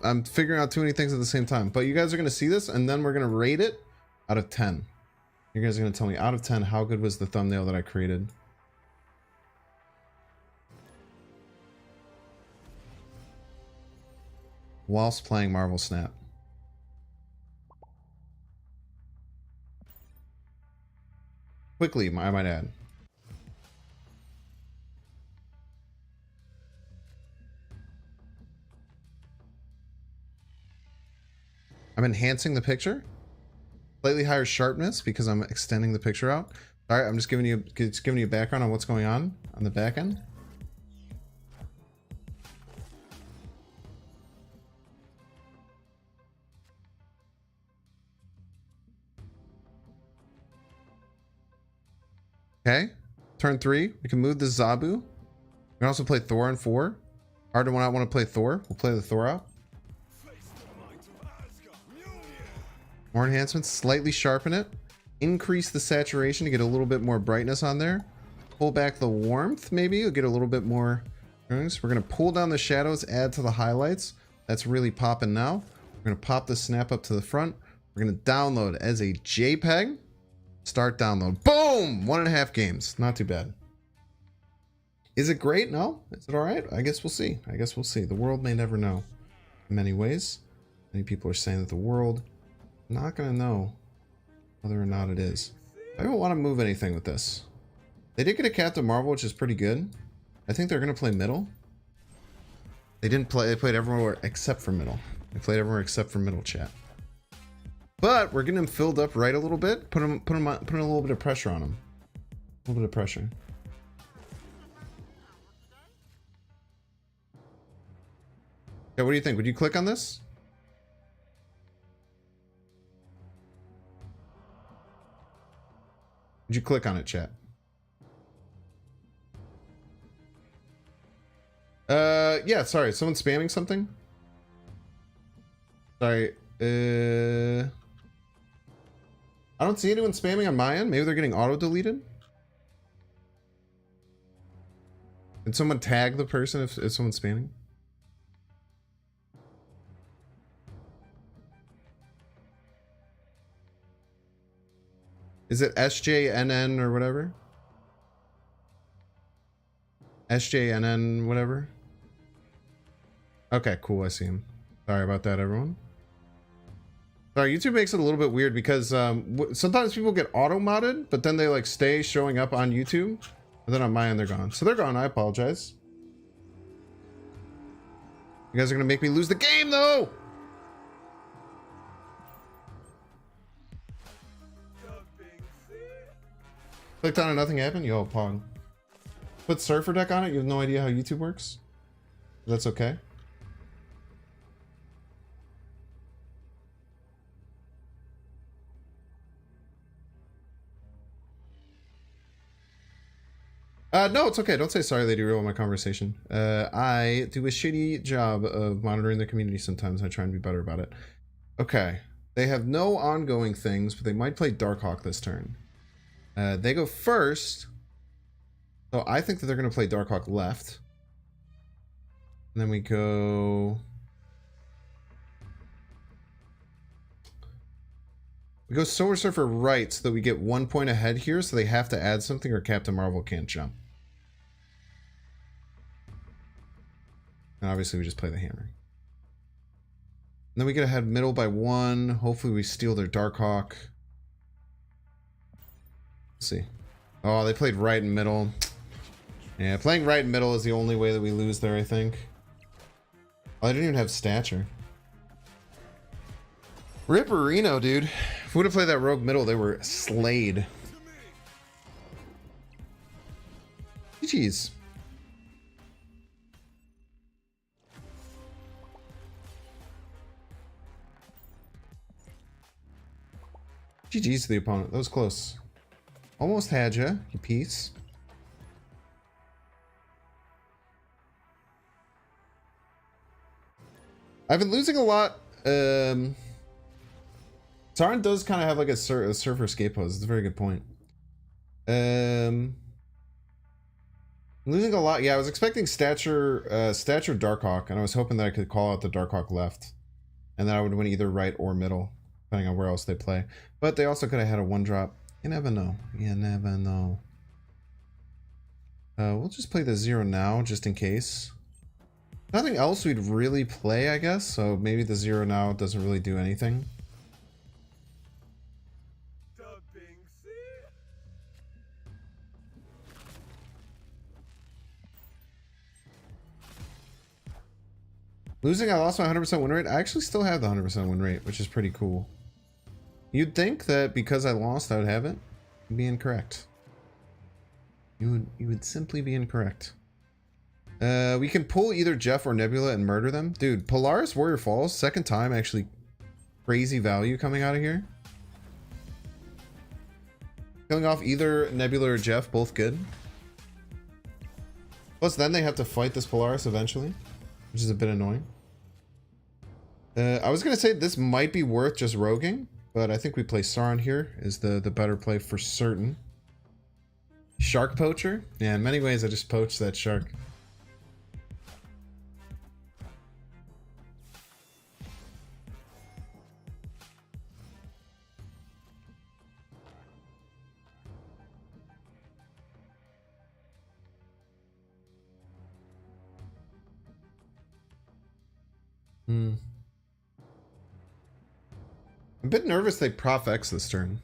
I'm figuring out too many things at the same time. But you guys are gonna see this, and then we're gonna rate it out of 10. You guys are gonna tell me out of 10 how good was the thumbnail that I created. Whilst playing Marvel Snap. Quickly, I might add. I'm enhancing the picture. Slightly higher sharpness because I'm extending the picture out. All right, I'm just giving you a background on what's going on the back end. Okay, turn 3. We can move the Zabu. We can also play Thor on 4. Hard to not want to play Thor. We'll play the Thor out. More enhancements. Slightly sharpen it. Increase the saturation to get a little bit more brightness on there. Pull back the warmth, maybe. You'll get a little bit more. We're going to pull down the shadows, add to the highlights. That's really popping now. We're going to pop the snap up to the front. We're going to download as a JPEG. Start download. Boom! 1.5 games. Not too bad. Is it great? No. Is it all right? I guess we'll see. I guess we'll see. The world may never know in many ways. Many people are saying that the world not going to know whether or not it is. I don't want to move anything with this. They did get a Captain Marvel, which is pretty good. I think they're going to play middle. They didn't play. They played everywhere except for middle. They played everywhere except for middle, chat. But we're getting them filled up right a little bit. Putting a little bit of pressure on them. A little bit of pressure. Yeah, what do you think? Would you click on this? Would you click on it, chat? Yeah, sorry. Someone's spamming something? Sorry. I don't see anyone spamming on my end. Maybe they're getting auto-deleted. Can someone tag the person if someone's spamming? Is it SJNN or whatever? SJNN whatever? Okay, cool. I see him. Sorry about that, everyone. Sorry, YouTube makes it a little bit weird because sometimes people get auto-modded, but then they like stay showing up on YouTube, and then on my end they're gone. So they're gone. I apologize. You guys are gonna make me lose the game, though. Clicked on it, nothing happened. Yo, Pong. Put Surfer Deck on it. You have no idea how YouTube works. That's okay. No, it's okay. Don't say sorry, Lady Real, in my conversation. I do a shitty job of monitoring the community sometimes. I try and be better about it. Okay. They have no ongoing things, but they might play Darkhawk this turn. They go first. So I think that they're going to play Darkhawk left. And then we go... We go Silver Surfer right so that we get 1 point ahead here, so they have to add something or Captain Marvel can't jump. And obviously we just play the hammer. And then we get ahead middle by 1. Hopefully we steal their Darkhawk. Let's see. Oh, they played right in middle. Yeah, playing right in middle is the only way that we lose there, I think. Oh, I didn't even have stature. Ripperino, dude. If we would have played that rogue middle, they were slayed. GG's. GG's to the opponent. That was close. Almost had ya, you piece. I've been losing a lot. Sauron does kind of have like a surfer escape pose. It's a very good point. Losing a lot. Yeah, I was expecting stature Darkhawk, and I was hoping that I could call out the Darkhawk left, and then I would win either right or middle, depending on where else they play. But they also could have had a 1-drop. You never know. You never know. We'll just play the 0 now, just in case. Nothing else we'd really play, I guess. So maybe the 0 now doesn't really do anything. Losing, I lost my 100% win rate. I actually still have the 100% win rate, which is pretty cool. You'd think that because I lost, I would have it. You'd be incorrect. You would simply be incorrect. We can pull either Jeff or Nebula and murder them. Dude, Polaris Warrior Falls, second time, actually crazy value coming out of here. Killing off either Nebula or Jeff, both good. Plus then they have to fight this Polaris eventually, which is a bit annoying. I was going to say this might be worth just roguing, but I think we play Sauron here is the better play for certain. Shark Poacher? Yeah, in many ways I just poached that shark. I'm a bit nervous they Prof X this turn.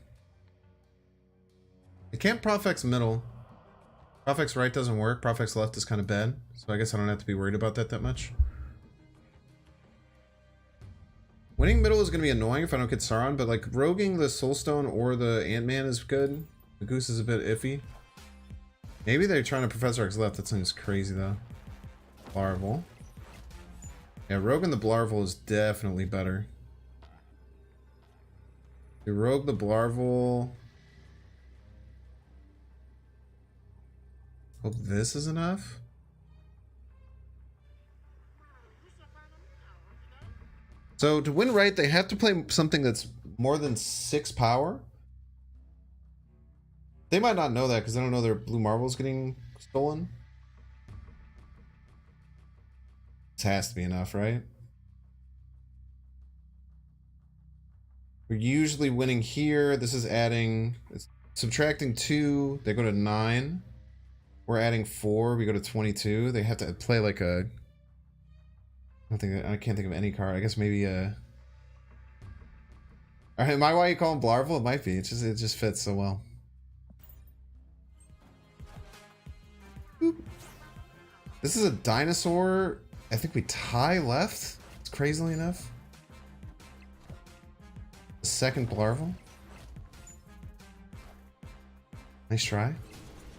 They can't Prof X middle. Prof X right doesn't work. Prof X left is kind of bad. So I guess I don't have to be worried about that much. Winning middle is going to be annoying if I don't get Sauron, but like roguing the Soulstone or the Ant-Man is good. The Goose is a bit iffy. Maybe they're trying to Professor X left. That seems crazy though. Larval. Yeah, rogue and the Blarval is definitely better. You rogue the Blarval. Hope this is enough. So to win right, they have to play something that's more than 6 power. They might not know that because they don't know their blue marvel's getting stolen. This has to be enough, right? We're usually winning here. This is adding, it's subtracting 2. They go to 9. We're adding 4. We go to 22. They have to play like a, I can't think of any card. I guess maybe a. All right, am I why you call him Blarval? It might be. It just fits so well. Boop. This is a dinosaur. I think we tie left. It's crazily enough. The second Blarval. Nice try.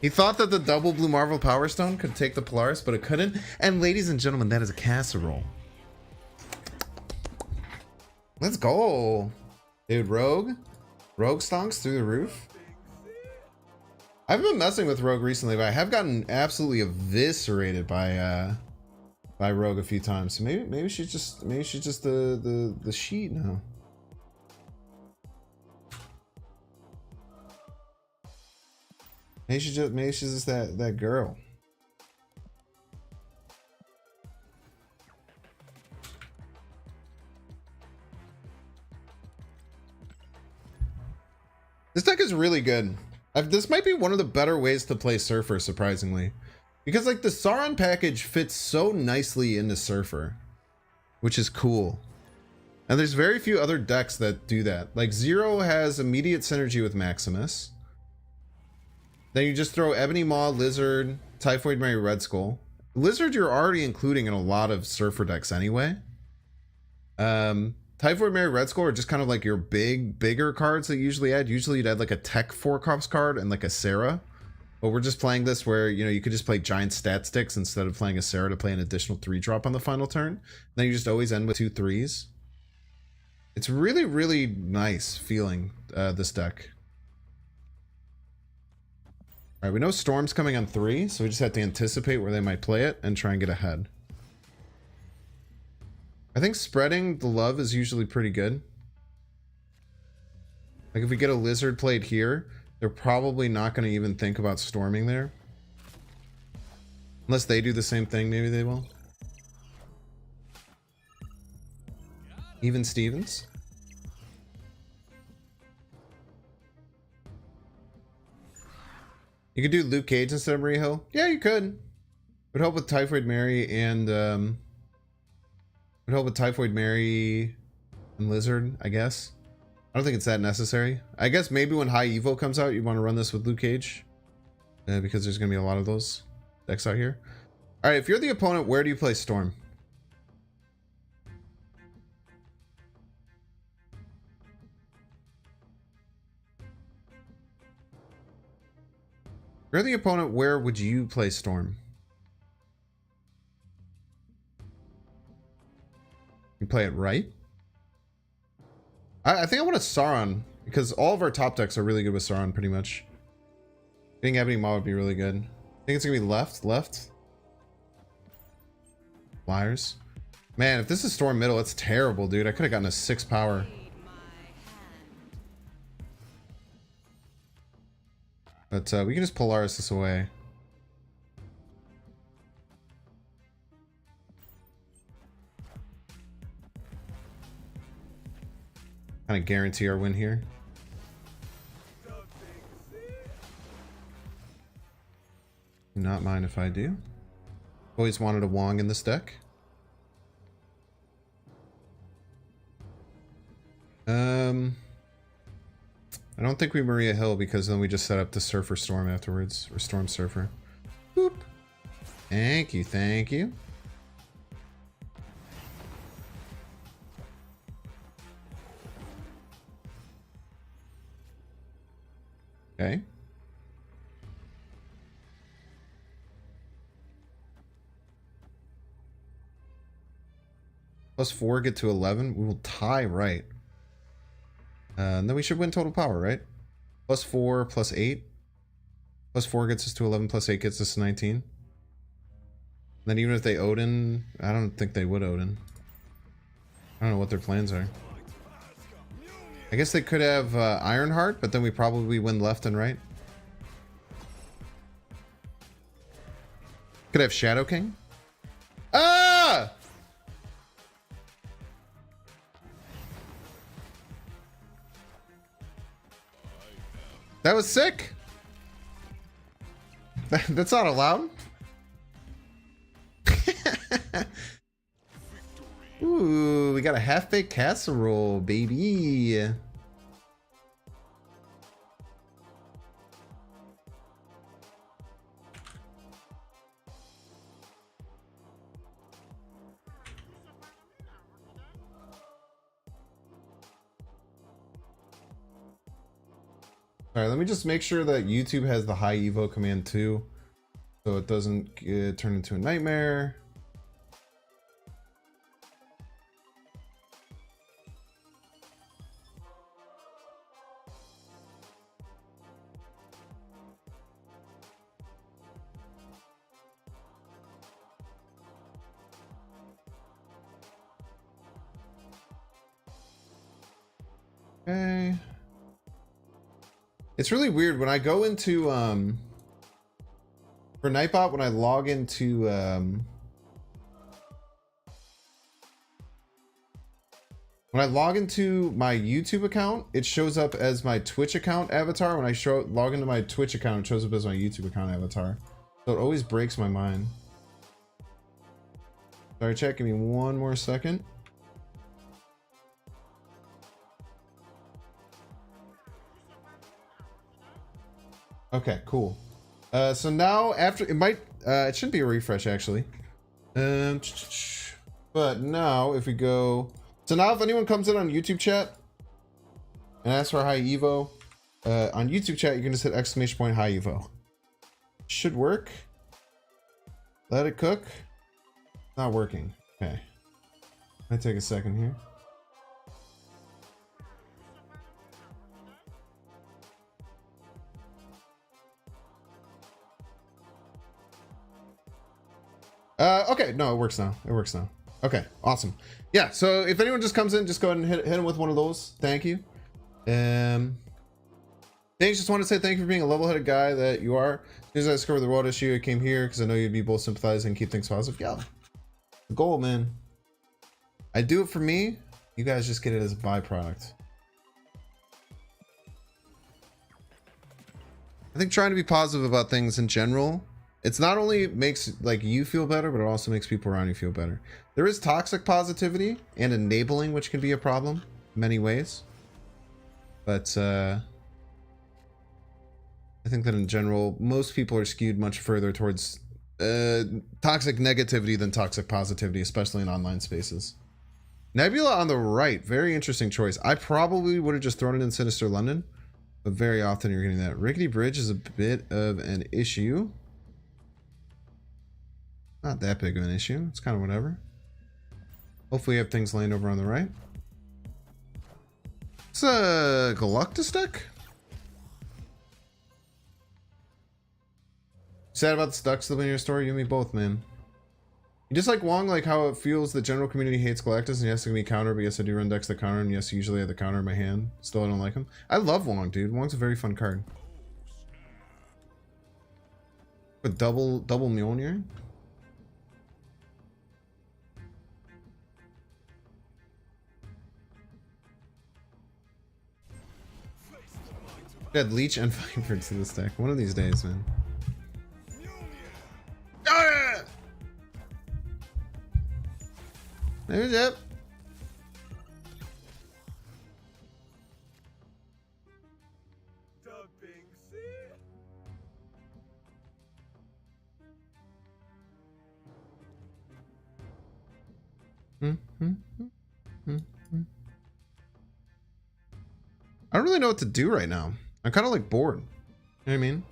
He thought that the double blue Marvel Power Stone could take the Polaris, but it couldn't. And ladies and gentlemen, that is a casserole. Let's go. Dude, Rogue stonks through the roof. I haven't been messing with Rogue recently, but I have gotten absolutely eviscerated by Rogue a few times. So maybe she's just the sheet now. Maybe she's just that girl. This deck is really good. This might be one of the better ways to play Surfer, surprisingly. Because like the Sauron package fits so nicely into Surfer, which is cool. And there's very few other decks that do that. Like Zero has immediate synergy with Maximus. Then you just throw Ebony Maw, Lizard, Typhoid Mary, Red Skull. Lizard you're already including in a lot of Surfer decks anyway. Typhoid Mary, Red Skull are just kind of like your bigger cards that you usually add. Usually you'd add like a Tech 4-Cops card and like a Sarah. But we're just playing this where, you know, you could just play giant stat sticks instead of playing a Sarah to play an additional 3-drop on the final turn. Then you just always end with 2 3s. It's really, really nice feeling, this deck. Alright, we know Storm's coming on 3, so we just have to anticipate where they might play it and try and get ahead. I think spreading the love is usually pretty good. Like if we get a Lizard played here, they're probably not going to even think about storming there. Unless they do the same thing, maybe they will. Even Stevens. You could do Luke Cage instead of Maria Hill. Yeah, you could. Would help with Typhoid Mary and would help with Typhoid Mary and Lizard, I guess. I don't think it's that necessary. I guess maybe when High Evo comes out, you want to run this with Luke Cage. Because there's going to be a lot of those decks out here. Alright, if you're the opponent, where do you play Storm? If you're the opponent, where would you play Storm? You play it right? I think I want a Sauron, because all of our top decks are really good with Sauron, pretty much. Getting Ebony Maw would be really good. I think it's going to be left. Flyers. Man, if this is Storm middle, it's terrible, dude. I could have gotten a 6 power. But we can just Polaris this away. Kind of guarantee our win here. Not mind if I do. Always wanted a Wong in this deck. I don't think we Maria Hill because then we just set up the Surfer Storm afterwards. Or Storm Surfer. Boop. Thank you, thank you. Okay. +4 get to 11. We will tie right. And then we should win total power, right? +4 +8. +4 gets us to 11, +8 gets us to 19. And then even if they Odin, I don't think they would Odin. I don't know what their plans are. I guess they could have Ironheart, but then we probably win left and right. Could have Shadow King. Ah! That was sick. That's not allowed. Ooh, we got a half-baked casserole, baby. Alright, let me just make sure that YouTube has the High Evo command too, so it doesn't turn into a nightmare. Okay. It's really weird when I go into for Nightbot, when I log into my YouTube account, it shows up as my Twitch account avatar. When I log into my Twitch account, it shows up as my YouTube account avatar. So it always breaks my mind. Sorry, chat, give me one more second. Okay, cool. So now after it might it shouldn't be a refresh actually. But now if we go, so now if anyone comes in on YouTube chat and asks for high Evo, on YouTube chat you can just hit exclamation point high Evo. Should work. Let it cook. Not working. Okay. Might take a second here. Okay, no, it works now. It works now. Okay, awesome. Yeah, so if anyone just comes in, just go ahead and hit him with one of those. Thank you. Thanks, just want to say thank you for being a level-headed guy that you are. As soon as I discovered the world issue, I came here because I know you'd be both sympathizing and keep things positive. Yeah, the goal, man. I do it for me. You guys just get it as a byproduct. I think trying to be positive about things in general, it's not only makes like you feel better, but it also makes people around you feel better. There is toxic positivity and enabling, which can be a problem in many ways. But I think that in general, most people are skewed much further towards toxic negativity than toxic positivity, especially in online spaces. Nebula on the right, very interesting choice. I probably would have just thrown it in Sinister London, but very often you're getting that. Rickety Bridge is a bit of an issue. Not that big of an issue. It's kind of whatever. Hopefully you have things laying over on the right. It's a Galactus deck. Sad about the Stucks living in your story? You and me both, man. You just like Wong, like how it feels the general community hates Galactus and yes, it can be counter, but yes, I do run decks that counter, and yes, usually I have the counter in my hand. Still, I don't like him. I love Wong, dude. Wong's a very fun card. But double Mjolnir? Add Leech and Viper to this deck. One of these days, man. Ah! There's it. I don't really know what to do right now. I'm kind of like bored. You know what I mean?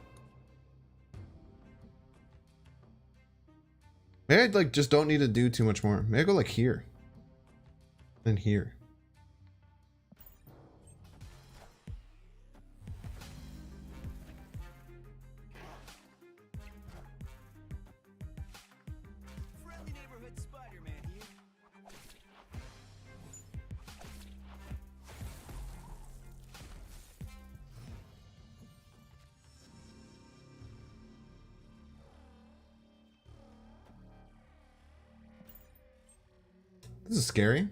Maybe I like just don't need to do too much more. Maybe I go like here. And here. Friendly neighborhood Spider-Man here. This is scary.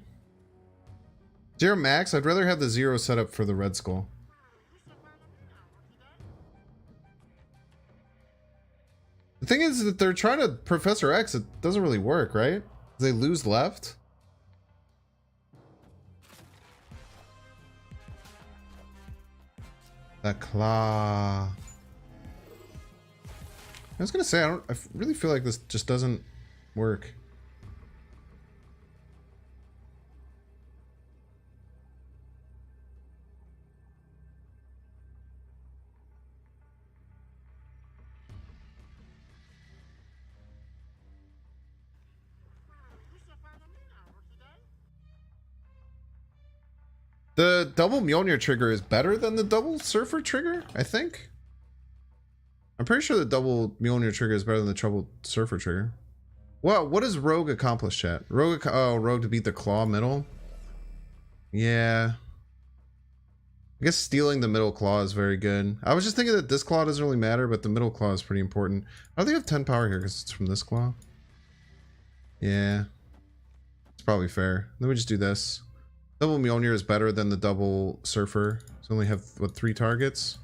Zero max. I'd rather have the zero set up for the Red Skull. The thing is that they're trying to Professor X. It doesn't really work, right? They lose left. The claw. I was gonna say I really feel like this just doesn't work. The double Mjolnir trigger is better than the double Surfer trigger, I think. I'm pretty sure the double Mjolnir trigger is better than the double Surfer trigger. Well, what does Rogue accomplish, chat? Rogue to beat the claw middle? Yeah. I guess stealing the middle claw is very good. I was just thinking that this claw doesn't really matter, but the middle claw is pretty important. I don't think I have 10 power here because it's from this claw. Yeah. It's probably fair. Let me just do this. Double Mjolnir is better than the double Surfer. So only have, what, 3 targets?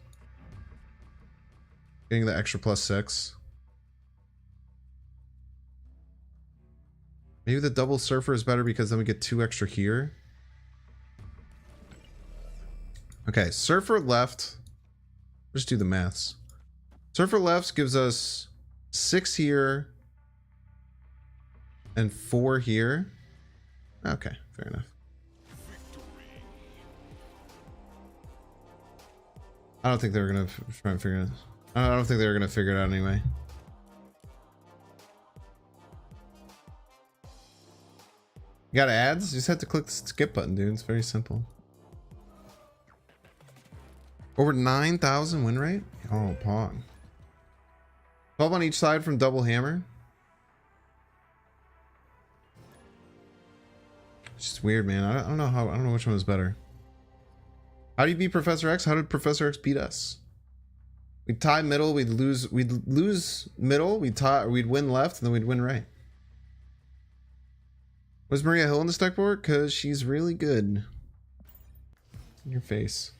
Getting the extra +6. Maybe the double surfer is better because then we get 2 extra here. Okay, surfer left. Just do the maths. Surfer left gives us 6 here and 4 here. Okay, fair enough. I don't think they were gonna try and figure it out. I don't think they were gonna figure it out anyway. You got ads? You just have to click the skip button, dude. It's very simple. Over 9,000 win rate? Oh, pog. 12 on each side from double hammer. It's just weird, man. I don't know how. I don't know which one is better. How do you beat Professor X? How did Professor X beat us? We'd tie middle. We'd lose middle. We'd win left, and then we'd win right. Was Maria Hill on the deck board? Cause she's really good. In your face.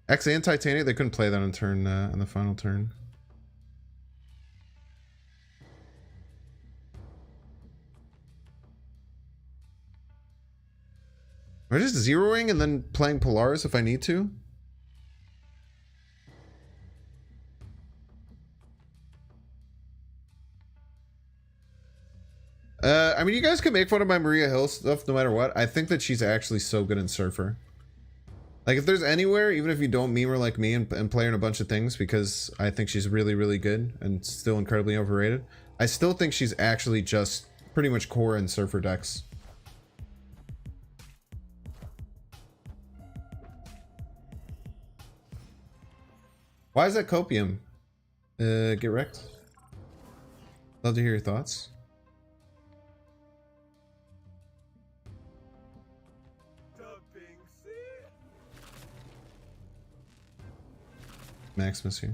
X and Titania, they couldn't play that on turn on the final turn. Am I just zeroing and then playing Polaris if I need to? I mean, you guys can make fun of my Maria Hill stuff no matter what. I think that she's actually so good in Surfer. Like, if there's anywhere, even if you don't meme her like me and play her in a bunch of things, because I think she's really, really good and still incredibly overrated, I still think she's actually just pretty much core in Surfer decks. Why is that copium? Get wrecked. Love to hear your thoughts. Maximus here.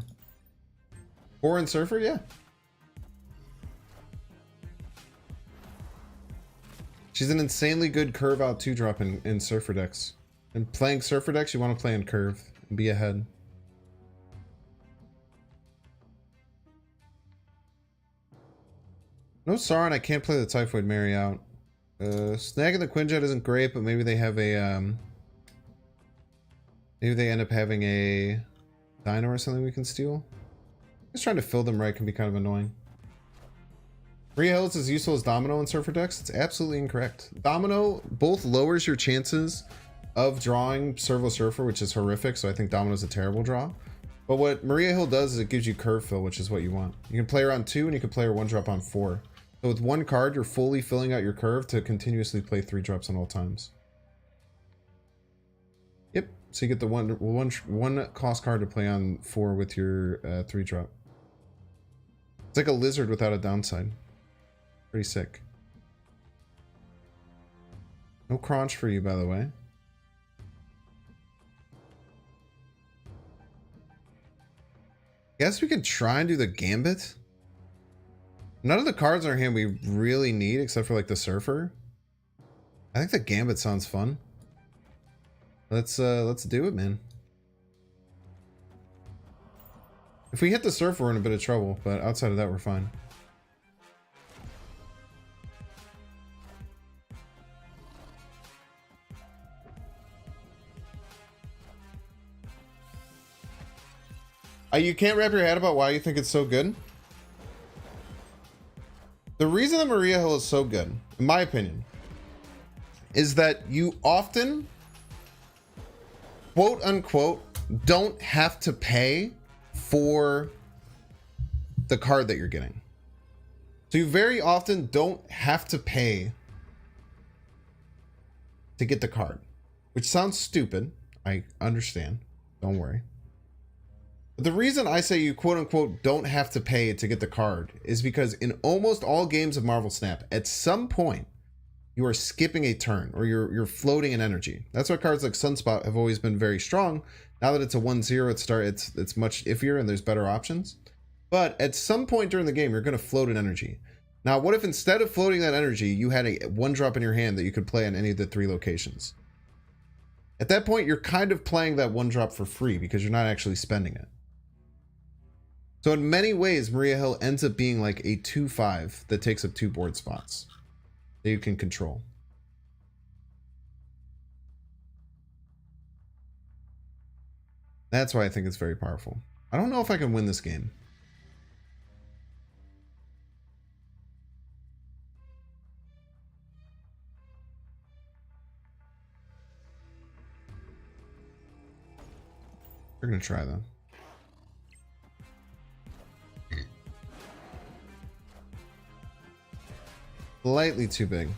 Core and Surfer, yeah. She's an insanely good curve out 2-drop in Surfer decks. And playing Surfer decks, you want to play in curve and be ahead. No Sauron, I can't play the Typhoid Mary out. Snagging the Quinjet isn't great, but maybe they have a maybe they end up having a Dino or something we can steal. Just trying to fill them right can be kind of annoying. Maria Hill is as useful as Domino in Surfer decks. It's absolutely incorrect. Domino both lowers your chances of drawing Servo Surfer, which is horrific, so I think Domino's a terrible draw. But what Maria Hill does is it gives you curve fill, which is what you want. You can play her on 2 and you can play her 1-drop on 4. So with 1 card, you're fully filling out your curve to continuously play 3-drops on all times. Yep. So you get the one cost card to play on 4 with your 3-drop. It's like a lizard without a downside. Pretty sick. No crunch for you, by the way. Guess we could try and do the Gambit. None of the cards in our hand we really need except for like the Surfer. I think the Gambit sounds fun. Let's do it, man. If we hit the Surfer, we're in a bit of trouble, but outside of that, we're fine. You can't wrap your head about why you think it's so good. The reason that Maria Hill is so good, in my opinion, is that you often, quote unquote, don't have to pay for the card that you're getting. So you very often don't have to pay to get the card, which sounds stupid. I understand. Don't worry. But the reason I say you quote unquote don't have to pay to get the card is because in almost all games of Marvel Snap, at some point you are skipping a turn or you're floating in energy. That's why cards like Sunspot have always been very strong. Now that it's a 1/0, it's much iffier and there's better options. But at some point during the game, you're going to float an energy. Now, what if instead of floating that energy, you had a 1-drop in your hand that you could play on any of the 3 locations? At that point, you're kind of playing that 1-drop for free because you're not actually spending it. So in many ways, Maria Hill ends up being like a 2/5 that takes up 2 board spots that you can control. That's why I think it's very powerful. I don't know if I can win this game. We're gonna try though. Slightly too big.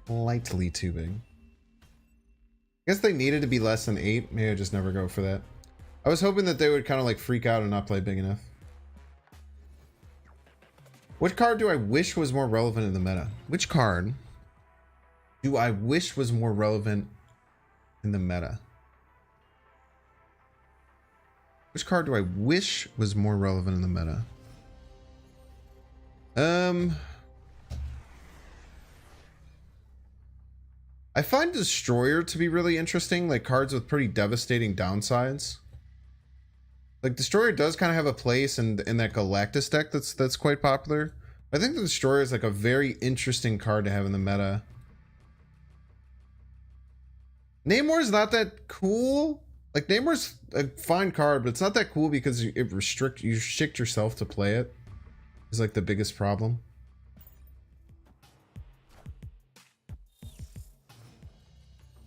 Slightly too big. I guess they needed to be less than 8. Maybe I just never go for that. I was hoping that they would kind of like freak out and not play big enough. Which card do I wish was more relevant in the meta? Which card do I wish was more relevant in the meta? Which card do I wish was more relevant in the meta? I find Destroyer to be really interesting, like cards with pretty devastating downsides. Like Destroyer does kind of have a place in that Galactus deck that's quite popular. I think the Destroyer is like a very interesting card to have in the meta. Namor is not that cool. Like Namor's a fine card, but it's not that cool because you restrict yourself to play it. Is like the biggest problem.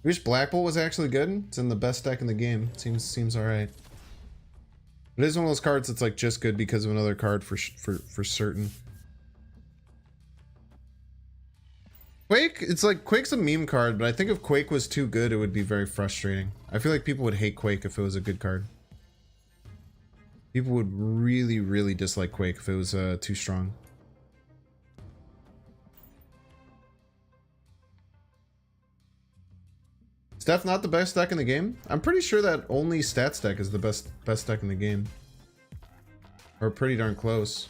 I wish Black Bolt was actually good. It's in the best deck in the game. Seems all right. It is one of those cards that's like just good because of another card for certain. Quake, it's like Quake's a meme card, but I think if Quake was too good, it would be very frustrating. I feel like people would hate Quake if it was a good card. People would really, really dislike Quake if it was too strong. Steph not the best deck in the game? I'm pretty sure that only Stats deck is the best deck in the game. Or pretty darn close.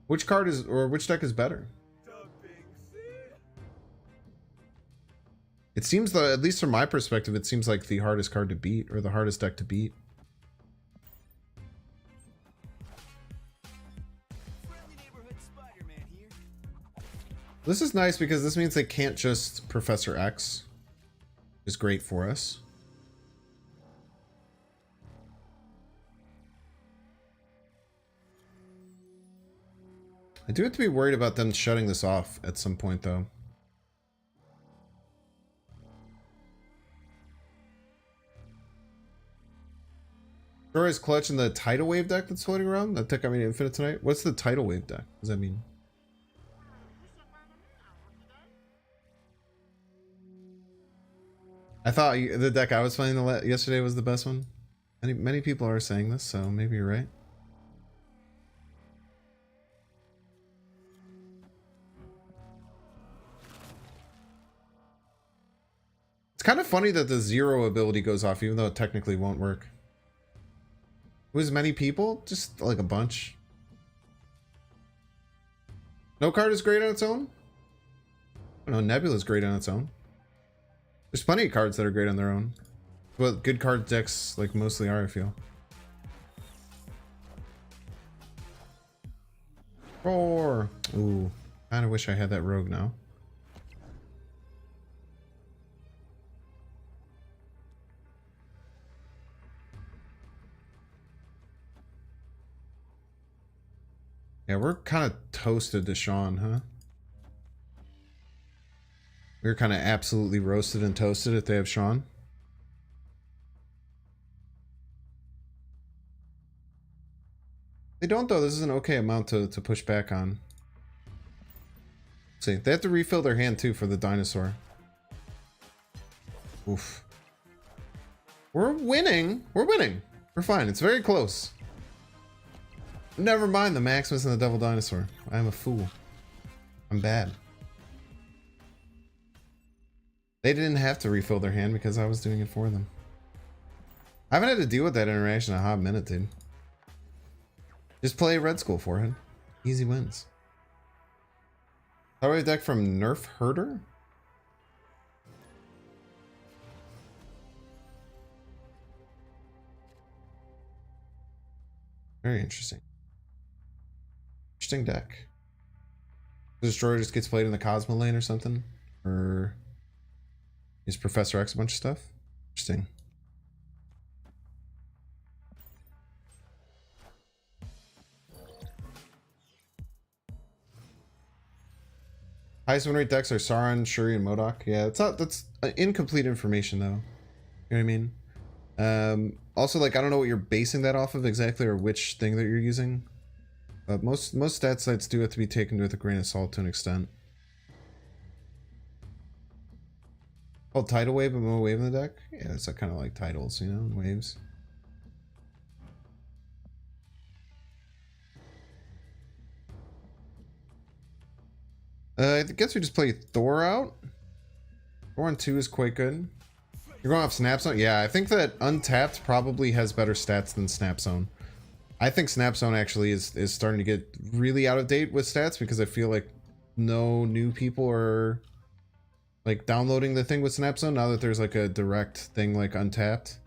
Which card is, or which deck is better? It seems though, at least from my perspective, it seems like the hardest card to beat, or the hardest deck to beat. This is nice because this means they can't just Professor X. Is great for us. I do have to be worried about them shutting this off at some point though. Sure is clutch in the Tidal Wave deck that's floating around. That deck got me infinite tonight. What's the Tidal Wave deck? What does that mean? I thought the deck I was playing yesterday was the best one. Many people are saying this, so maybe you're right. It's kind of funny that the zero ability goes off, even though it technically won't work. Who's many people? Just like a bunch. No card is great on its own? I don't know, Nebula's great on its own. There's plenty of cards that are great on their own. Well, good card decks like mostly are, I feel. Roar! Ooh, kinda wish I had that rogue now. Yeah, we're kind of toasted to Sean, huh? We're kind of absolutely roasted and toasted if they have Sean. They don't though. This is an okay amount to push back on. Let's see, they have to refill their hand too for the dinosaur. Oof. We're winning. We're winning. We're fine. It's very close. Never mind the Maximus and the Devil Dinosaur. I am a fool. I'm bad. They didn't have to refill their hand because I was doing it for them. I haven't had to deal with that interaction in a hot minute, dude. Just play Red Skull forehead. Easy wins. Thought deck from Nerf Herder? Very interesting. Interesting deck. The Destroyer just gets played in the Cosmo lane or something? Or is Professor X a bunch of stuff? Interesting. Highest win rate decks are Sauron, Shuri, and Modok. Yeah, that's incomplete information though. You know what I mean? Also, like, I don't know what you're basing that off of exactly, or which thing that you're using. But most stat sites do have to be taken with a grain of salt to an extent. Called Tidal Wave, but more wave in the deck? Yeah, it's kind of like titles, you know, waves. I guess we just play Thor out. Thor on 2 is quite good. You're going off Snap Zone? Yeah, I think that Untapped probably has better stats than Snap Zone. I think Snap Zone actually is starting to get really out of date with stats because I feel like no new people are like downloading the thing with Snap Zone now that there's like a direct thing like Untapped.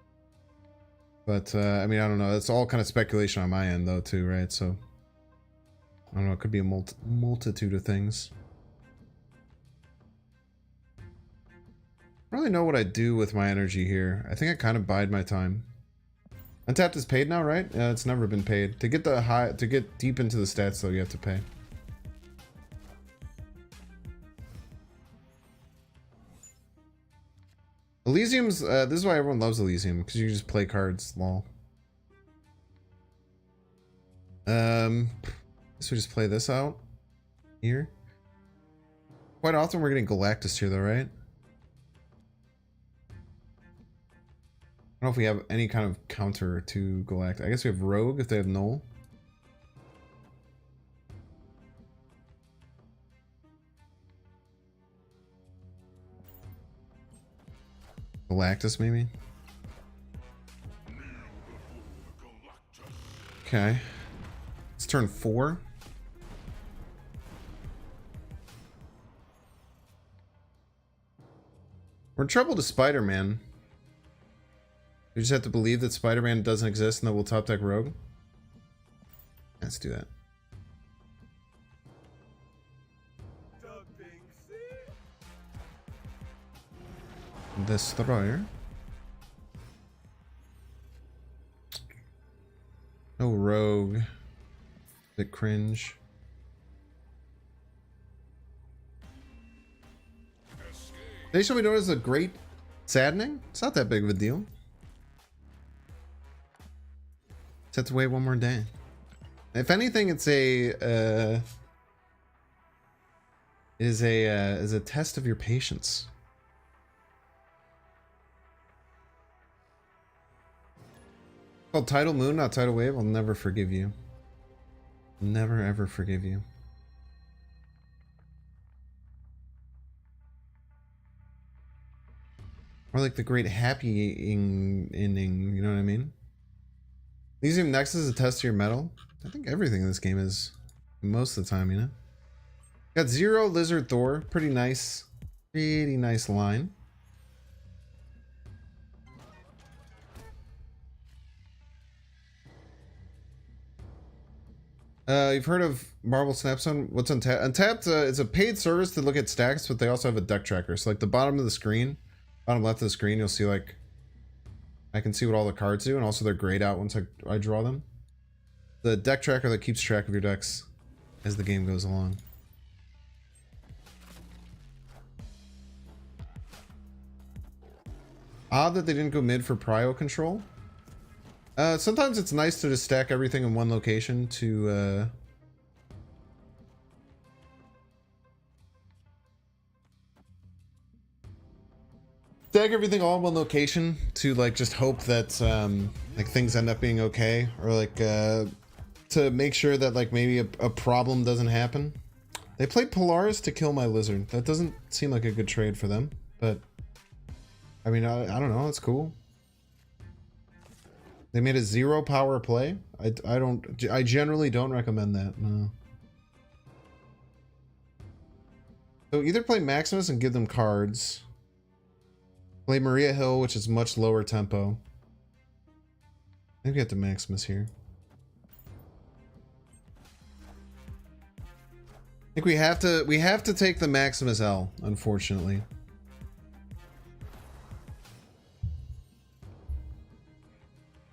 But I mean, I don't know. It's all kind of speculation on my end though too, right? So I don't know. It could be a multitude of things. I don't really know what I do with my energy here. I think I kind of bide my time. Untapped is paid now, right? It's never been paid. To get deep into the stats though, you have to pay. Elysium's this is why everyone loves Elysium, because you just play cards, lol. So we just play this out here. Quite often we're getting Galactus here though, right? I don't know if we have any kind of counter to Galactus. I guess we have Rogue if they have Null. Galactus maybe? Okay. It's turn 4. We're in trouble to Spider-Man. We just have to believe that Spider-Man doesn't exist and that we'll top deck Rogue. Let's do that. Destroyer. No Rogue. Bit cringe. They should be known as a great saddening. It's not that big of a deal. Just have to wait one more day. If anything, it's a is a test of your patience. Called Tidal Moon, not Tidal Wave. I'll never forgive you. Never ever forgive you. Or like the great happy ending, you know what I mean? Elysium Nexus is a test to your metal. I think everything in this game is most of the time, you know? Got Zero, Lizard, Thor. Pretty nice line. You've heard of Marvel Snapzone? What's Untapped? Untapped is a paid service to look at stacks, but they also have a deck tracker. So like the bottom of the screen, bottom left of the screen, you'll see like, I can see what all the cards do, and also they're grayed out once I draw them. The deck tracker that keeps track of your decks as the game goes along. Odd that they didn't go mid for prio control. Sometimes it's nice to just stack everything in one location to stack everything all in one location to like just hope that like things end up being okay, or like to make sure that like maybe a problem doesn't happen. They played Polaris to kill my Lizard. That doesn't seem like a good trade for them, but I mean, I don't know, it's cool. They made a 0 power play. I generally don't recommend that, no. So either play Maximus and give them cards. Play Maria Hill, which is much lower tempo. Maybe get the Maximus here. think we have to take the Maximus L, unfortunately.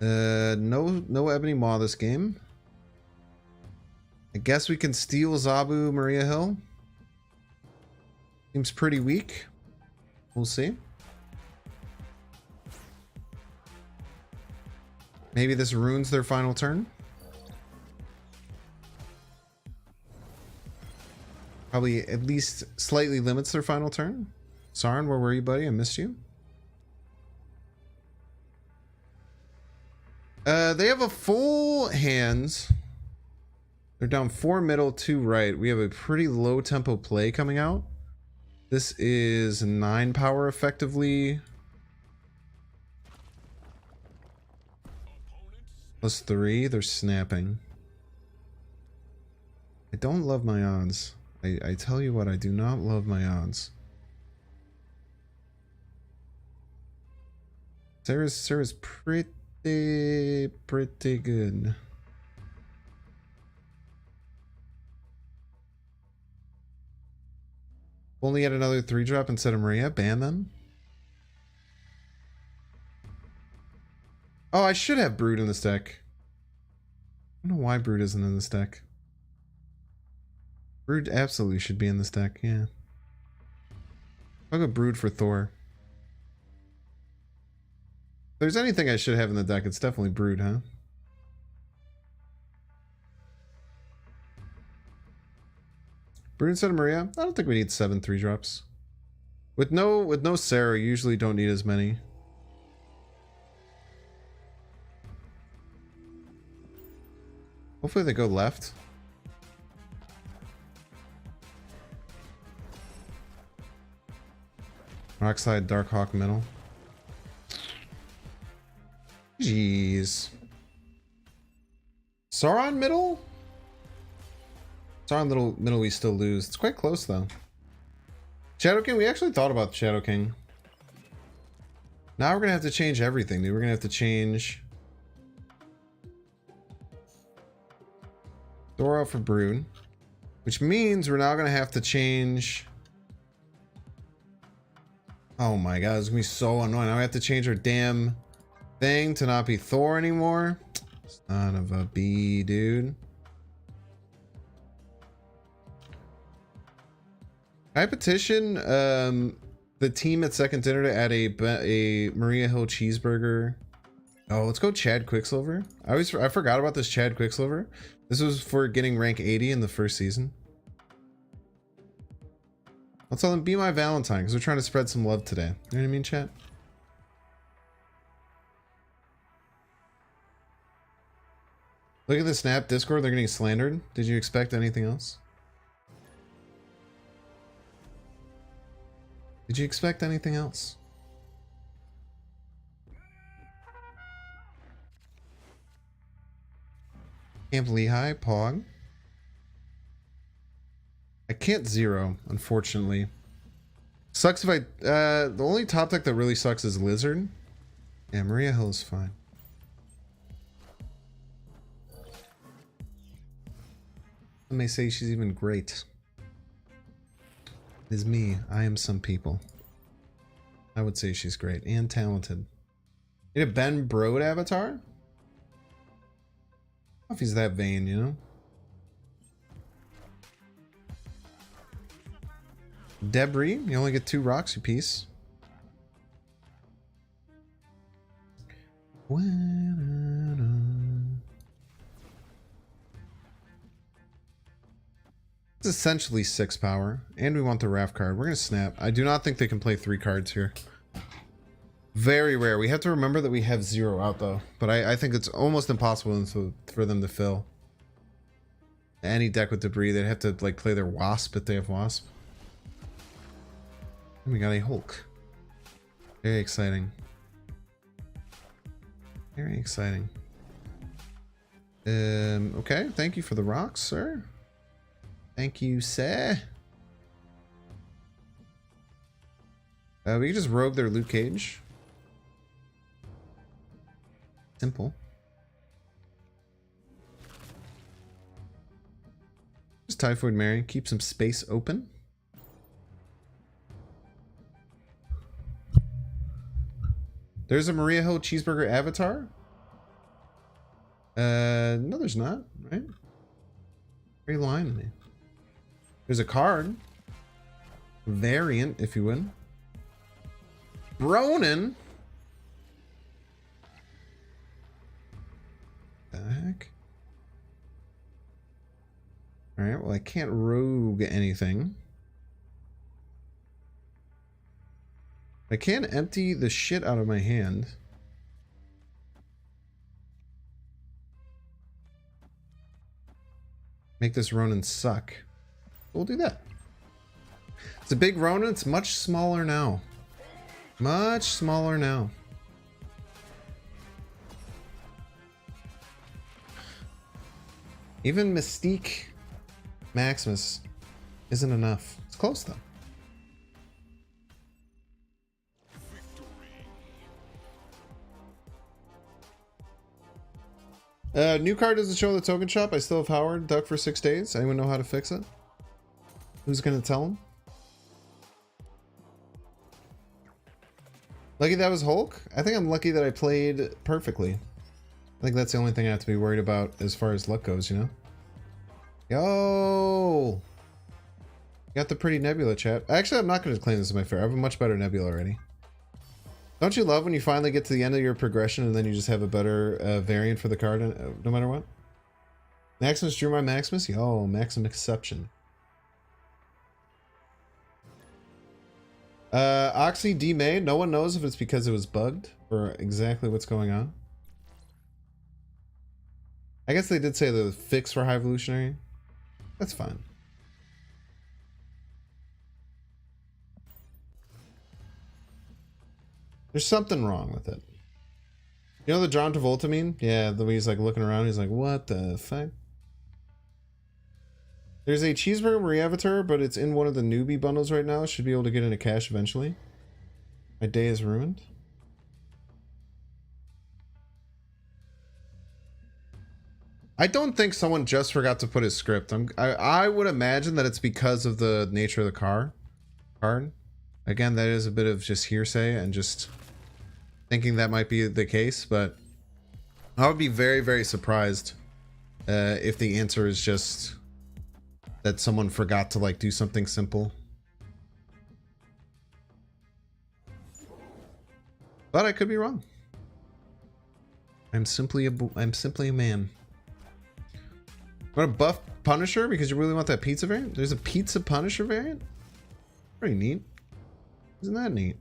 No Ebony Maw this game. I guess we can steal Zabu Maria Hill. Seems pretty weak. We'll see. Maybe this ruins their final turn. Probably at least slightly limits their final turn. Sauron, where were you, buddy? I missed you. They have a full hands. They're down 4 middle, 2 right. We have a pretty low tempo play coming out. This is 9 power effectively. +3. They're snapping. I don't love my odds. I tell you what, I do not love my odds. Sarah's pretty good. Only had another 3-drop instead of Maria. Ban them. Oh, I should have Brood in this deck. I don't know why Brood isn't in this deck. Brood absolutely should be in this deck, yeah. I'll go Brood for Thor. If there's anything I should have in the deck, it's definitely Brood, huh? Brood instead of Maria? I don't think we need 7 3-drops. With no Sarah, you usually don't need as many. Hopefully they go left. Rockslide, Darkhawk, middle. Jeez. Sauron middle? Sauron middle we still lose. It's quite close though. Shadow King, we actually thought about Shadow King. Now we're gonna have to change everything, dude. We're gonna have to change Thor out for Brood. Which means we're now gonna have to change. Oh my god, it's gonna be so annoying. Now we have to change our damn thing to not be Thor anymore. Son of a bee, dude. I petition the team at Second Dinner to add a Maria Hill cheeseburger. Oh, let's go Chad Quicksilver. I forgot about this Chad Quicksilver. This was for getting rank 80 in the first season. I'll tell them be my Valentine because we're trying to spread some love today. You know what I mean, chat? Look at the Snap Discord. They're getting slandered. Did you expect anything else? Did you expect anything else? Camp Lehigh, Pog. I can't 0, unfortunately. Sucks if I... the only top deck that really sucks is Lizard. Yeah, Maria Hill is fine. Some may say she's even great. It is me. I am some people. I would say she's great and talented. Need a Ben Brode avatar? I don't know if he's that vain, you know? Debris, you only get 2 rocks a piece. It's essentially 6 power, and we want the Raft card. We're gonna snap. I do not think they can play 3 cards here. Very rare. We have to remember that we have 0 out though, but I think it's almost impossible for them to fill. Any deck with Debris, they'd have to like play their Wasp if they have Wasp. And we got a Hulk. Very exciting. Very exciting. Okay, thank you for the rocks, sir. Thank you, sir. We can just rogue their Luke Cage. Simple. Just Typhoid Mary. Keep some space open. There's a Maria Hill cheeseburger avatar. No, there's not, right? Very lying to me. There's a card. Variant, if you would. Ronin. The heck? Alright, well, I can't rogue anything. I can empty the shit out of my hand. Make this Ronin suck. We'll do that. It's a big Ronin. It's much smaller now. Much smaller now. Even Mystique Maximus isn't enough. It's close though. New card doesn't show in the token shop. I still have Howard Duck for 6 days. Anyone know how to fix it? Who's gonna tell him? Lucky that was Hulk? I think I'm lucky that I played perfectly. I think that's the only thing I have to be worried about as far as luck goes, you know? Yo! Got the pretty Nebula, chat. Actually, I'm not going to claim this as my fair. I have a much better Nebula already. Don't you love when you finally get to the end of your progression and then you just have a better variant for the card no matter what? Maximus drew my Maximus? Yo, Maximum Exception. Oxy D-made. No one knows if it's because it was bugged or exactly what's going on. I guess they did say the fix for High Evolutionary. That's fine. There's something wrong with it. You know the John Travolta meme? Yeah, the way he's like looking around, he's like, what the fuck? There's a cheeseburger Marie Avatar, but it's in one of the newbie bundles right now. Should be able to get into cash eventually. My day is ruined. I don't think someone just forgot to put his script. I would imagine that it's because of the nature of the card. Again, that is a bit of just hearsay and just thinking that might be the case, but I would be very, very surprised if the answer is just that someone forgot to like do something simple. But I could be wrong. I'm simply a man. Want to buff Punisher because you really want that pizza variant? There's a pizza Punisher variant? Pretty neat. Isn't that neat?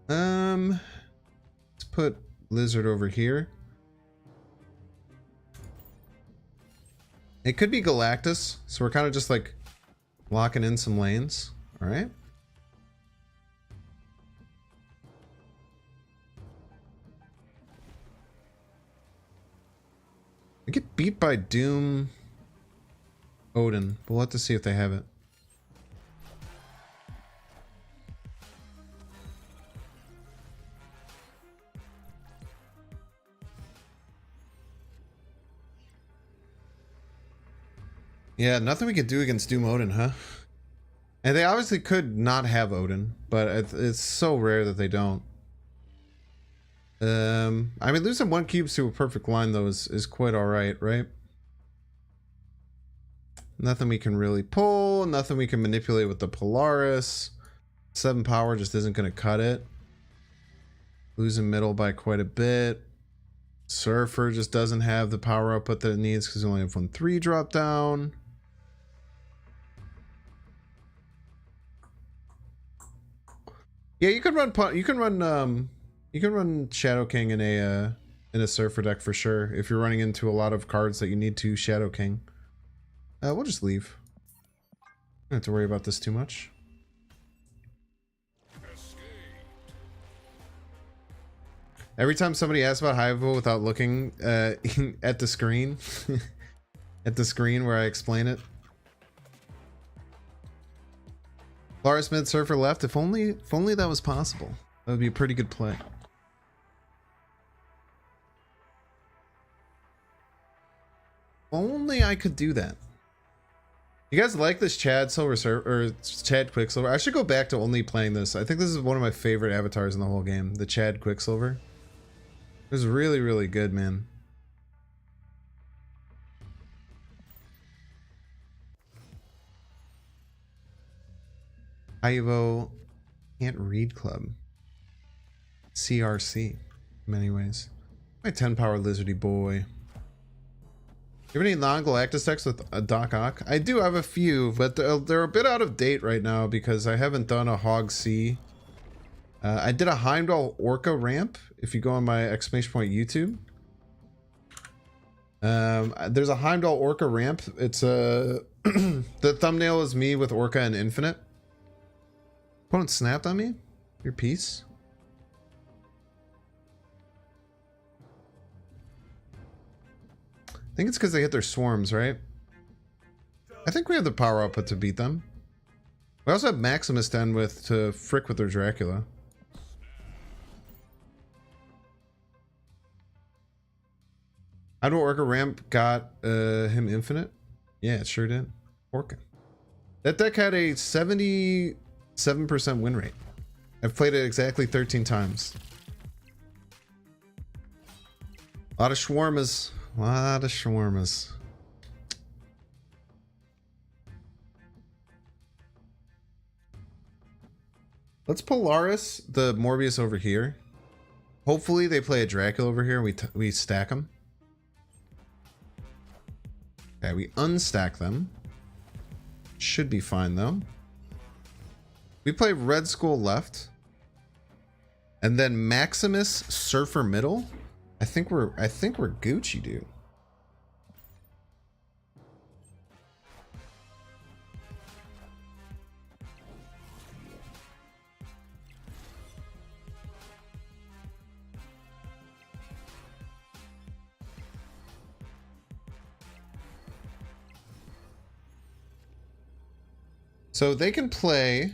Let's put Lizard over here. It could be Galactus, so we're kind of just like locking in some lanes. All right. I get beat by Doom Odin. We'll have to see if they have it. Yeah, nothing we could do against Doom Odin, huh? And they obviously could not have Odin, but it's so rare that they don't. I mean, losing 1 cubes to a perfect line though is quite alright, right? Nothing we can really pull, nothing we can manipulate with the Polaris. 7 power just isn't going to cut it. Losing middle by quite a bit. Surfer just doesn't have the power output that it needs because we only have 1 3 drop down. Yeah, you can run Shadow King in a Surfer deck for sure if you're running into a lot of cards that you need to Shadow King. We'll just leave. Don't have to worry about this too much. Every time somebody asks about High Evo without looking at the screen, at the screen where I explain it. Polaris mid, Surfer left. If only that was possible. That would be a pretty good play. Only I could do that. You guys like this Chad Silver or Chad Quicksilver? I should go back to only playing this. I think this is one of my favorite avatars in the whole game. The Chad Quicksilver. It was really, really good, man. Ivo Can't Read Club. CRC. In many ways. My 10 power lizardy boy. You have any non-Galactus decks with a Doc Ock? I do have a few, but they're a bit out of date right now because I haven't done a Hog C. I did a Heimdall Orca ramp, if you go on my exclamation point YouTube. There's a Heimdall Orca ramp. It's a... the thumbnail is me with Orca and Infinite. Opponent snapped on me? Your piece? I think it's because they hit their swarms, right? I think we have the power output to beat them. We also have Maximus to end with to frick with their Dracula. How do Orca ramp got him infinite? Yeah, it sure did. Orca. That deck had a 77% win rate. I've played it exactly 13 times. A lot of shawarmas. A lot of shawarmas. Let's Polaris the Morbius over here. Hopefully they play a Dracula over here. We stack them. Okay, we unstack them. Should be fine though. We play Red Skull left. And then Maximus Surfer middle. I think we're Gucci, dude. So they can play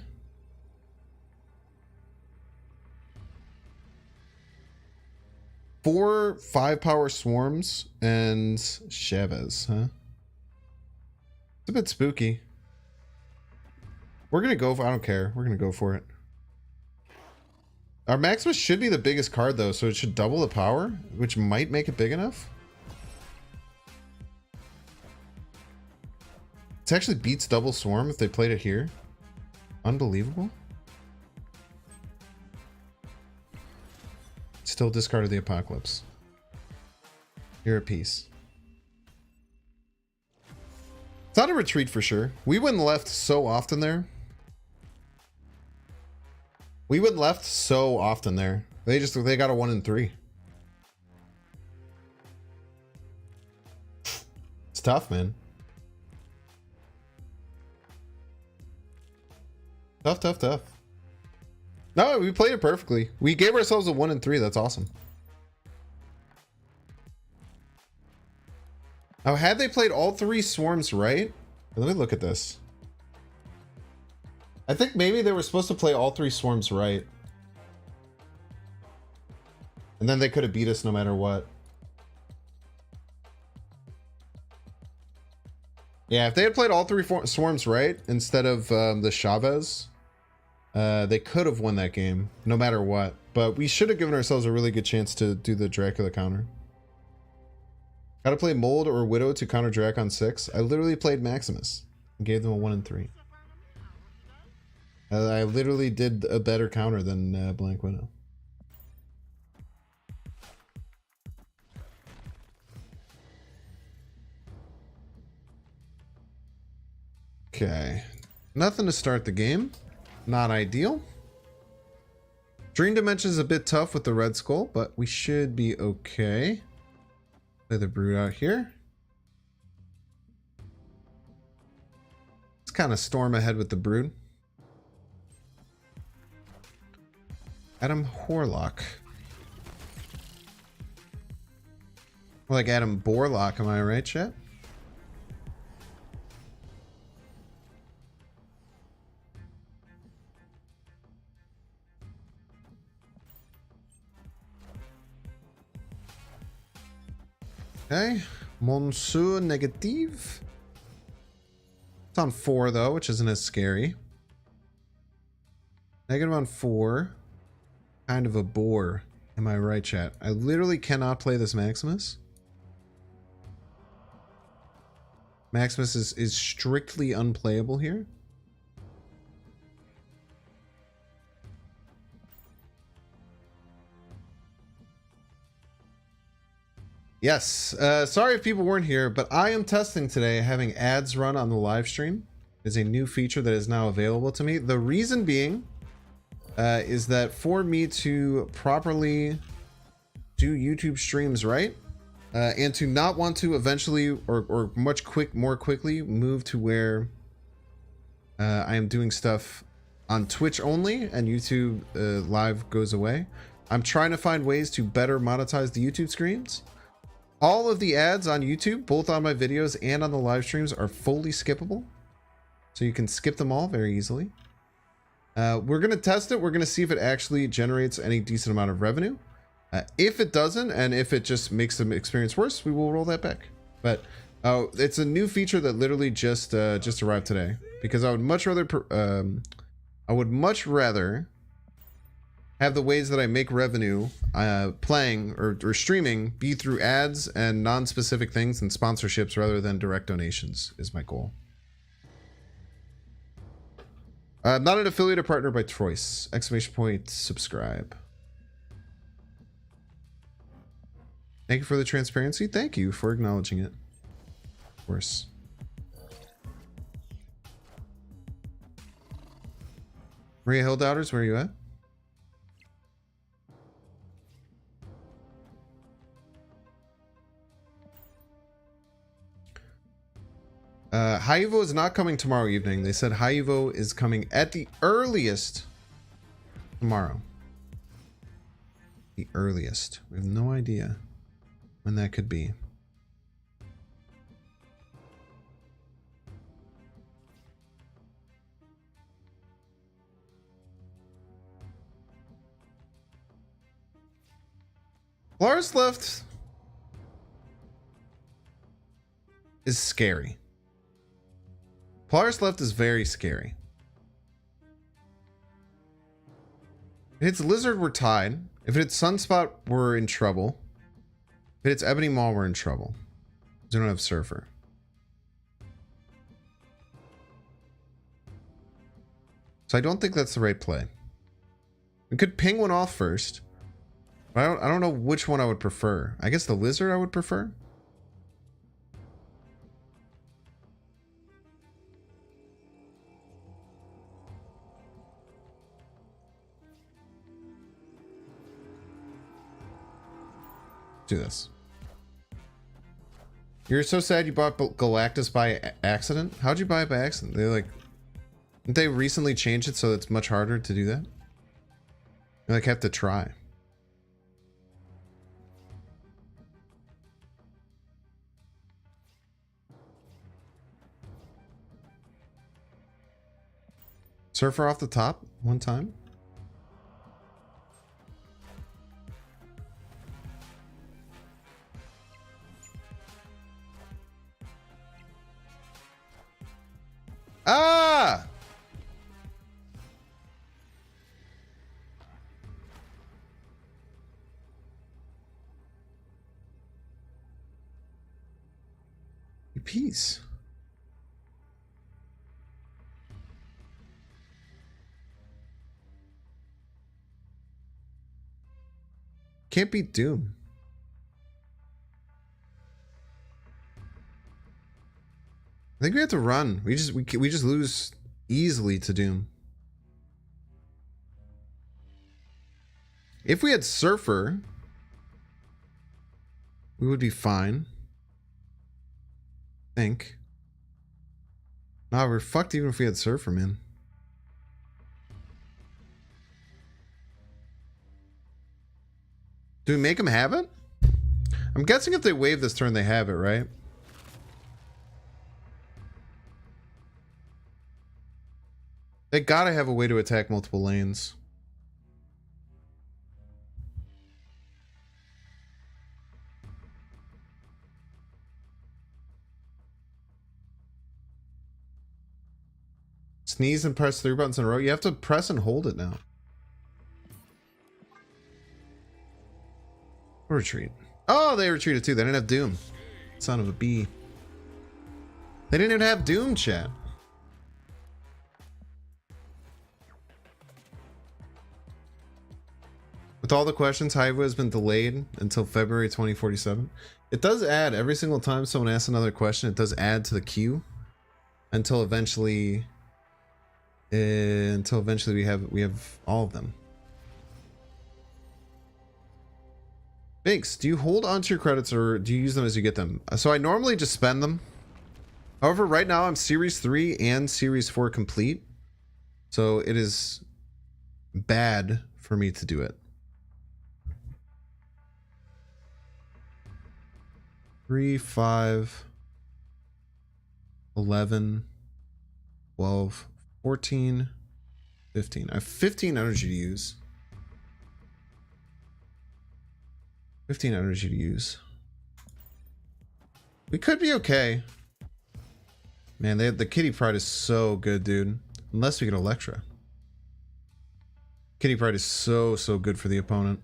4 5-power swarms and Chavez, huh? It's a bit spooky. We're gonna go for, I don't care. We're gonna go for it. Our Maximus should be the biggest card though, so it should double the power, which might make it big enough. It actually beats double swarm if they played it here. Unbelievable. Still discarded the Apocalypse. You're a piece. It's not a retreat for sure. We went left so often there. We went left so often there. They got a 1 in 3. It's tough, man. Tough. No, we played it perfectly. We gave ourselves a 1 in 3. That's awesome. Oh, had they played all 3 swarms right? Let me look at this. I think maybe they were supposed to play all 3 swarms right. And then they could have beat us no matter what. Yeah, if they had played all 3 swarms right instead of the Chavez, they could have won that game no matter what. But we should have given ourselves a really good chance to do the Dracula counter. Gotta play Mold or Widow to counter Drac on 6. I literally played Maximus and gave them a 1 in 3. I literally did a better counter than Blank Widow. Okay, nothing to start the game. Not ideal. Dream Dimension is a bit tough with the Red Skull, but we should be okay. Play the Brood out here. Let's kind of storm ahead with the Brood. Adam Horlock. More like Adam Borlock, am I right, chat? Okay, Monsieur Negative. It's on 4 though, which isn't as scary. Negative on 4. Kind of a bore. Am I right, chat? I literally cannot play this Maximus. Maximus is strictly unplayable here. Yes, sorry if people weren't here, but I am testing today having ads run on the live stream. It's a new feature that is now available to me. The reason being is that for me to properly do YouTube streams right, and to not want to eventually or more quickly move to where I am doing stuff on Twitch only and YouTube live goes away, I'm trying to find ways to better monetize the YouTube streams. All of the ads on YouTube, both on my videos and on the live streams, are fully skippable. So you can skip them all very easily. We're going to test it. We're going to see if it actually generates any decent amount of revenue. If it doesn't, and if it just makes the experience worse, we will roll that back. But it's a new feature that literally just arrived today. Because I would much rather have the ways that I make revenue playing or streaming be through ads and non-specific things and sponsorships rather than direct donations is my goal. Not an affiliate or partner by choice. Exclamation point, subscribe. Thank you for the transparency. Thank you for acknowledging it. Of course. Maria Hilldoubters, where are you at? High Evo is not coming tomorrow evening. They said High Evo is coming at the earliest tomorrow. The earliest. We have no idea when that could be. Lars left is scary. Polaris left is very scary. If it's Lizard, we're tied. If it's Sunspot, we're in trouble. If it's Ebony Maw, we're in trouble. We don't have Surfer. So I don't think that's the right play. We could ping one off first. But I don't know which one I would prefer. I guess the Lizard I would prefer. Do this. You're so sad you bought Galactus by accident? How'd you buy it by accident? Didn't they recently change it so it's much harder to do that? You have to try. Surfer off the top one time. Ah! Peace. Can't beat Doom. I think we have to run. We just lose easily to Doom. If we had Surfer, we would be fine. I think. Nah, we're fucked even if we had Surfer, man. Do we make them have it? I'm guessing if they wave this turn, they have it, right? They gotta have a way to attack multiple lanes. Sneeze and press 3 buttons in a row. You have to press and hold it now. Retreat. Oh, they retreated too. They didn't have Doom. Son of a bee. They didn't even have Doom, chat. With all the questions, Hive has been delayed until February 2047. It does add every single time someone asks another question. It does add to the queue until eventually we have all of them. Thanks. Do you hold onto your credits or do you use them as you get them? So I normally just spend them. However, right now I'm Series 3 and Series 4 complete. So it is bad for me to do it. 3, 5, 11, 12, 14, 15. I have 15 energy to use. 15 energy to use. We could be okay. Man, the Kitty Pride is so good, dude. Unless we get Electra. Kitty Pride is so good for the opponent.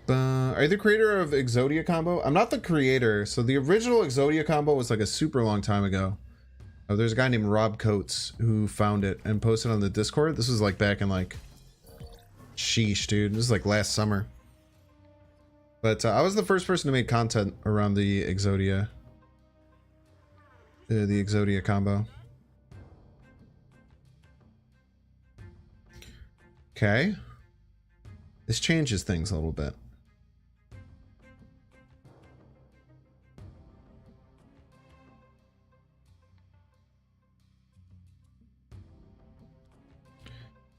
Are you the creator of Exodia combo? I'm not the creator. So the original Exodia combo was like a super long time ago. There's a guy named Rob Coates who found it and posted on the Discord. This was like back in like, sheesh, dude. This is like last summer. But I was the first person to make content around the Exodia. The Exodia combo. Okay. This changes things a little bit.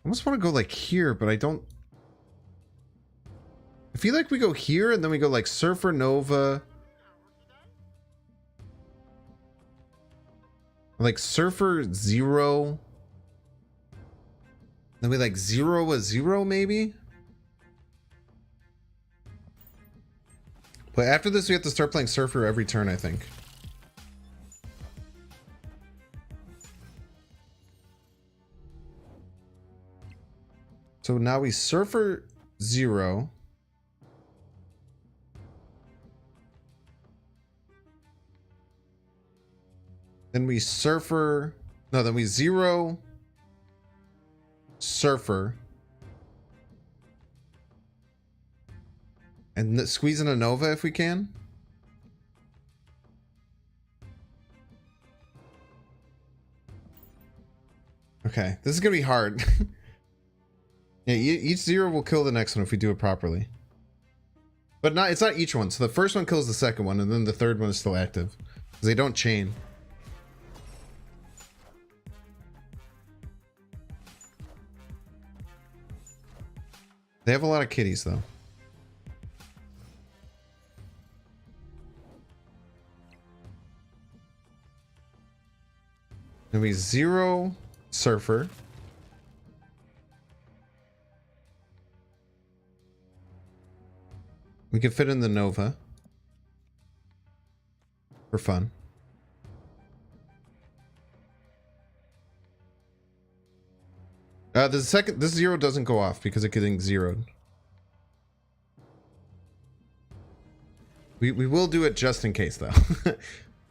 I almost want to go like here, but I don't. I feel like we go here and then we go like Surfer Nova. Like Surfer 0. Then we like 0 a 0 maybe? But after this, we have to start playing Surfer every turn, I think. So now we Surfer 0. Then we Surfer... No, then we 0... Surfer. And squeeze in a Nova if we can. Okay, this is gonna be hard. Yeah, each 0 will kill the next one if we do it properly. But it's not each one. So the first one kills the second one, and then the third one is still active. Because they don't chain. They have a lot of kitties, though. Then we 0 Surfer. We can fit in the Nova. For fun. This 0 doesn't go off because it's getting zeroed. We will do it just in case, though.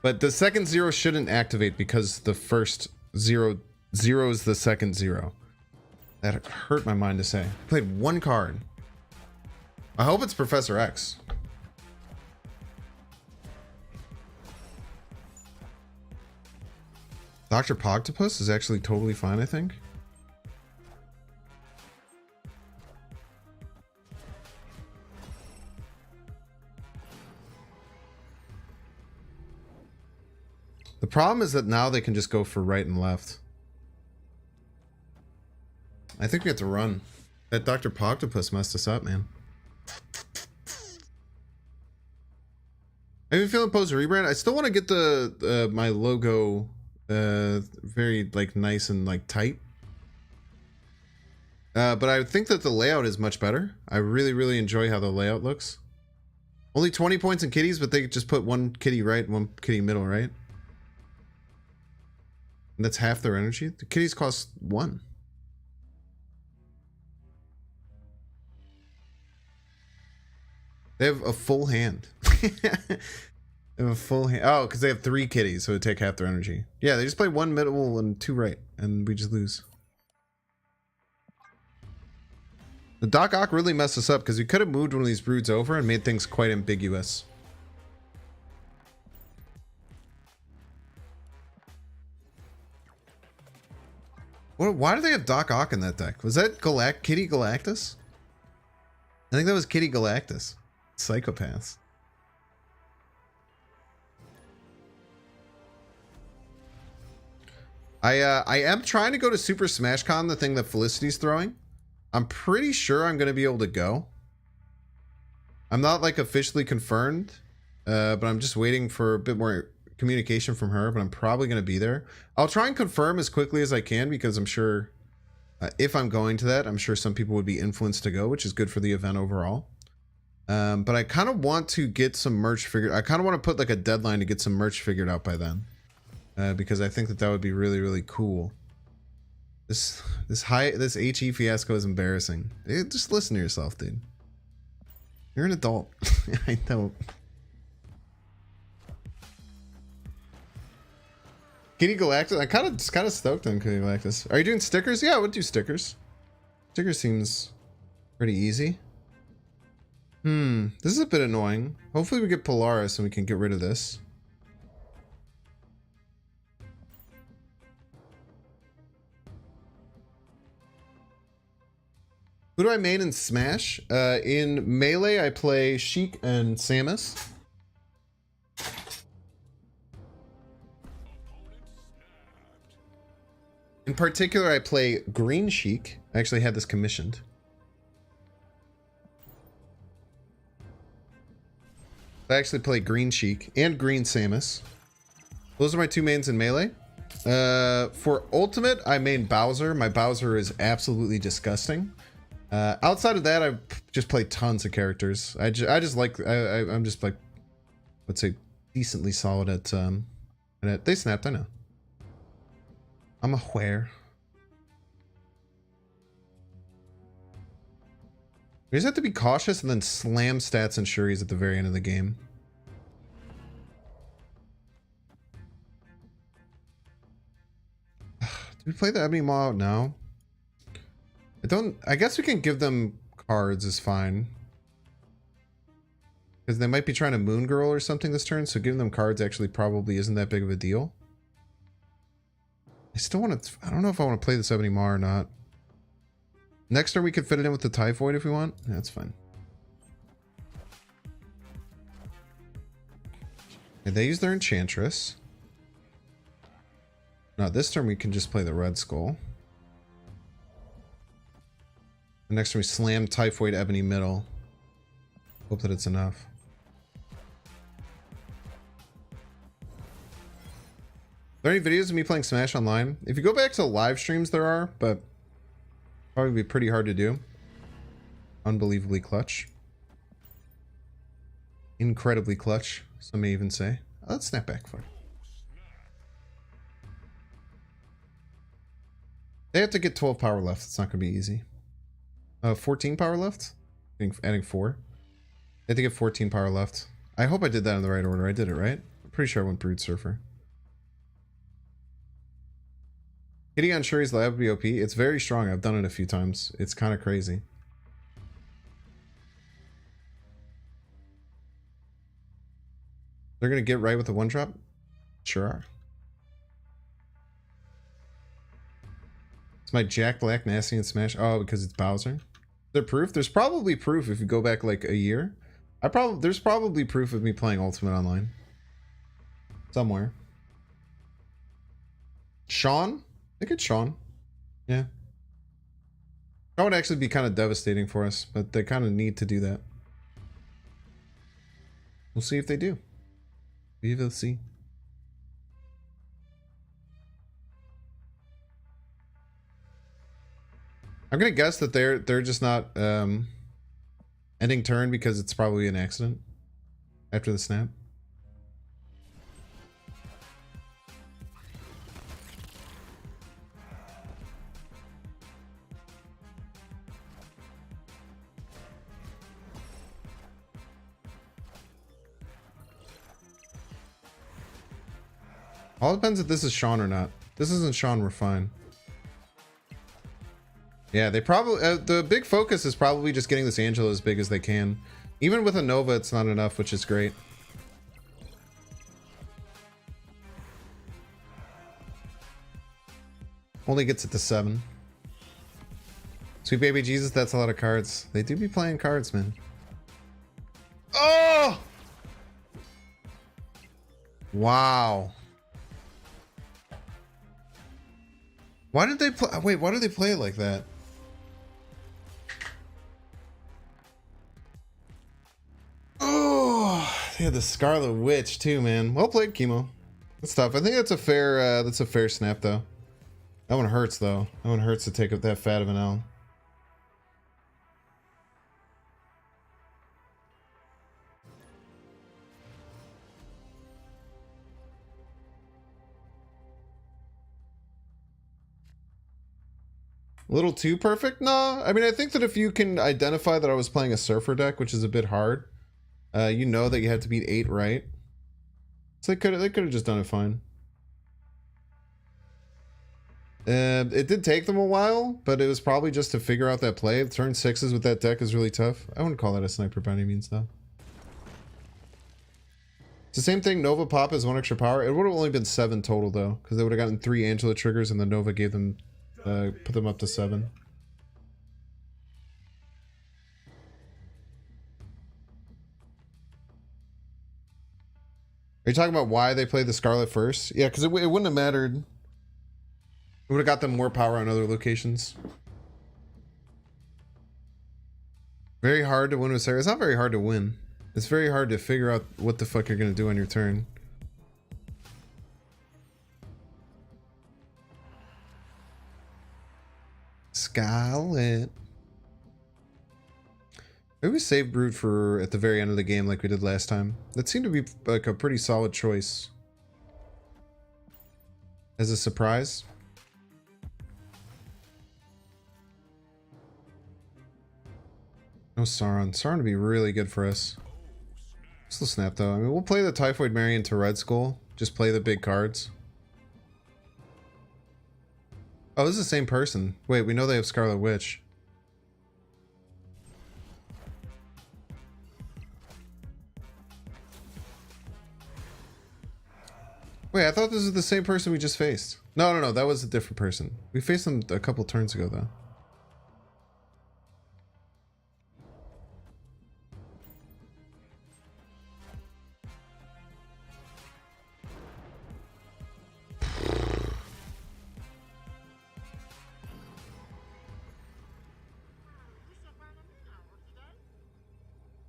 But the second 0 shouldn't activate because the first 0 zeros the second 0. That hurt my mind to say. I played one card. I hope it's Professor X. Dr. Pogtopus is actually totally fine, I think. The problem is that now they can just go for right and left. I think we have to run. That Dr. Pogtopus messed us up, man. I've been feeling post rebrand. I still want to get the my logo very like nice and like tight. But I think that the layout is much better. I really, really enjoy how the layout looks. Only 20 points in kitties, but they just put one kitty right, one kitty middle, right? And that's half their energy. The kitties cost 1. They have a full hand. They have a full hand. Oh, because they have 3 kitties, so it would take half their energy. Yeah, they just play 1 middle and 2 right, and we just lose. The Doc Ock really messed us up because we could have moved one of these broods over and made things quite ambiguous. Why do they have Doc Ock in that deck? Was that Kitty Galactus? I think that was Kitty Galactus. Psychopaths. I am trying to go to Super Smash Con, the thing that Felicity's throwing. I'm pretty sure I'm going to be able to go. I'm not like officially confirmed, but I'm just waiting for a bit more communication from her, but I'm probably going to be there. I'll try and confirm as quickly as I can because I'm sure if I'm going to that, I'm sure some people would be influenced to go, which is good for the event overall. But I kind of want to get some merch figured. I kind of want to put like a deadline to get some merch figured out by then. Because I think that would be really, really cool. This HE fiasco is embarrassing. Just listen to yourself, dude. You're an adult. I know. Kitty Galactus. I kind of stoked on Kitty Galactus. Are you doing stickers? Yeah, I would do stickers. Stickers seems pretty easy. This is a bit annoying. Hopefully we get Polaris and we can get rid of this. Who do I main in Smash? In Melee, I play Sheik and Samus. In particular, I play Green Sheik. I actually had this commissioned. I actually play Green Sheik and Green Samus. Those are my 2 mains in Melee. For Ultimate, I main Bowser. My Bowser is absolutely disgusting. Outside of that, I just play tons of characters. I'm just like, let's say, decently solid at, they snapped, I know. I'm aware. You just have to be cautious and then slam stats and Shuris at the very end of the game. Do we play the Ebony Maw out now? I guess we can give them cards is fine. Because they might be trying to Moon Girl or something this turn, so giving them cards actually probably isn't that big of a deal. I still want to... I don't know if I want to play this Ebony Maw or not. Next turn we could fit it in with the Typhoid if we want. Yeah, that's fine. And they use their Enchantress. Now this turn we can just play the Red Skull. And next turn we slam Typhoid Ebony middle. Hope that it's enough. Are there any videos of me playing Smash online? If you go back to the live streams, there are, but probably be pretty hard to do. Unbelievably clutch. Incredibly clutch, some may even say. Oh, let's snap back. Fuck. They have to get 12 power left. It's not going to be easy. 14 power left? Adding 4. They have to get 14 power left. I hope I did that in the right order. I did it right. I'm pretty sure I went Brood Surfer. Hitting on Shuri's Lab would be OP. It's very strong. I've done it a few times. It's kind of crazy. They're going to get right with the 1-drop? Sure are. It's my Jack Black Nasty and Smash. Oh, because it's Bowser. Is there proof? There's probably proof if you go back like a year. There's probably proof of me playing Ultimate Online. Somewhere. Sean? I think it's Sean. Yeah. That would actually be kind of devastating for us, but they kind of need to do that. We'll see if they do. We will see. I'm gonna guess that they're just not ending turn because it's probably an accident after the snap. All depends if this is Sean or not. If this isn't Sean, we're fine. Yeah, they probably the big focus is probably just getting this Angela as big as they can. Even with a Nova, it's not enough, which is great. Only gets it to 7. Sweet baby Jesus, that's a lot of cards. They do be playing cards, man. Oh! Wow. Why did they play? Wait, why did they play it like that? Oh, they had the Scarlet Witch too, man. Well played, Chemo. That's tough. I think that's a fair snap though. That one hurts though. That one hurts to take up that fat of an L. A little too perfect? No. I mean, I think that if you can identify that I was playing a Surfer deck, which is a bit hard, you know that you had to beat 8 right. So they could have just done it fine. It did take them a while, but it was probably just to figure out that play. Turn 6s with that deck is really tough. I wouldn't call that a sniper by any means, though. It's the same thing. Nova Pop is 1 extra power. It would have only been 7 total, though, because they would have gotten 3 Angela triggers, and the Nova gave them, put them up to 7. Are you talking about why they played the Scarlet first? Yeah, because it wouldn't have mattered. It would have got them more power on other locations. Very hard to win with Sarah. It's not very hard to win. It's very hard to figure out what the fuck you're going to do on your turn. Scarlet. Maybe we saved Brute for at the very end of the game like we did last time. That seemed to be like a pretty solid choice. As a surprise. No Sauron. Sauron would be really good for us. Still snap though. I mean, we'll play the Typhoid Mary into Red Skull. Just play the big cards. Oh, this is the same person. Wait, we know they have Scarlet Witch. Wait, I thought this was the same person we just faced. No, that was a different person. We faced them a couple turns ago, though.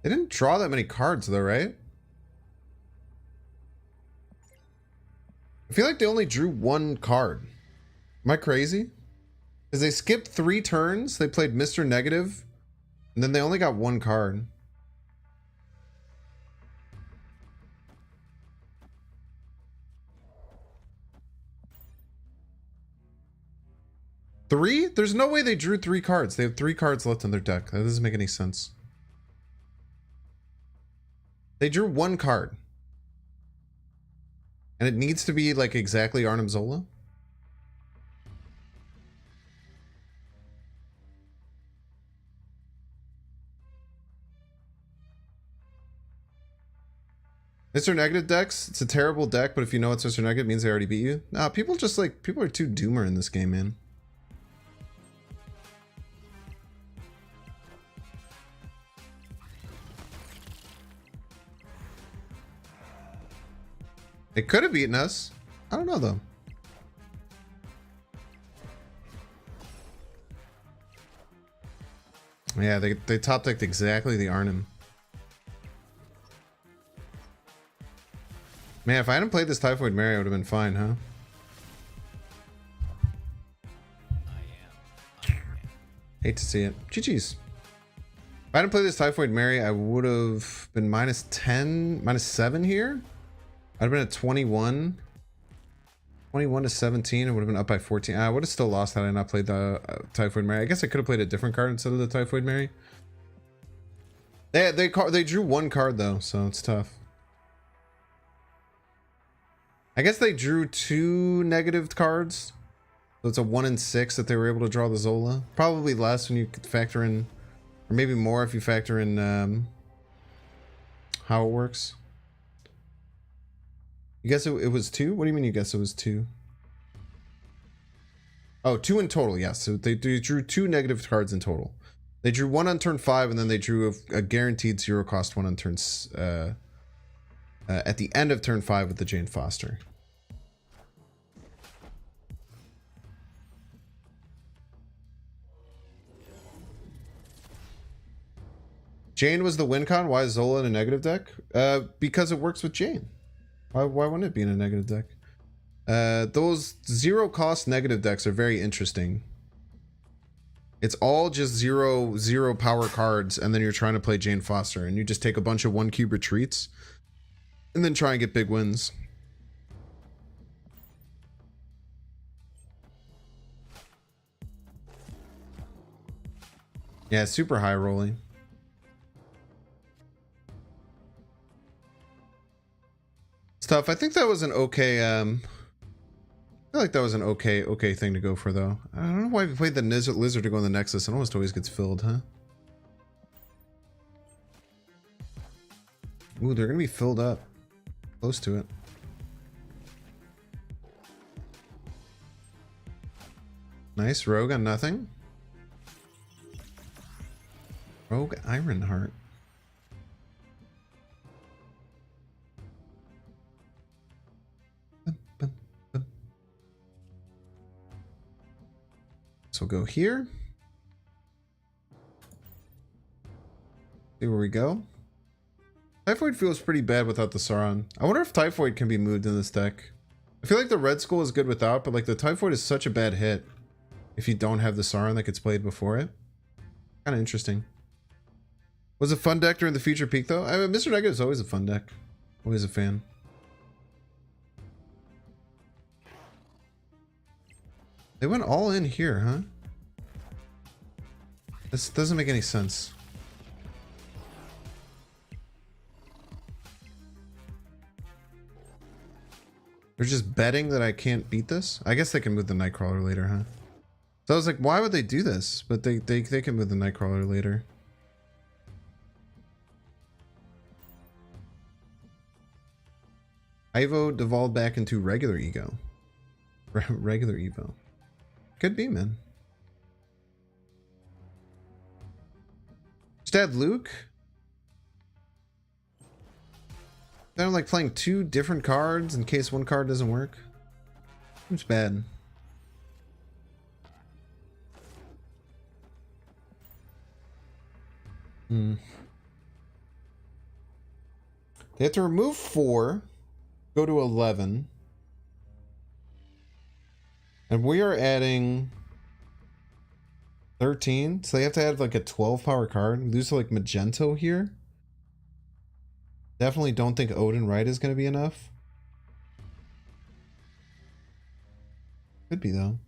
They didn't draw that many cards, though, right? I feel like they only drew 1 card. Am I crazy? Because they skipped 3 turns, they played Mr. Negative, and then they only got 1 card. Three? There's no way they drew 3 cards. They have 3 cards left in their deck. That doesn't make any sense. They drew 1 card. And it needs to be like exactly Arnim Zola? Mr. Negative decks, it's a terrible deck, but if you know it's Mr. Negative, it means they already beat you. Nah, people just like, people are too doomer in this game, man. It could have beaten us. I don't know, though. Yeah, they top decked exactly the Arnim. Man, if I hadn't played this Typhoid Mary, I would have been fine, huh? Hate to see it. GG's. If I didn't play this Typhoid Mary, I would have been minus 10, minus 7 here. I'd have been at 21. 21 to 17. I would have been up by 14. I would have still lost had I not played the Typhoid Mary. I guess I could have played a different card instead of the Typhoid Mary. They drew one card though, so it's tough. I guess they drew 2 negative cards. So it's a 1 in 6 that they were able to draw the Zola. Probably less when you factor in, or maybe more if you factor in how it works. You guess it was 2? What do you mean you guess it was 2? Oh, 2 in total, yes. So they drew 2 negative cards in total. They drew 1 on turn 5, and then they drew a guaranteed 0 cost 1 on turns at the end of turn 5 with the Jane Foster. Jane was the win con. Why is Zola in a negative deck? Because it works with Jane. Why wouldn't it be in a negative deck? Those 0 cost negative decks are very interesting. It's all just 0 power cards, and then you're trying to play Jane Foster, and you just take a bunch of 1 cube retreats, and then try and get big wins. Yeah, super high rolling. Stuff. I think that was an okay. I feel like that was an okay thing to go for though. I don't know why we played the lizard to go in the Nexus. It almost always gets filled, huh? Ooh, they're gonna be filled up. Close to it. Nice. Rogue on nothing. Rogue Ironheart. So we'll go here. See where we go. Typhoid feels pretty bad without the Sauron. I wonder if Typhoid can be moved in this deck. I feel like the Red Skull is good without, but like the Typhoid is such a bad hit if you don't have the Sauron that gets played before it. Kind of interesting. Was a fun deck during the Future Peak though? I mean, Mr. Negative is always a fun deck. Always a fan. They went all in here, huh? This doesn't make any sense. They're just betting that I can't beat this? I guess they can move the Nightcrawler later, huh? So I was like, why would they do this? But they can move the Nightcrawler later. Ivo devolved back into regular Ego. Regular Evo. Could be, man. Just add Luke. Then I'm like playing 2 different cards in case one card doesn't work. Seems bad. They have to remove 4, go to 11. And we are adding 13. So they have to add like a 12 power card. We lose to like Magento here. Definitely don't think Odin Wright is going to be enough. Could be though.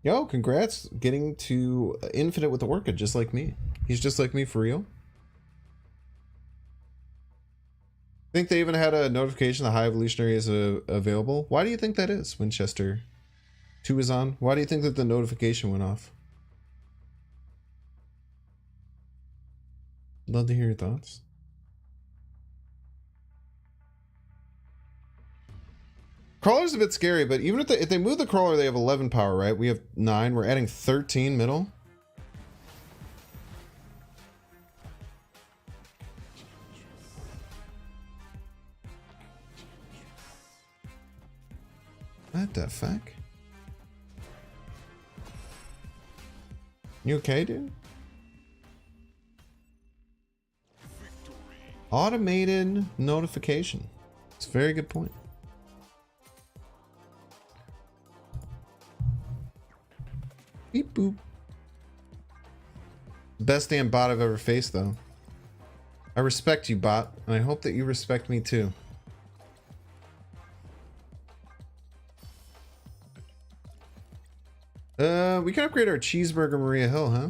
Yo, congrats getting to Infinite with the Orchid just like me. He's just like me for real. I think they even had a notification the High Evolutionary is available. Why do you think that is? Winchester 2 is on. Why do you think that the notification went off? Love to hear your thoughts. Crawler's a bit scary, but even if they move the Crawler, they have 11 power, right? We have 9. We're adding 13 middle. What the fuck? You okay, dude? Automated notification. It's a very good point. Beep boop. Best damn bot I've ever faced, though. I respect you, bot, and I hope that you respect me too. We can upgrade our cheeseburger Maria Hill, huh?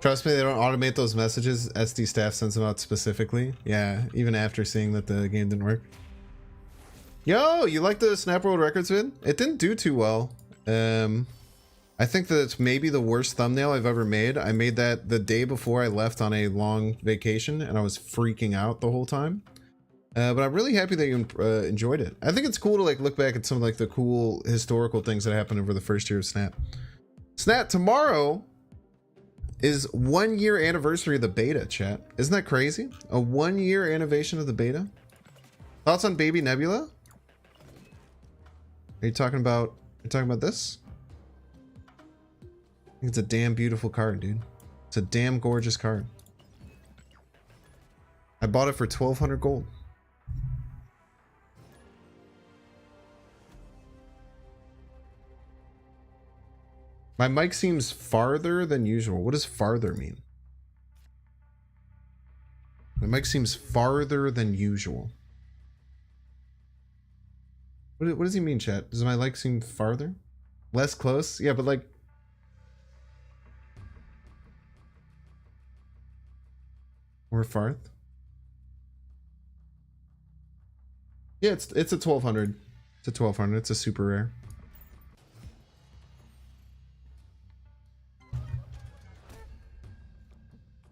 Trust me, they don't automate those messages. SD staff sends them out specifically. Yeah, even after seeing that the game didn't work. Yo, you like the Snap World Records vid? It didn't do too well. I think that it's maybe the worst thumbnail I've ever made. I made that the day before I left on a long vacation, and I was freaking out the whole time. But I'm really happy that you enjoyed it. I think it's cool to like look back at some of like the cool historical things that happened over the first year of Snap. Snap, tomorrow is 1 year anniversary of the beta, chat. Isn't that crazy? A 1 year anniversary of the beta? Thoughts on Baby Nebula? Are you talking about this? I think it's a damn beautiful card, dude. It's a damn gorgeous card. I bought it for 1,200 gold. My mic seems farther than usual. What does farther mean? My mic seems farther than usual. What does he mean, chat? Does my mic seem farther? Less close? Yeah, but like... Or farth? Yeah, it's a 1,200. It's a 1,200. It's a super rare.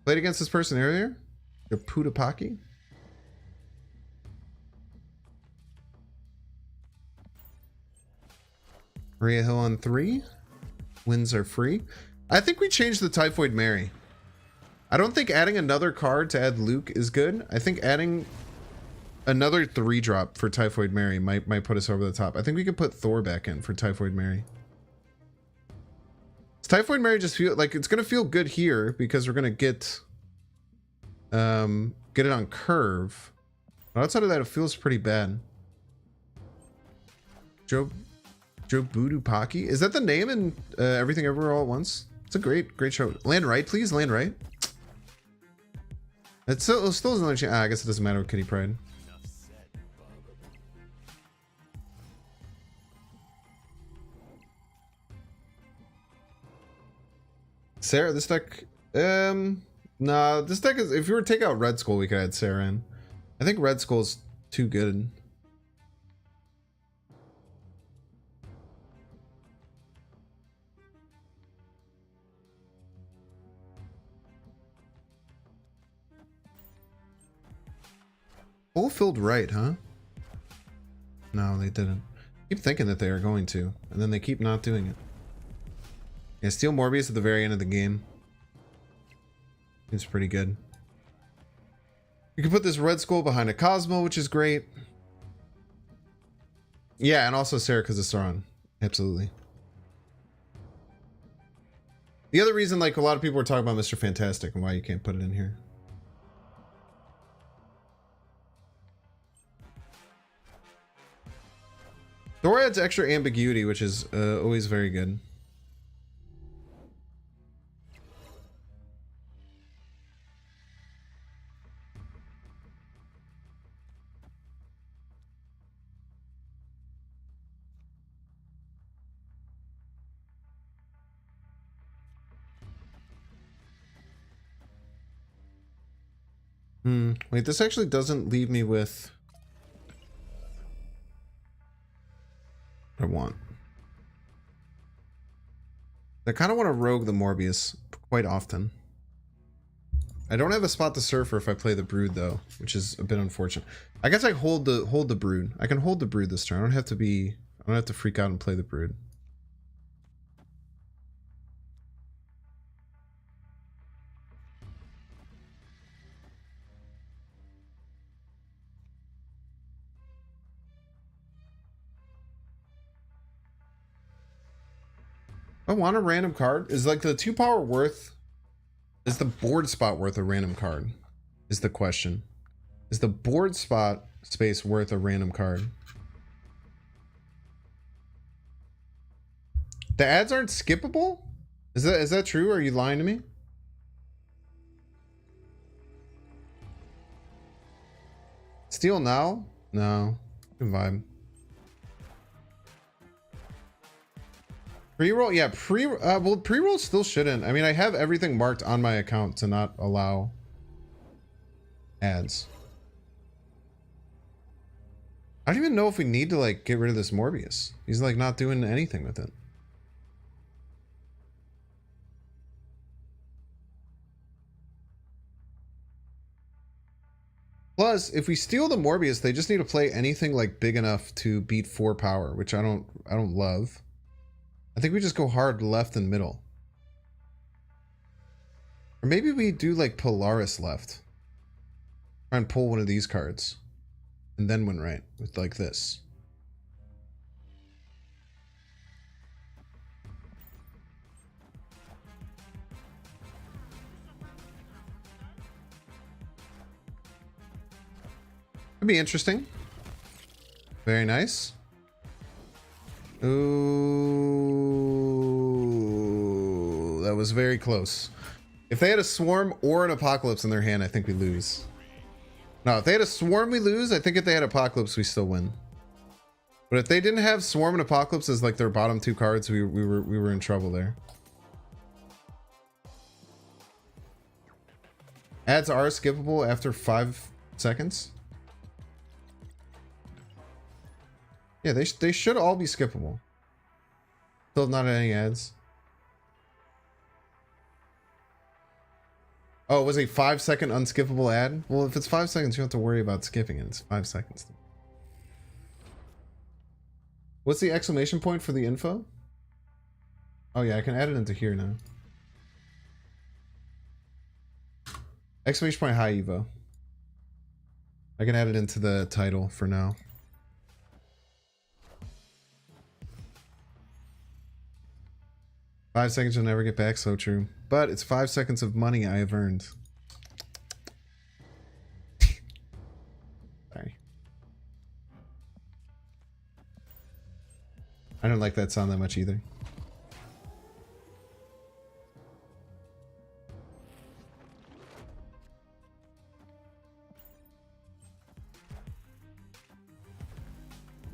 Played against this person earlier? Your Putapaki? Maria Hill on 3. Wins are free. I think we changed the Typhoid Mary. I don't think adding another card to add Luke is good. I think adding another 3-drop for Typhoid Mary might put us over the top. I think we could put Thor back in for Typhoid Mary. Does Typhoid Mary just feel like it's gonna feel good here because we're gonna get it on curve. But outside of that, it feels pretty bad. Joe Budupaki? Is that the name in Everything Everywhere All at Once? It's a great show. Land right, please. Land right. It still doesn't let you. I guess it doesn't matter with Kitty Pride. Sarah, this deck. Nah, this deck is. If you were to take out Red Skull, we could add Sarah in. I think Red Skull's too good. Full-filled right, huh? No, they didn't. Keep thinking that they are going to, and then they keep not doing it. Yeah, steal Morbius at the very end of the game. It's pretty good. You can put this Red Skull behind a Cosmo, which is great. Yeah, and also Sarah because of Sauron. Absolutely. The other reason, like, a lot of people were talking about Mr. Fantastic and why you can't put it in here. Thor adds extra ambiguity, which is always very good. Wait, this actually doesn't leave me with what I want. I kind of want to rogue the Morbius quite often. I don't have a spot to surfer if I play the Brood though, which is a bit unfortunate. I guess I hold the Brood. I can hold the Brood this turn. I don't have to freak out and play the Brood. I want a random card. Is like the 2 power worth Is the board spot worth a random card? Is the question. Is the board spot space worth a random card? The ads aren't skippable? Is that true? Are you lying to me? Steal now? No. Good vibe. Pre-roll? Yeah, well, pre-roll still shouldn't. I mean, I have everything marked on my account to not allow ads. I don't even know if we need to, like, get rid of this Morbius. He's, like, not doing anything with it. Plus, if we steal the Morbius, they just need to play anything, like, big enough to beat 4 power, which I don't love. I think we just go hard left and middle. Or maybe we do like Polaris left. Try and pull one of these cards. And then win right with like this. Could be interesting. Very nice. Ooh, that was very close. If they had a swarm or an apocalypse in their hand, I think we lose. No, if they had a swarm, we lose. I think if they had apocalypse, we still win. But if they didn't have swarm and apocalypse as like their bottom 2 cards, we were in trouble there. Ads are skippable after 5 seconds. Yeah, they should all be skippable. Still not any ads. Oh, it was a 5-second unskippable ad? Well, if it's 5 seconds, you don't have to worry about skipping it. It's 5 seconds. What's the exclamation point for the info? Oh yeah, I can add it into here now. Exclamation point hi Evo. I can add it into the title for now. Five seconds you'll never get back, so true. But it's 5 seconds of money I have earned. Sorry. I don't like that sound that much either.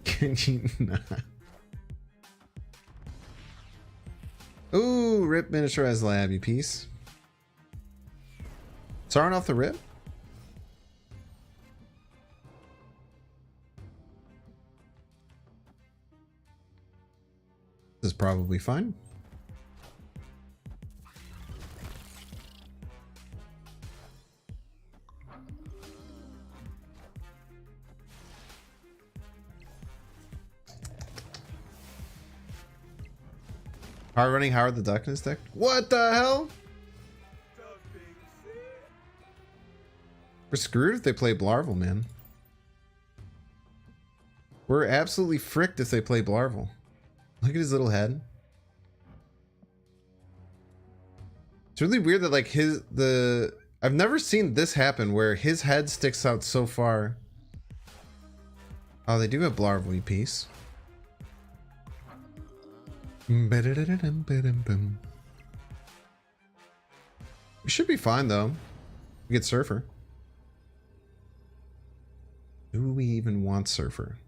Can you not? Ooh, rip miniaturized lab, you piece. Sauron off the rip? This is probably fine. Hard running Howard the Duck in his deck? What the hell? We're screwed if they play Blarvel, man. We're absolutely fricked if they play Blarvel. Look at his little head. It's really weird that like I've never seen this happen where his head sticks out so far. Oh, they do have Blarvel, you piece. We should be fine though. We get Surfer. Do we even want Surfer?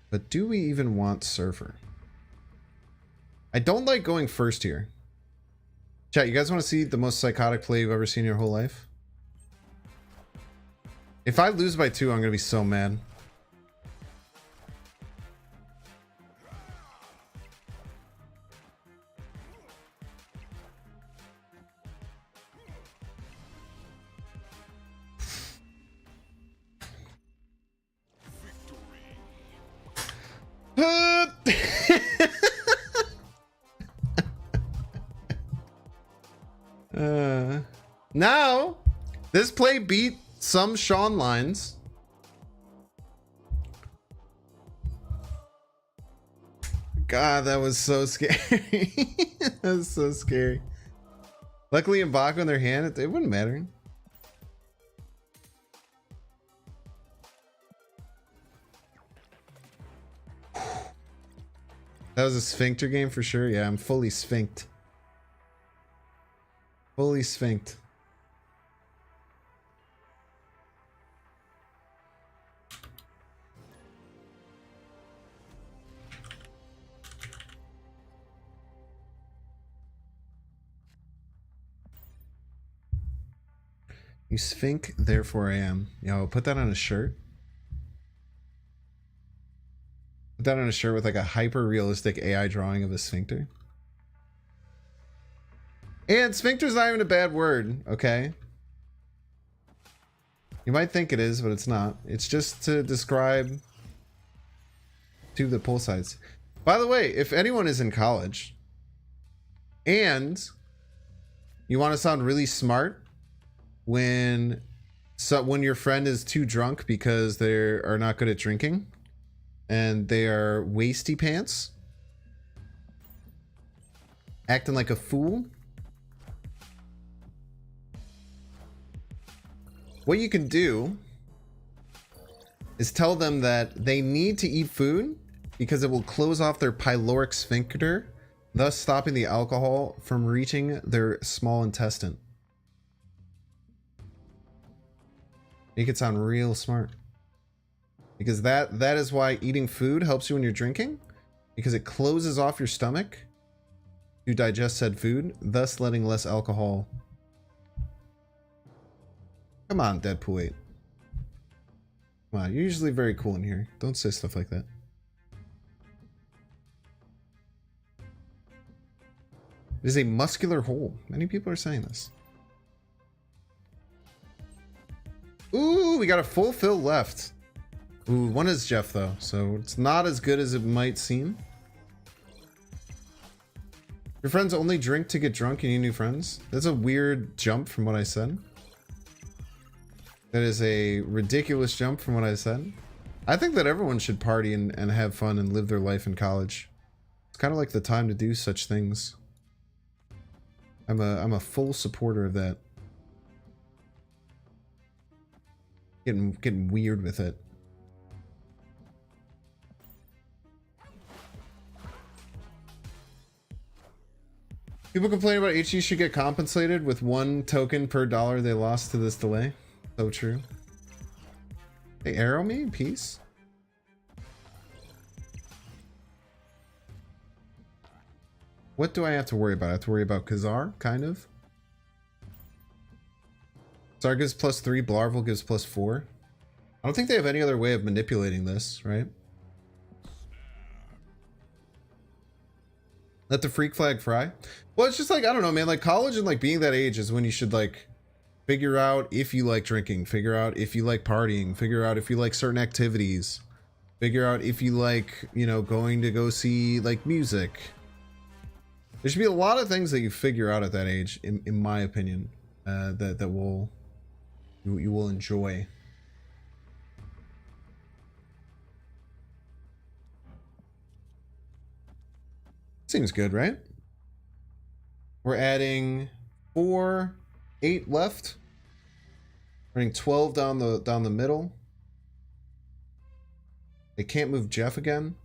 But do we even want Surfer? I don't like going first here. Chat, you guys want to see the most psychotic play you've ever seen in your whole life? If I lose by 2, I'm gonna be so mad. Now, this play beat some Sean lines. God, that was so scary. That was so scary. Luckily, M'Baku in their hand, it wouldn't matter. That was a sphincter game for sure. Yeah, I'm fully sphinced. Fully sphinced. You sphinx, therefore I am. Yo, put that on a shirt. Put that on a shirt with like a hyper realistic AI drawing of a sphincter. And sphincter's not even a bad word, okay? You might think it is, but it's not. It's just to describe two of the pull sides. By the way, if anyone is in college and you want to sound really smart when your friend is too drunk because they are not good at drinking and they are wasty pants, acting like a fool, what you can do is tell them that they need to eat food because it will close off their pyloric sphincter, thus stopping the alcohol from reaching their small intestine. Make it sound real smart. Because that is why eating food helps you when you're drinking, because it closes off your stomach to digest said food, thus letting less alcohol. Come on, Deadpool 8. Come on, you're usually very cool in here. Don't say stuff like that. It is a muscular hole. Many people are saying this. Ooh, we got a full fill left. Ooh, one is Jeff though, so it's not as good as it might seem. Your friends only drink to get drunk and you need new friends? That's a weird jump from what I said. That is a ridiculous jump from what I said. I think that everyone should party and have fun and live their life in college. It's kind of like the time to do such things. I'm a full supporter of that. Getting weird with it. People complain about HG should get compensated with 1 token per dollar they lost to this delay. So true. They arrow me in peace. What do I have to worry about? I have to worry about Khazar, kind of. Khazar gives +3, Blarvel gives +4. I don't think they have any other way of manipulating this, right? Let the freak flag fry. Well, it's just like, I don't know, man. Like college and like being that age is when you should like figure out if you like drinking, figure out if you like partying, figure out if you like certain activities, figure out if you like, you know, going to go see like music. There should be a lot of things that you figure out at that age, in my opinion, that you will enjoy. Seems good, right? We're adding 4, 8 left. We're adding 12 down the middle. They can't move Jeff again.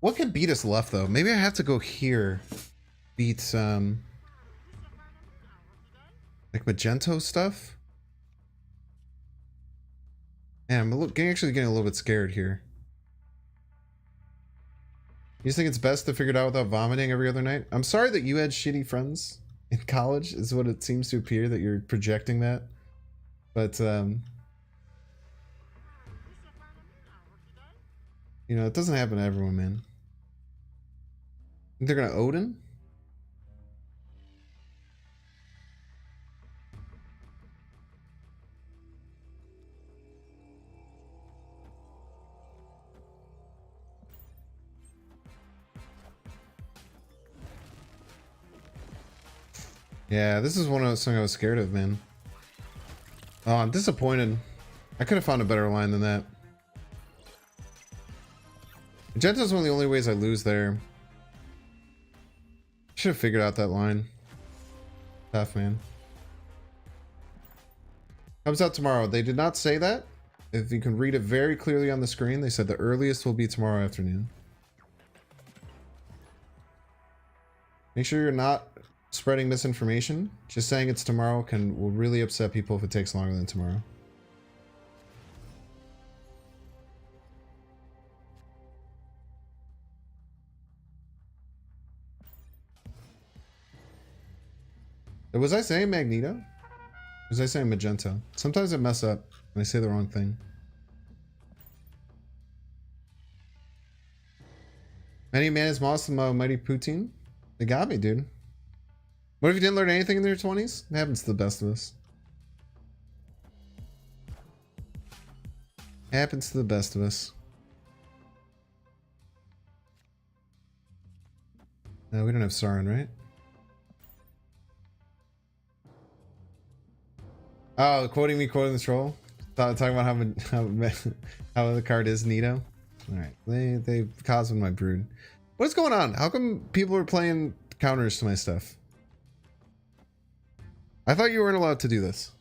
What could beat us left though? Maybe I have to go here. Beat like Magento stuff. Yeah, I'm actually getting a little bit scared here. You just think it's best to figure it out without vomiting every other night? I'm sorry that you had shitty friends in college, is what it seems to appear, that you're projecting that. But, you know, it doesn't happen to everyone, man. They're gonna Odin? Yeah, this is something I was scared of, man. Oh, I'm disappointed. I could have found a better line than that. Magenta's one of the only ways I lose there. Should have figured out that line. Tough, man. Comes out tomorrow. They did not say that. If you can read it very clearly on the screen, they said the earliest will be tomorrow afternoon. Make sure you're not spreading misinformation. Just saying it's tomorrow will really upset people if it takes longer than tomorrow. Was I saying Magneto? Was I saying Magenta? Sometimes I mess up when I say the wrong thing. Many man is Moss, the mighty Poutine. They got me, dude. What if you didn't learn anything in their 20s? It happens to the best of us. Happens to the best of us. No, we don't have Sauron, right? Oh, quoting me, quoting the troll. Talking about how the card is Nito. All right, they caused my brood. What's going on? How come people are playing counters to my stuff? I thought you weren't allowed to do this.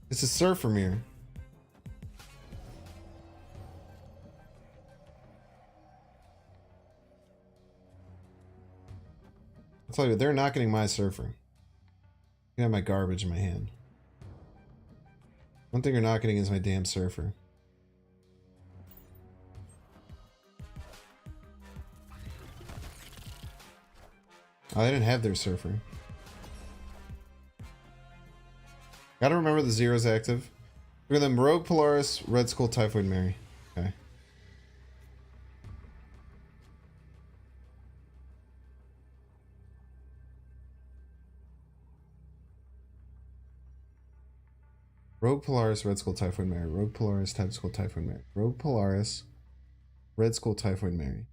It's a surfer mirror. I'll tell you, they're not getting my surfer. I have my garbage in my hand. One thing you're not getting is my damn surfer. Oh, I didn't have their surfer. Gotta remember the zero's active. Look at them. Rogue Polaris, Red Skull, Typhoid Mary. Okay. Rogue Polaris, Red Skull, Typhoid Mary. Rogue Polaris, Type Skull, Typhoid Mary. Rogue Polaris, Red Skull, Typhoid Mary.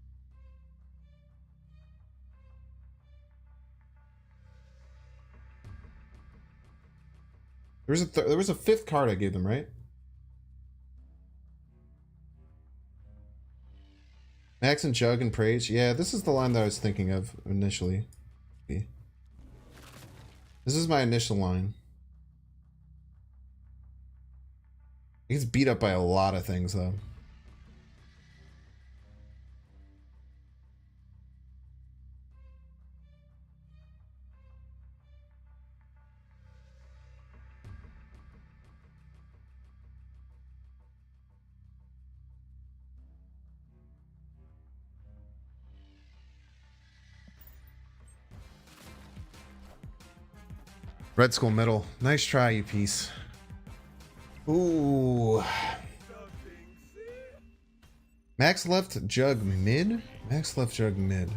There was a fifth card I gave them, right? Max and Jug and Praise. Yeah, this is the line that I was thinking of initially. This is my initial line. He gets beat up by a lot of things, though. Red Skull middle. Nice try, you piece. Ooh. Max left Jug mid? Max left Jug mid.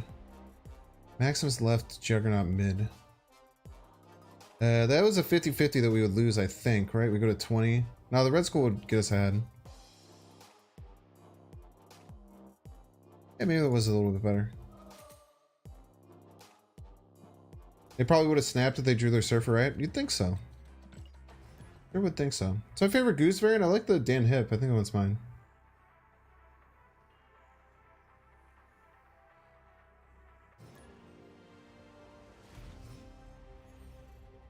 Maximus left Juggernaut mid. That was a 50-50 that we would lose, I think, right? We go to 20. No, the Red Skull would get us ahead. Yeah, maybe that was a little bit better. They probably would have snapped if they drew their surfer, right? You'd think so. I would think so. It's my favorite Goose variant. I like the Dan Hip. I think that one's mine.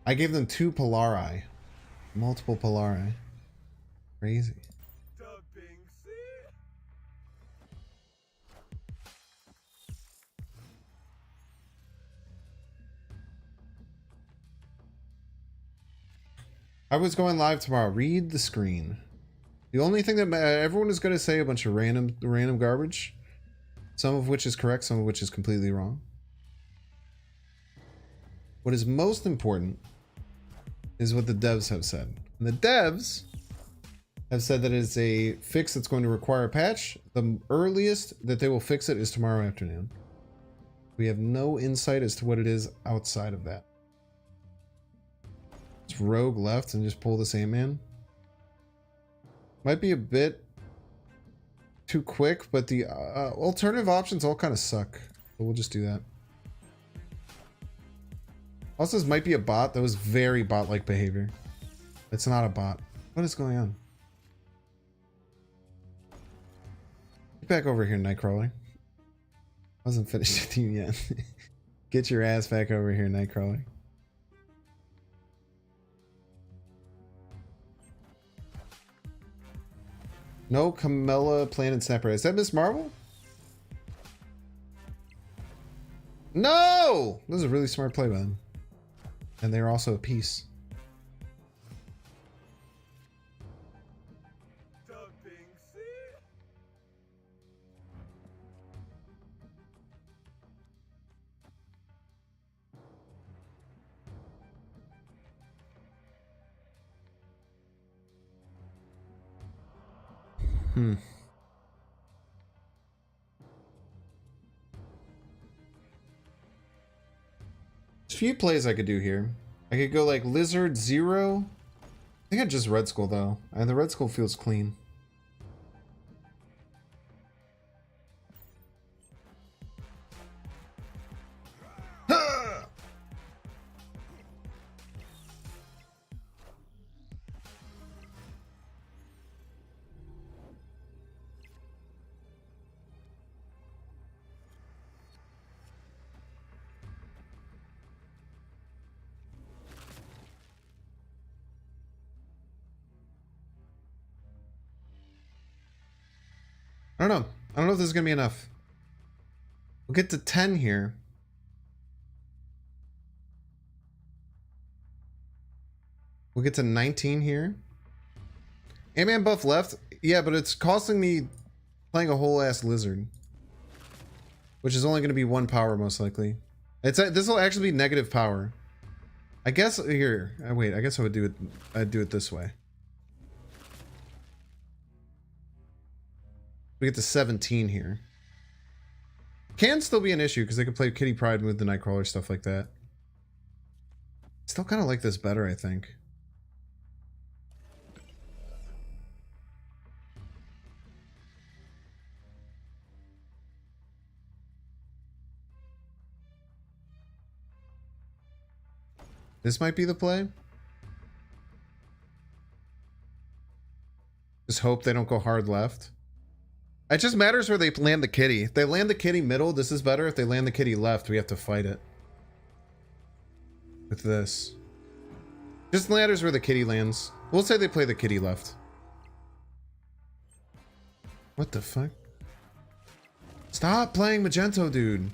I gave them 2 Polari. Multiple Polari. Crazy. I was going live tomorrow. Read the screen. The only thing that everyone is going to say a bunch of random garbage, some of which is correct, some of which is completely wrong. What is most important is what the devs have said. And the devs have said that it's a fix that's going to require a patch. The earliest that they will fix it is tomorrow afternoon. We have no insight as to what it is outside of that. It's Rogue left and just pull the same man. Might be a bit too quick, but the alternative options all kind of suck. So we'll just do that. Also, this might be a bot. That was very bot-like behavior. It's not a bot. What is going on? Get back over here, Nightcrawler. Wasn't finished with you yet. Get your ass back over here, Nightcrawler. No Camilla Planet Snapper. Is that Miss Marvel? No! That was a really smart play by them. And they're also a piece. Hmm. There's a few plays I could do here. I could go like Lizard Zero. I think I just Red Skull though. And the Red Skull feels clean. I don't know. I don't know if this is gonna be enough. We'll get to 10 here. We'll get to 19 here. Ant-Man buff left. Yeah, but it's costing me playing a whole ass lizard. Which is only gonna be 1 power most likely. This will actually be negative power. I guess here. Wait, I guess I would do it. I'd do it this way. We get to 17 here. Can still be an issue because they could play Kitty Pryde with the Nightcrawler, stuff like that. Still kind of like this better, I think. This might be the play. Just hope they don't go hard left. It just matters where they land the kitty. If they land the kitty middle, this is better. If they land the kitty left, we have to fight it. With this. Just matters where the kitty lands. We'll say they play the kitty left. What the fuck? Stop playing Magento, dude.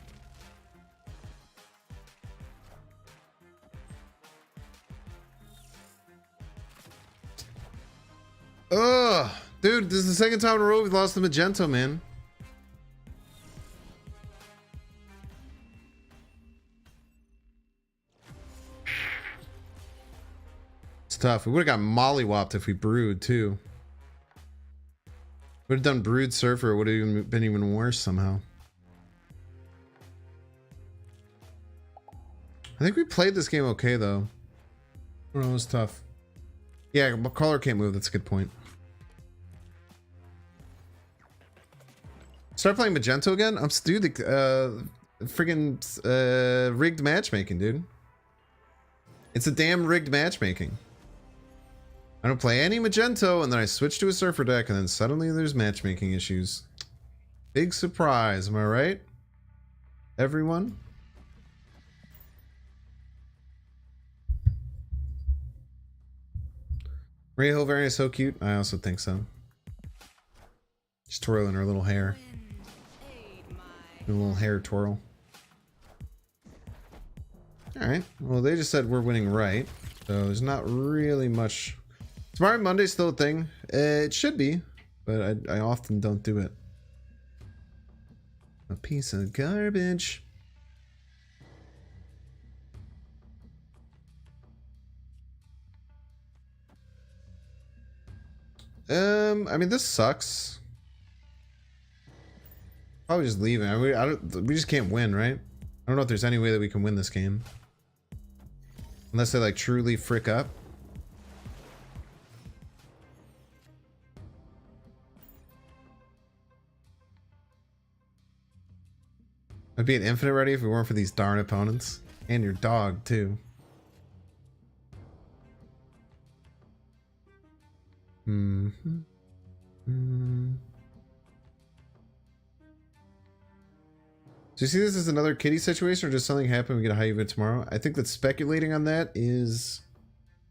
Ugh. Dude, this is the second time in a row we've lost the Magento, man. It's tough. We would have got mollywopped if we brewed, too. Would have done Brood Surfer. It would have been even worse somehow. I think we played this game okay, though. I don't know, it was tough. Yeah, Caller can't move. That's a good point. Start playing Magento again? I'm dude, the friggin' rigged matchmaking, dude. It's a damn rigged matchmaking. I don't play any Magento, and then I switch to a Surfer deck, and then suddenly there's matchmaking issues. Big surprise, am I right? Everyone? Maria Hill variant is so cute. I also think so. She's twirling her little hair. A little hair twirl. Alright. Well, they just said we're winning right. So there's not really much. Tomorrow Monday's still a thing. It should be. But I often don't do it. A piece of garbage. I mean, this sucks. Probably just leaving. I mean, we just can't win, right? I don't know if there's any way that we can win this game. Unless they like truly frick up. I'd be an infinite ready if it weren't for these darn opponents. And your dog, too. Mm-hmm. Mm-hmm. Do you see this as another kitty situation or just something happen we get a high event tomorrow? I think that speculating on that is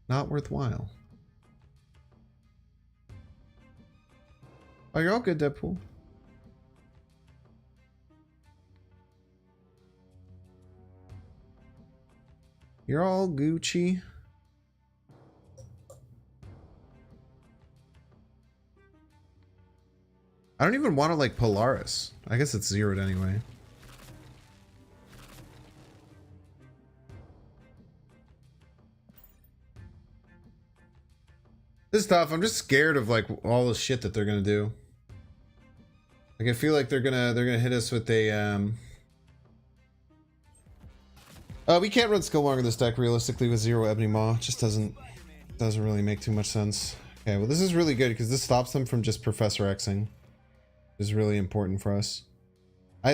not worthwhile. Oh, you're all good, Deadpool. You're all Gucci. I don't even want to like Polaris. I guess it's zeroed anyway. This is tough. I'm just scared of like all the shit that they're gonna do. Like I feel like they're gonna hit us with a we can't run Skillmonger in this deck realistically with 0 Ebony Maw. It just doesn't really make too much sense. Okay, well this is really good because this stops them from just Professor Xing. Is really important for us.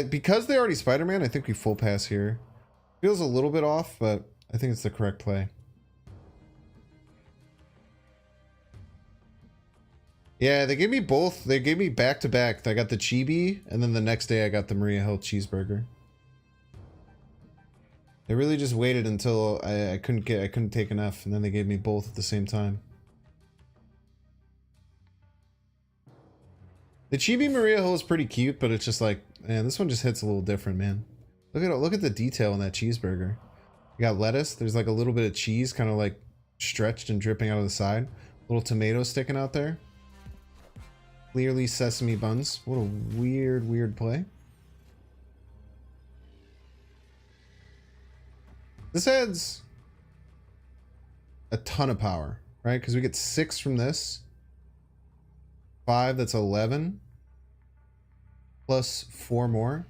Because they already Spider-Man, I think we full pass here. Feels a little bit off, but I think it's the correct play. Yeah, they gave me both. They gave me back to back. I got the Chibi, and then the next day I got the Maria Hill cheeseburger. They really just waited until I couldn't take enough, and then they gave me both at the same time. The Chibi Maria Hill is pretty cute, but it's just like, man, this one just hits a little different, man. Look at the detail in that cheeseburger. You got lettuce. There's like a little bit of cheese, kind of like stretched and dripping out of the side. Little tomato sticking out there. Clearly sesame buns. What a weird play. This adds a ton of power, right? Because we get 6 from this. 5, that's 11. Plus 4 more.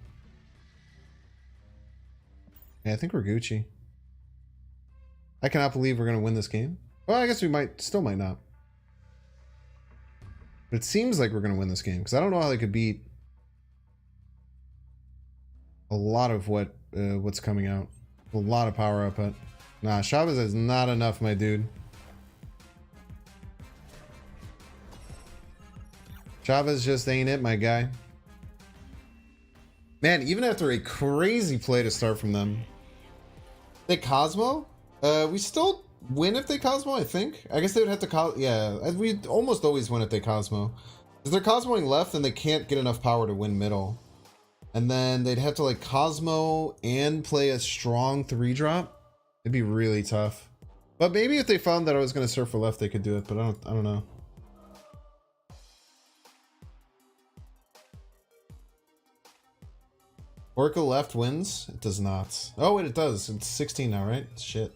Yeah, I think we're Gucci. I cannot believe we're going to win this game. Well, I guess we still might not. But it seems like we're going to win this game. Because I don't know how they could beat a lot of what's coming out. A lot of power output. Nah, Chavez is not enough, my dude. Chavez just ain't it, my guy. Man, even after a crazy play to start from them. They Cosmo? We still win if they Cosmo, I think. I guess they would have to yeah, we almost always win if they Cosmo. If they're Cosmoing left, then they can't get enough power to win middle. And then they'd have to like Cosmo and play a strong 3-drop. It'd be really tough. But maybe if they found that I was going to surf for left, they could do it. But I don't know. Orca left wins? It does not. Oh, wait, it does. It's 16 now, right? Shit.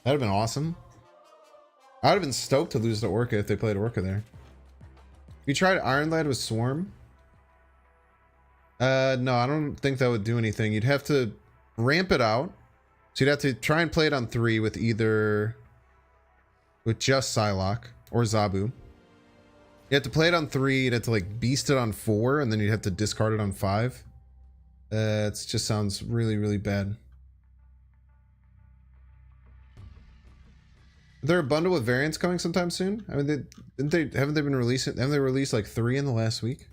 That'd have been awesome. I would have been stoked to lose to Orca if they played Orca there. If you tried Iron Lad with Swarm? No, I don't think that would do anything. You'd have to ramp it out. So you'd have to try and play it on 3 with just Psylocke or Zabu. You have to play it on 3, you'd have to like beast it on 4, and then you'd have to discard it on 5. It just sounds really bad. Is there a bundle with variants coming sometime soon? I mean, haven't they been releasing? Haven't they released like 3 in the last week?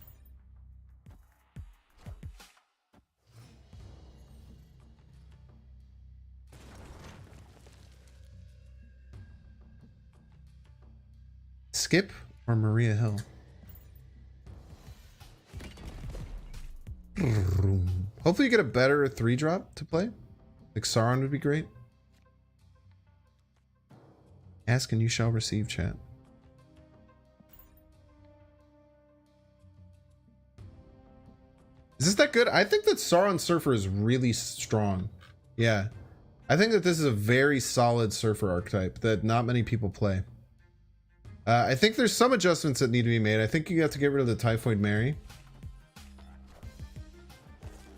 Skip or Maria Hill? Hopefully you get a better 3-drop to play. Like Sauron would be great. Ask and you shall receive, chat. Is this that good? I think that Sauron Surfer is really strong. Yeah. I think that this is a very solid Surfer archetype that not many people play. I think there's some adjustments that need to be made. I think you have to get rid of the Typhoid Mary.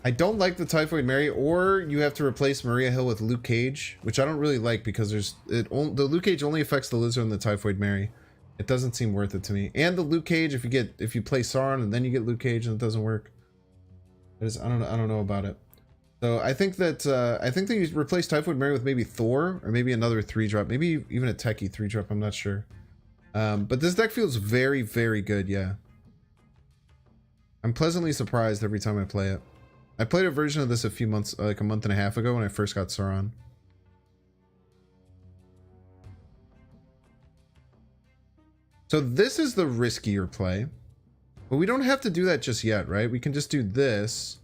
I don't like the Typhoid Mary, or you have to replace Maria Hill with Luke Cage, which I don't really like because the Luke Cage only affects the Lizard and the Typhoid Mary. It doesn't seem worth it to me. And the Luke Cage, if you play Sauron and then you get Luke Cage and it doesn't work. I don't know about it. So I think that you replace Typhoid Mary with maybe Thor or maybe another 3-drop, maybe even a techie 3-drop. I'm not sure. But this deck feels very good. Yeah. I'm pleasantly surprised every time I play it. I played a version of this a few months, like a month and a half ago when I first got Sauron. So this is the riskier play. But we don't have to do that just yet, right? We can just do this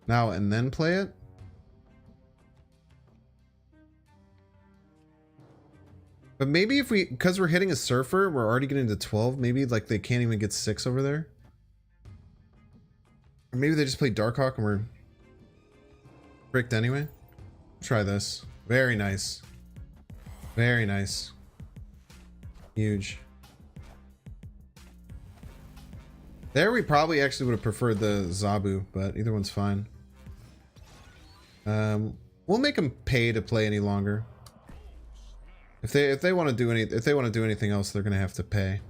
now and then play it. But maybe if we, because we're hitting a surfer, we're already getting to 12. Maybe like they can't even get 6 over there. Or maybe they just play Darkhawk and we're fricked anyway. Try this. Very nice. Very nice. Huge. There we probably actually would have preferred the Zabu, but either one's fine. We'll make them pay to play any longer. If they want to do anything else, they're gonna have to pay.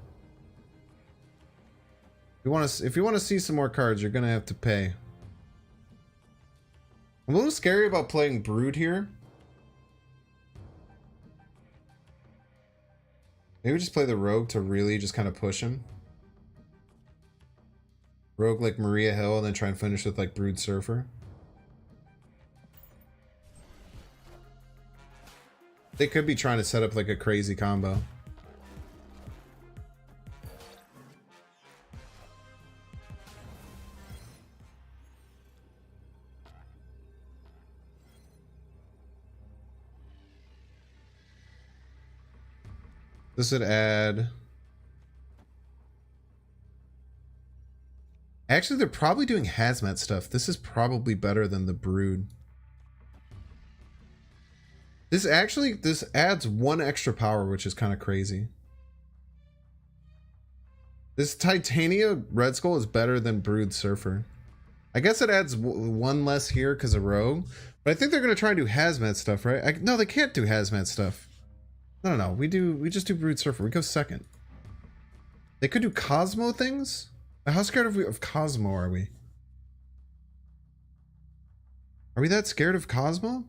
If you want to see some more cards, you're gonna have to pay. I'm a little scary about playing Brood here. Maybe just play the Rogue to really just kind of push him. Rogue like Maria Hill and then try and finish with like Brood Surfer. They could be trying to set up like a crazy combo. This would add... Actually, they're probably doing hazmat stuff. This is probably better than the Brood. This adds 1 extra power, which is kind of crazy. This Titania Red Skull is better than Brood Surfer. I guess it adds 1 less here because of Rogue. But I think they're going to try and do hazmat stuff, right? No, they can't do hazmat stuff. No. We just do Brood Surfer. We go second. They could do Cosmo things? How scared of Cosmo are we? Are we that scared of Cosmo?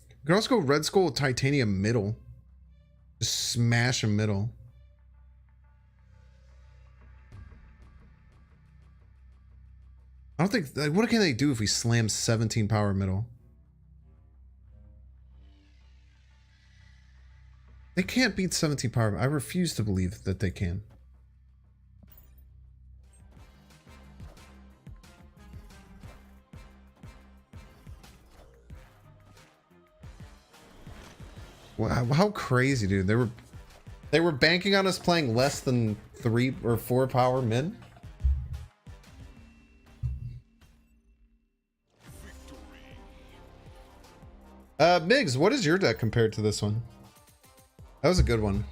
We could also go Red Skull with Titanium middle. Just smash a middle. I don't think... Like, what can they do if we slam 17 power middle? They can't beat 17 power. I refuse to believe that they can. Wow, how crazy, dude. They were banking on us playing less than 3 or 4 power mid. Migs, what is your deck compared to this one? That was a good one.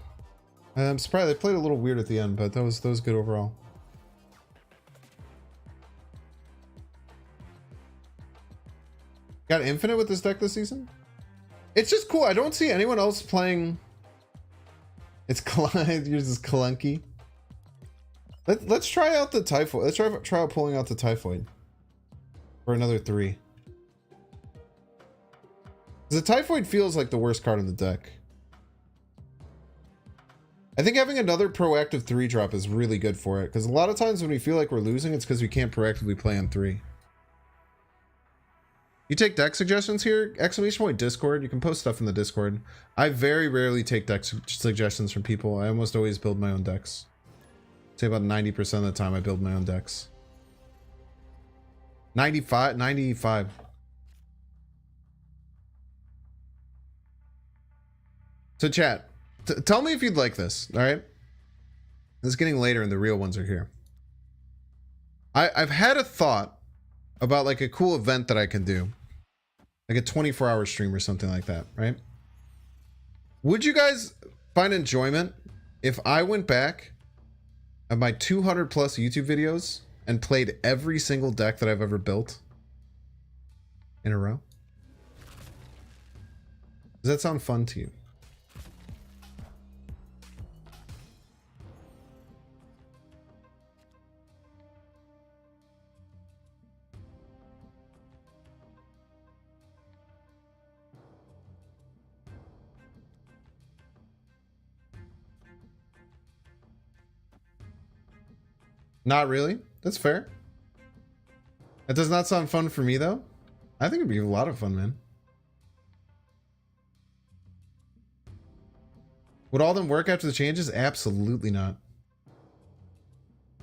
I'm surprised they played a little weird at the end, but that was good overall. Got infinite with this deck this season? It's just cool. I don't see anyone else playing. It's yours is clunky. Let's try out the Typhoid. Let's try out pulling out the Typhoid for another 3. The Typhoid feels like the worst card in the deck. I think having another proactive 3-drop is really good for it, because a lot of times when we feel like we're losing, it's because we can't proactively play on 3. You take deck suggestions here? Exclamation point Discord. You can post stuff in the Discord. I very rarely take deck suggestions from people. I almost always build my own decks. I'd say about 90% of the time I build my own decks. 95. So chat. Tell me if you'd like this, all right? It's getting later and the real ones are here. I've had a thought about like a cool event that I can do. Like a 24-hour stream or something like that, right? Would you guys find enjoyment if I went back at my 200 plus YouTube videos and played every single deck that I've ever built in a row? Does that sound fun to you? Not really. That's fair. That does not sound fun for me, though. I think it'd be a lot of fun, man. Would all of them work after the changes? Absolutely not.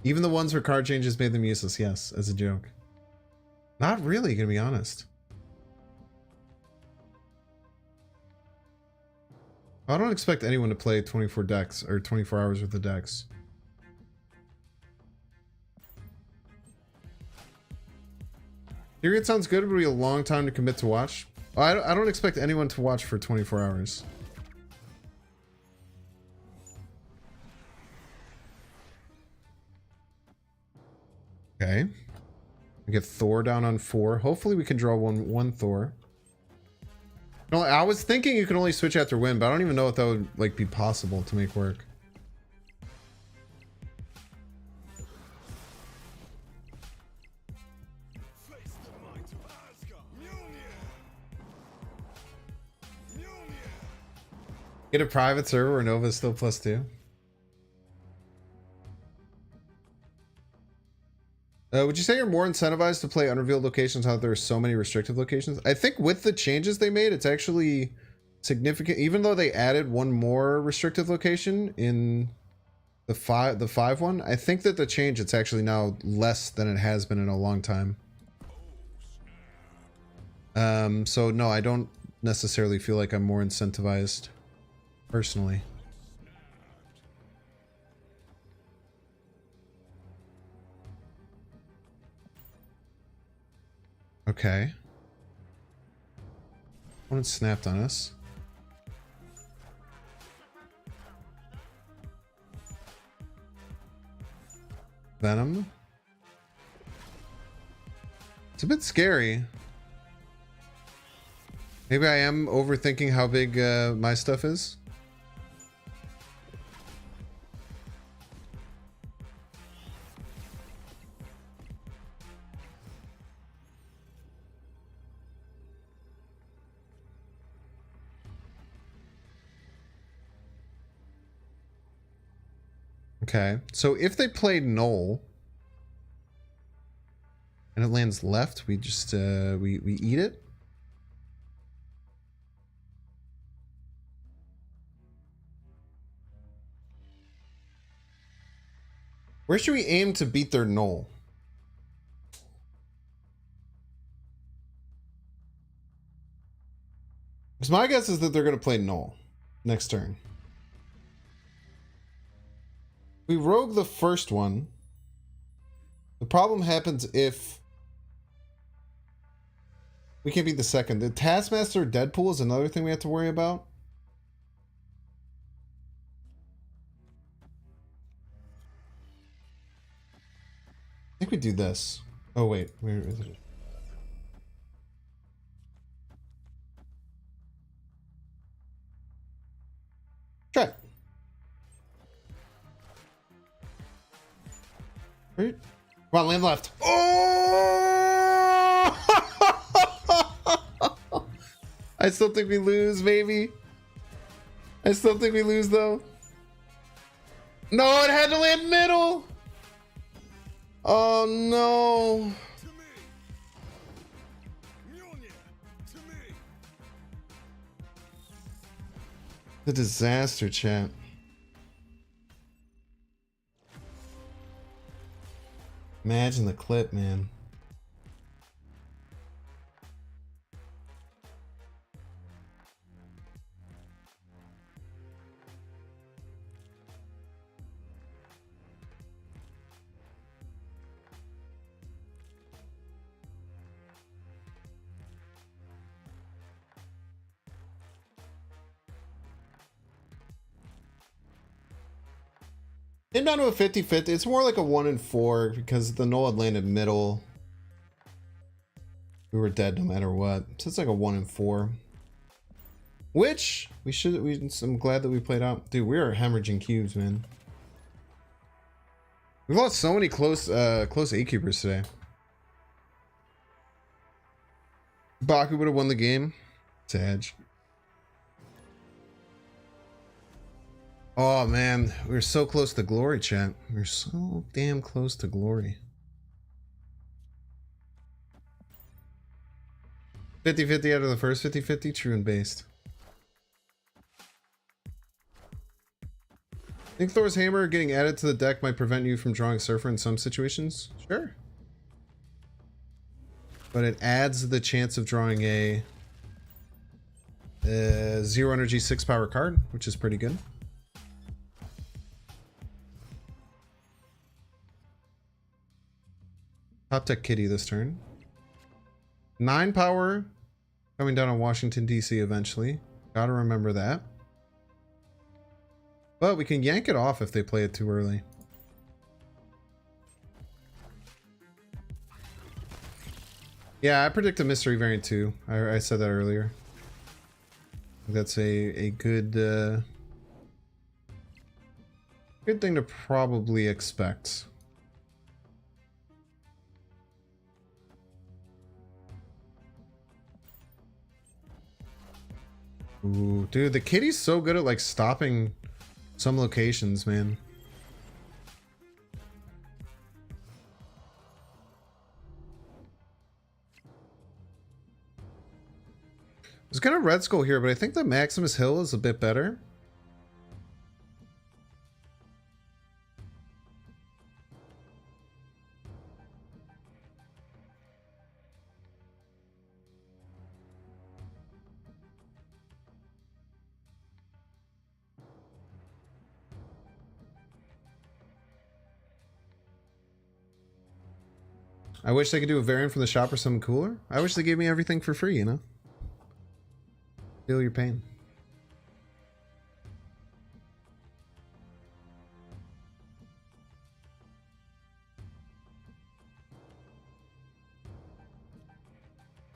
Even the ones where card changes made them useless, yes, as a joke. Not really, gonna be honest. I don't expect anyone to play 24 decks or 24 hours worth of decks. Period sounds good, but it'll be a long time to commit to watch. I don't expect anyone to watch for 24 hours. Okay. We get Thor down on 4. Hopefully we can draw one Thor. No, I was thinking you can only switch after win, but I don't even know if that would like be possible to make work. Get a private server where Nova is still +2. Would you say you're more incentivized to play unrevealed locations now that there are so many restricted locations? I think with the changes they made, it's actually significant. Even though they added one more restricted location in the five one, I think that the change, it's actually now less than it has been in a long time. So no, I don't necessarily feel like I'm more incentivized personally. Okay. One snapped on us. Venom. It's a bit scary. Maybe I am overthinking how big my stuff is. Okay, so if they played Null and it lands left, we just we eat it. Where should we aim to beat their Null? Because my guess is that they're going to play Null next turn. We rogue the first one. The problem happens if we can't beat the second. The Taskmaster Deadpool is another thing we have to worry about. I think we do this. Oh wait, where is it? Try it. Right. Come on, land left. Oh! I still think we lose, maybe. I still think we lose, though. No, it had to land middle. Oh, no. The disaster, chat. Imagine the clip, man. Came down to a 50-50. It's more like a 1 in 4 because the Null had landed middle. We were dead no matter what. So it's like a 1 in 4. Which I'm glad that we played out. Dude, we are hemorrhaging cubes, man. We've lost so many close 8 keepers today. Baku would have won the game. It's a hedge. Oh man, we were so close to glory, chat. We were so damn close to glory. 50-50 out of the first 50-50, true and based. Think Thor's hammer getting added to the deck might prevent you from drawing Surfer in some situations? Sure. But it adds the chance of drawing a 0 energy 6 power card, which is pretty good. Top deck Kitty this turn. 9 power coming down on Washington, D.C. eventually. Gotta remember that. But we can yank it off if they play it too early. Yeah, I predict a mystery variant too. I said that earlier. That's a good good thing to probably expect. Ooh, dude, the kitty's so good at like stopping some locations, man. There's kind of Red Skull here, but I think the Maximus Hill is a bit better. I wish they could do a variant from the shop or something cooler. I wish they gave me everything for free, you know? Feel your pain.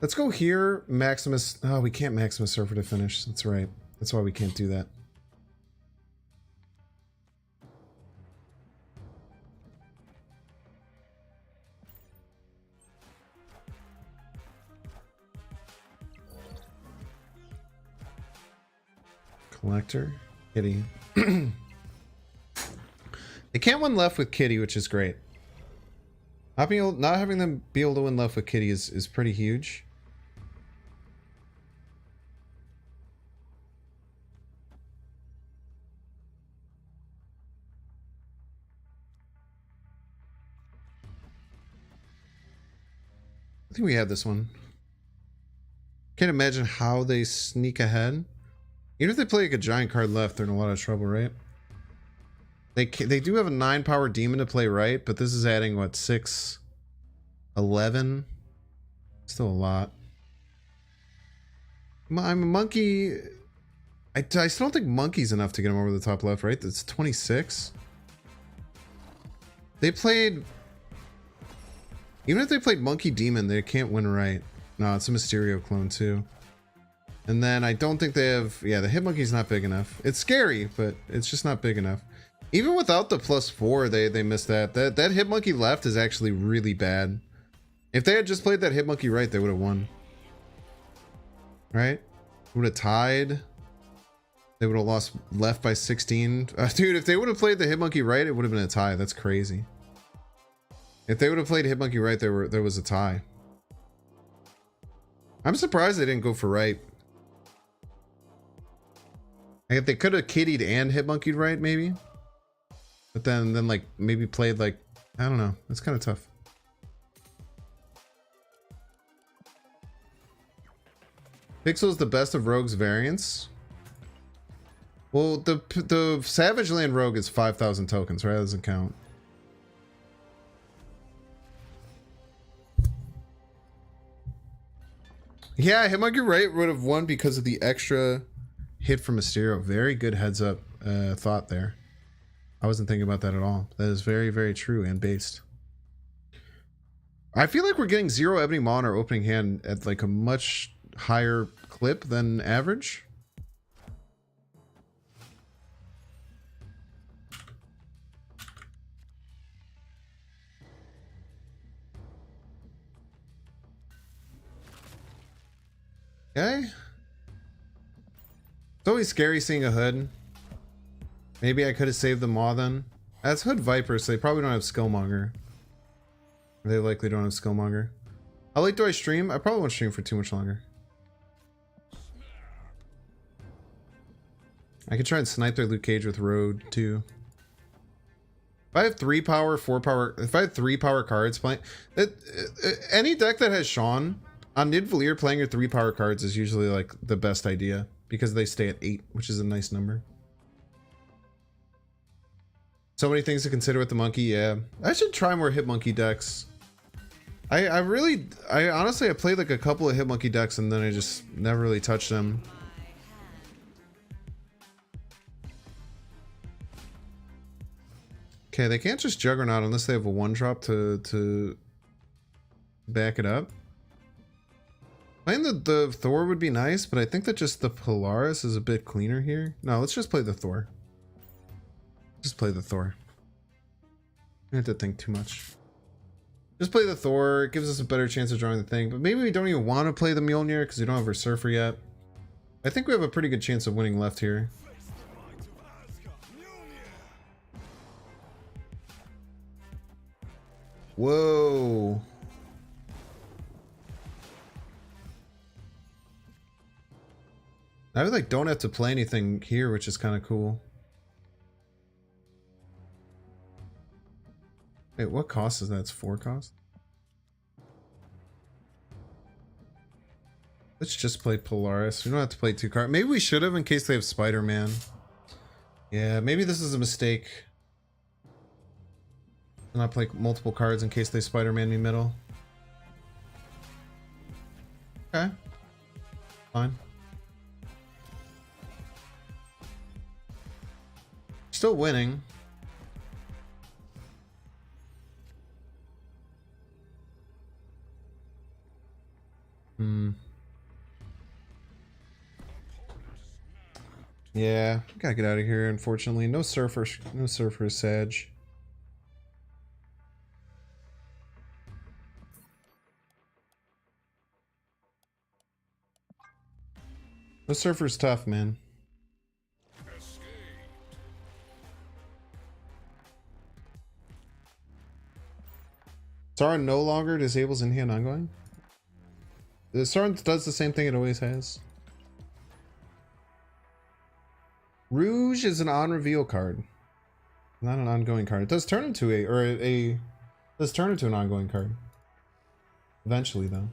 Let's go here, Maximus. Oh, we can't Maximus Surfer to finish. That's right. That's why we can't do that. Collector, Kitty. They can't win left with Kitty, which is great. Not having them be able to win left with Kitty is pretty huge. I think we had this one. Can't imagine how they sneak ahead. Even if they play like a giant card left, they're in a lot of trouble, right? They do have a 9 power demon to play right, but this is adding what, 6, 11? Still a lot. I'm a monkey. I still don't think monkey's enough to get him over the top left, right? That's 26. They played. Even if they played monkey demon, they can't win right. No, it's a Mysterio clone too. And then I don't think they have... Yeah, the Hitmonkey's not big enough. It's scary, but it's just not big enough. Even without the +4, they missed that. That Hitmonkey left is actually really bad. If they had just played that Hitmonkey right, they would have won. Right? Would have tied. They would have lost left by 16. Dude, if they would have played the Hitmonkey right, it would have been a tie. That's crazy. If they would have played Hitmonkey right, there was a tie. I'm surprised they didn't go for right. Like if they could have kittied and Hitmonkey'd right, maybe. But then like maybe played like, I don't know. That's kind of tough. Pixel's the best of Rogue's variants. Well, the Savage Land Rogue is 5,000 tokens, right? That doesn't count. Yeah, Hitmonkey right would have won because of the extra hit from Mysterio. Very good heads up thought there. I wasn't thinking about that at all. That is very, very true and based. I feel like we're getting 0 Ebony Maw in our opening hand at like a much higher clip than average. Okay. It's always scary seeing a hood. Maybe I could have saved the Maw then. That's Hood Viper, so they probably don't have Skillmonger. They likely don't have Skillmonger. How late do I stream? I probably won't stream for too much longer. I could try and snipe their Luke Cage with Road too. If I have 3 power, 4 power, if I have 3 power cards playing, any deck that has Sean on Nidavellir, playing your 3 power cards is usually like the best idea because they stay at 8, which is a nice number. So many things to consider with the monkey. Yeah, I should try more Hit Monkey decks. I honestly, I played like a couple of Hit Monkey decks and then I just never really touched them. Okay, they can't just Juggernaut unless they have a 1-drop to back it up. Playing the Thor would be nice, but I think that just the Polaris is a bit cleaner here. No, let's just play the Thor. Just play the Thor. I have to think too much. Just play the Thor. It gives us a better chance of drawing the thing. But maybe we don't even want to play the Mjolnir because we don't have our Surfer yet. I think we have a pretty good chance of winning left here. Whoa. I like don't have to play anything here, which is kind of cool. Wait, what cost is that? It's 4 cost? Let's just play Polaris. We don't have to play 2 cards. Maybe we should have in case they have Spider-Man. Yeah, maybe this is a mistake. Not play multiple cards in case they Spider-Man me middle. Okay. Fine. Still winning. Yeah, gotta get out of here, unfortunately. No Surfer, Sag. No Surfer's tough, man. Sauron no longer disables in-hand ongoing? The Sauron does the same thing it always has. Rouge is an on-reveal card. Not an ongoing card. It does turn into does turn into an ongoing card. Eventually, though.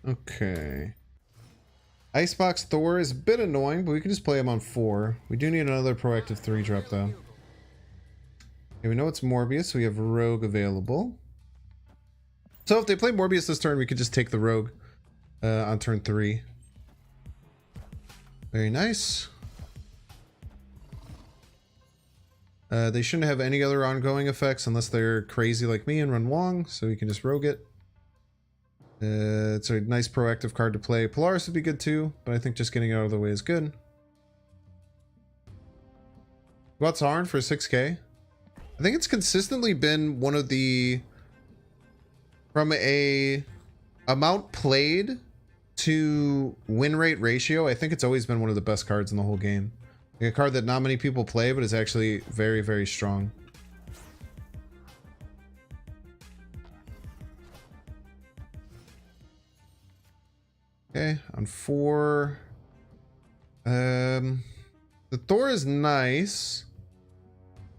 Okay. Icebox Thor is a bit annoying, but we can just play him on 4. We do need another proactive 3-drop, though. Okay, we know it's Morbius, so we have Rogue available. So if they play Morbius this turn, we could just take the Rogue on turn 3. Very nice. They shouldn't have any other ongoing effects unless they're crazy like me and run Wong, so we can just Rogue it. It's a nice proactive card to play. Polaris would be good too, but I think just getting it out of the way is good. What's Sauron for 6k? I think it's consistently been one of the, from a amount played to win rate ratio, I think it's always been one of the best cards in the whole game. Like a card that not many people play, but is actually very, very strong. Okay, on 4. The Thor is nice.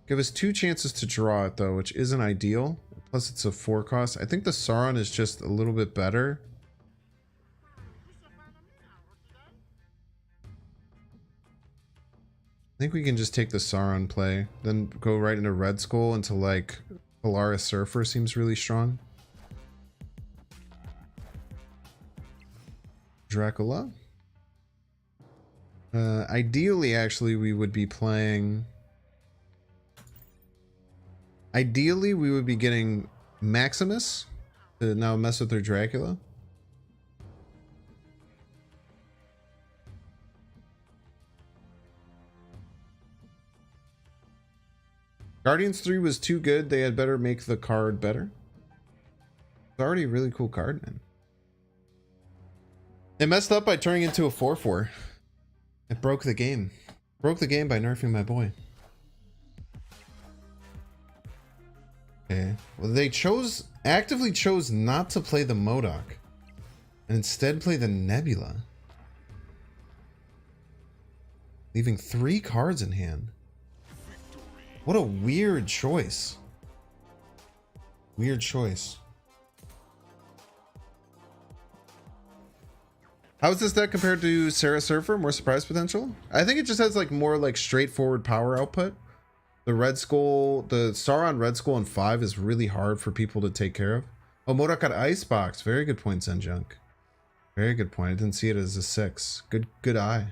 Give us 2 chances to draw it though, which isn't ideal. Plus it's a 4 cost. I think the Sauron is just a little bit better. I think we can just take the Sauron play, then go right into Red Skull until like Polaris Surfer seems really strong. Dracula. Ideally, actually, we would be playing... Ideally, we would be getting Maximus to now mess with their Dracula. Guardians 3 was too good. They had better make the card better. It's already a really cool card, man. It messed up by turning into a 4/4. It broke the game. Broke the game by nerfing my boy. Okay. Well, they actively chose not to play the MODOK and instead play the Nebula, leaving 3 cards in hand. What a weird choice. Weird choice. How is this deck compared to Sarah Surfer? More surprise potential? I think it just has like more like straightforward power output. The Red Skull, the Sauron Red Skull in 5 is really hard for people to take care of. Oh, MODOK got Icebox. Very good point, Zenjunk. Very good point. I didn't see it as a 6. Good eye.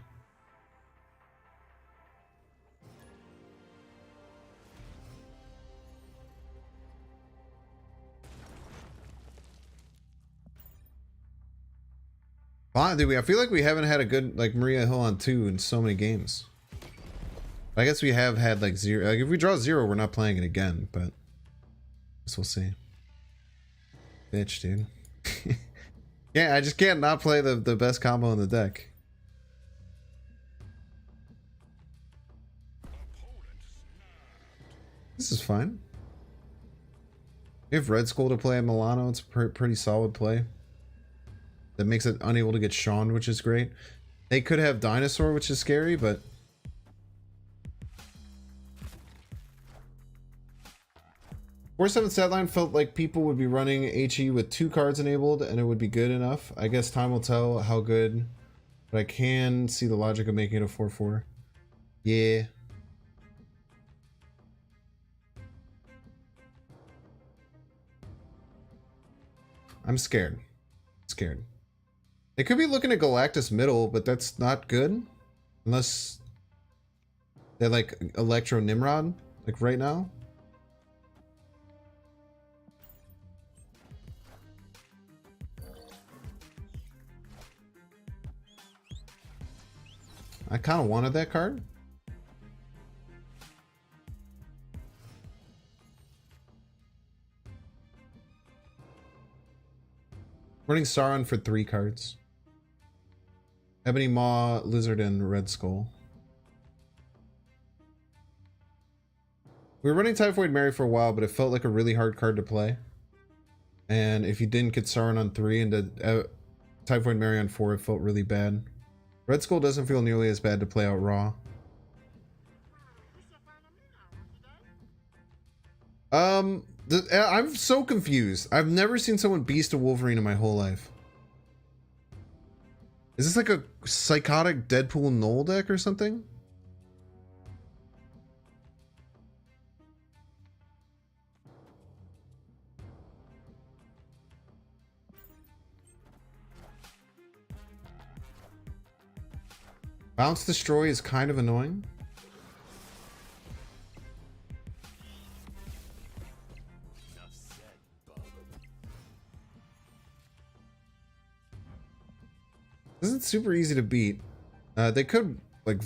Fine, dude. I feel like we haven't had a good like Maria Hill on 2 in so many games. I guess we have had like 0. Like if we draw 0, we're not playing it again, but I guess we'll see. Bitch, dude. Yeah, I just can't not play the best combo in the deck. This is fine. We have Red Skull to play at Milano. It's a pretty solid play. That makes it unable to get Shawned, which is great. They could have Dinosaur, which is scary, but 4/7 stat line felt like people would be running HE with 2 cards enabled and it would be good enough. I guess time will tell how good, but I can see the logic of making it a 4/4. Yeah. I'm scared. Scared. They could be looking at Galactus middle, but that's not good. Unless they're like Electro Nimrod, like right now. I kind of wanted that card. Running Sauron for 3 cards. Ebony Maw, Lizard, and Red Skull. We were running Typhoid Mary for a while, but it felt like a really hard card to play. And if you didn't get Sauron on 3 and Typhoid Mary on 4, it felt really bad. Red Skull doesn't feel nearly as bad to play out raw. I'm so confused. I've never seen someone beast a Wolverine in my whole life. Is this like a psychotic Deadpool Null deck or something? Bounce Destroy is kind of annoying. This isn't super easy to beat. They could like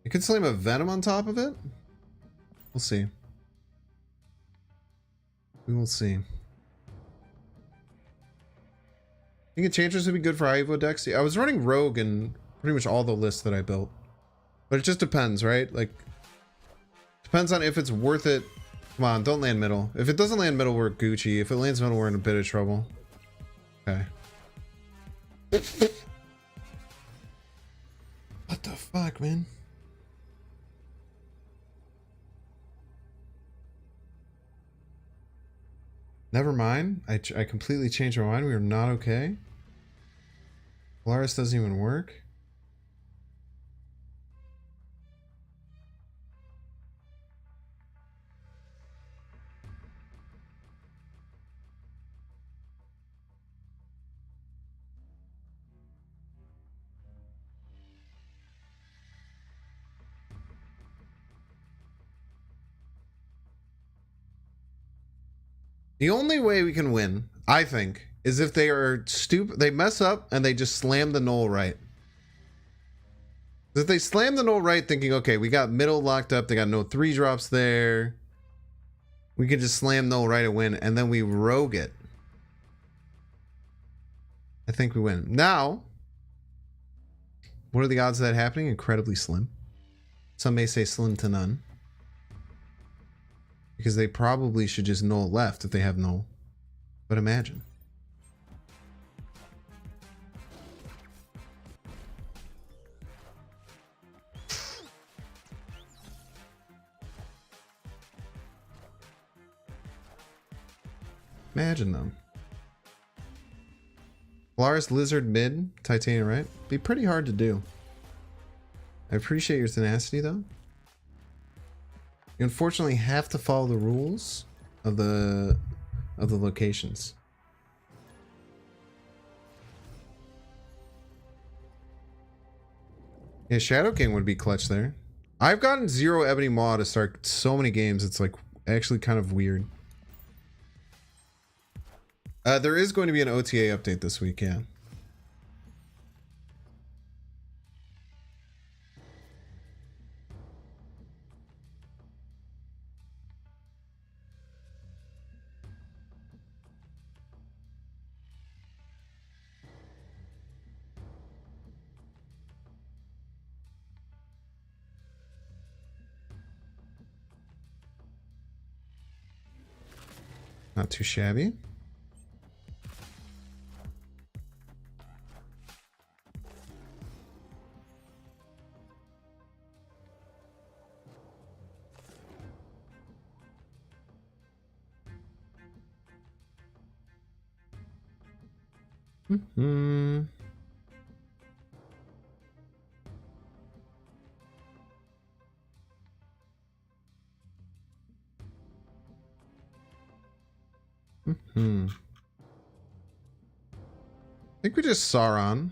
they could slam a Venom on top of it. We'll see. We will see. I think Enchantress would be good for high Evo decks. I was running Rogue in pretty much all the lists that I built. But it just depends, right? Like, depends on if it's worth it. Come on, don't land middle. If it doesn't land middle, we're Gucci. If it lands middle, we're in a bit of trouble. Okay. What the fuck, man? Never mind. I completely changed my mind. We are not okay. Polaris doesn't even work. The only way we can win, I think, is if they are stupid. They mess up and they just slam the null right. If they slam the no right thinking, okay, we got middle locked up, they got no 3-drops there. We could just slam no right and win, and then we rogue it. I think we win. Now, what are the odds of that happening? Incredibly slim. Some may say slim to none. Because they probably should just null left if they have null. But imagine. Imagine them. Polaris Lizard mid, Titanium right? Be pretty hard to do. I appreciate your tenacity though. You unfortunately have to follow the rules of the locations. Yeah, Shadow King would be clutch there. I've gotten 0 Ebony Maw to start so many games, it's like actually kind of weird. There is going to be an OTA update this week, yeah. Not too shabby. Hmm. Hmm. I think we just Sauron.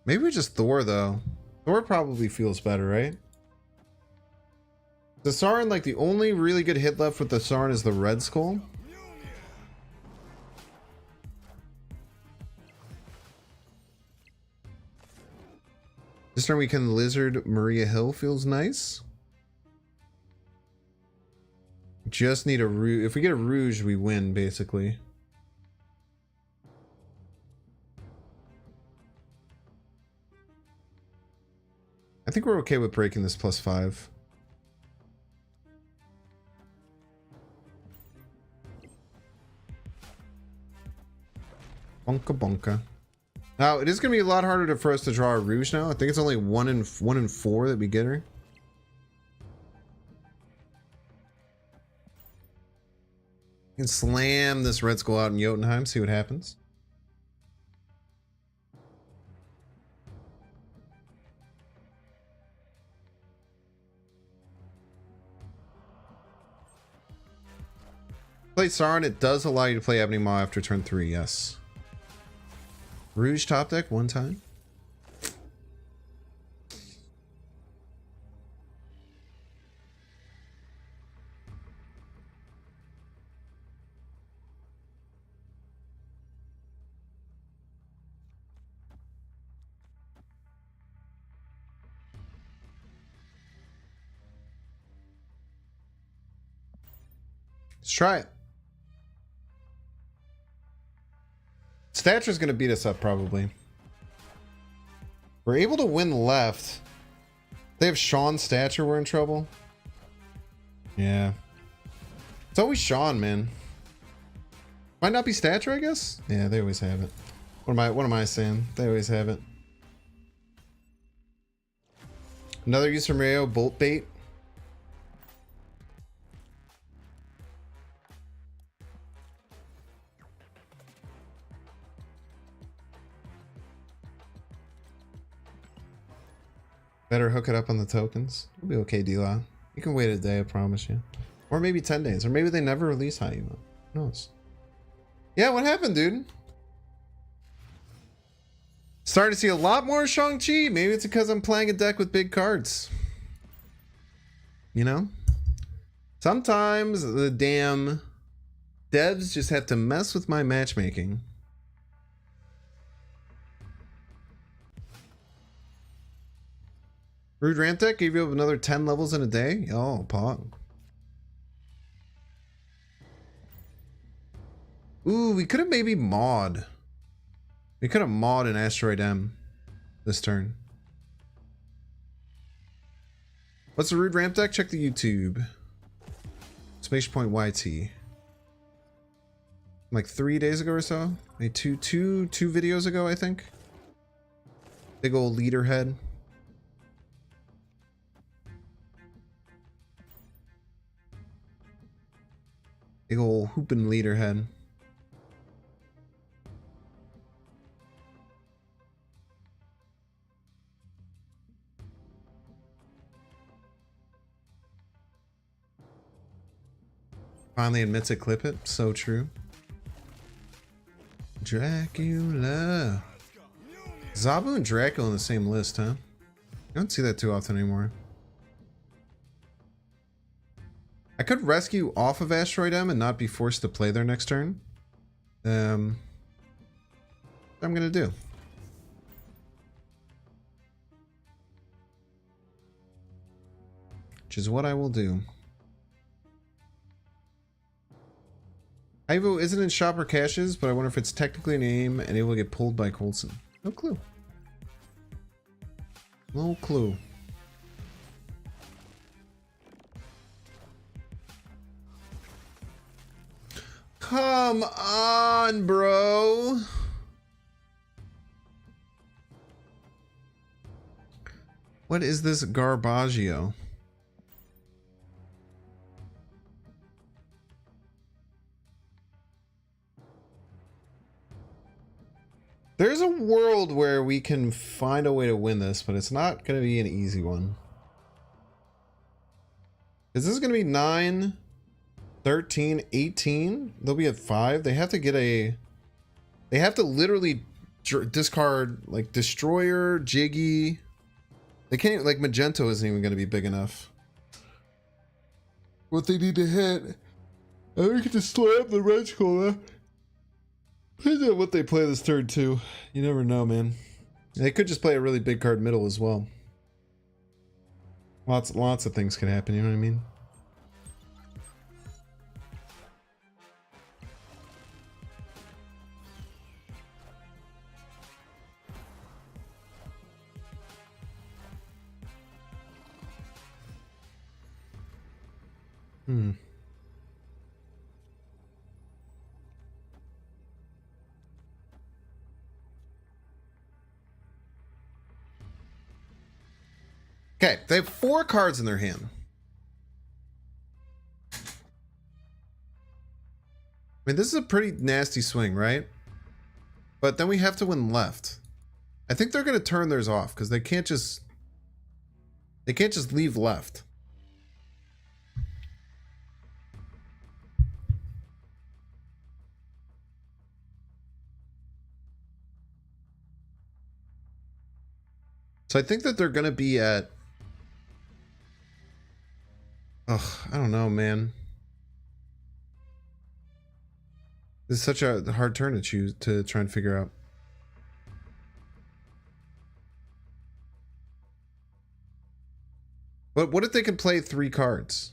Maybe we just Thor though. Thor probably feels better, right? The Sauron, like the only really good hit left with the Sauron is the Red Skull. This turn we can Lizard Maria Hill feels nice. Just need a Rouge. If we get a Rouge, we win, basically. I think we're okay with breaking this +5. Bonka bonka. Now, it is going to be a lot harder for us to draw a Rouge now. I think it's only 1 in 4 that we get her. You can slam this Red Skull out in Jotunheim, see what happens. Play Sauron, it does allow you to play Ebony Maw after turn 3, yes. Rouge top deck 1 time. Let's try it. Stature's gonna beat us up probably. We're able to win left. They have Sean Stature, we're in trouble. Yeah. It's always Sean, man. Might not be Stature, I guess? Yeah, they always have it. What am I saying? They always have it. Another use from Rayo, Bolt Bait. Better hook it up on the tokens. It'll be okay, D-Law. You can wait a day, I promise you. Or maybe 10 days. Or maybe they never release high emo. Who knows? Yeah, what happened, dude? Starting to see a lot more Shang-Chi. Maybe it's because I'm playing a deck with big cards. You know? Sometimes the damn devs just have to mess with my matchmaking. Rude Ramp Deck gave you up another 10 levels in a day? Oh, pog. Ooh, we could have maybe mod. We could have mod an Asteroid M this turn. What's the Rude Ramp Deck? Check the YouTube. Space Point YT. Like 3 days ago or so? Maybe two videos ago, I think. Big old leader head. Big old hooping leader head. Finally admits it, clip it. So true. Dracula. Zabu and Dracula on the same list, huh? You don't see that too often anymore. I could rescue off of Asteroid M and not be forced to play there next turn. I'm gonna do. Which is what I will do. Ivo isn't in shop or caches, but I wonder if it's technically a name and it will get pulled by Coulson. No clue. No clue. Come on, bro. What is this Garbaggio? There's a world where we can find a way to win this, but it's not going to be an easy one. Is this going to be 9, 13, 18? They'll be at 5. They have to get a... They have to literally discard, like, Destroyer, Jiggy. They can't... Like, Magento isn't even going to be big enough. What they need to hit... And we can just slam the Red Skull, huh? Depends on what they play this turn too. You never know, man. They could just play a really big card middle as well. Lots of things could happen, you know what I mean? Okay, they have 4 cards in their hand. I mean, this is a pretty nasty swing, right? But then we have to win left. I think they're going to turn theirs off because they can't just leave left. So I think that they're going to be at... Ugh, I don't know, man. This is such a hard turn to choose, to try and figure out. But what if they can play 3 cards?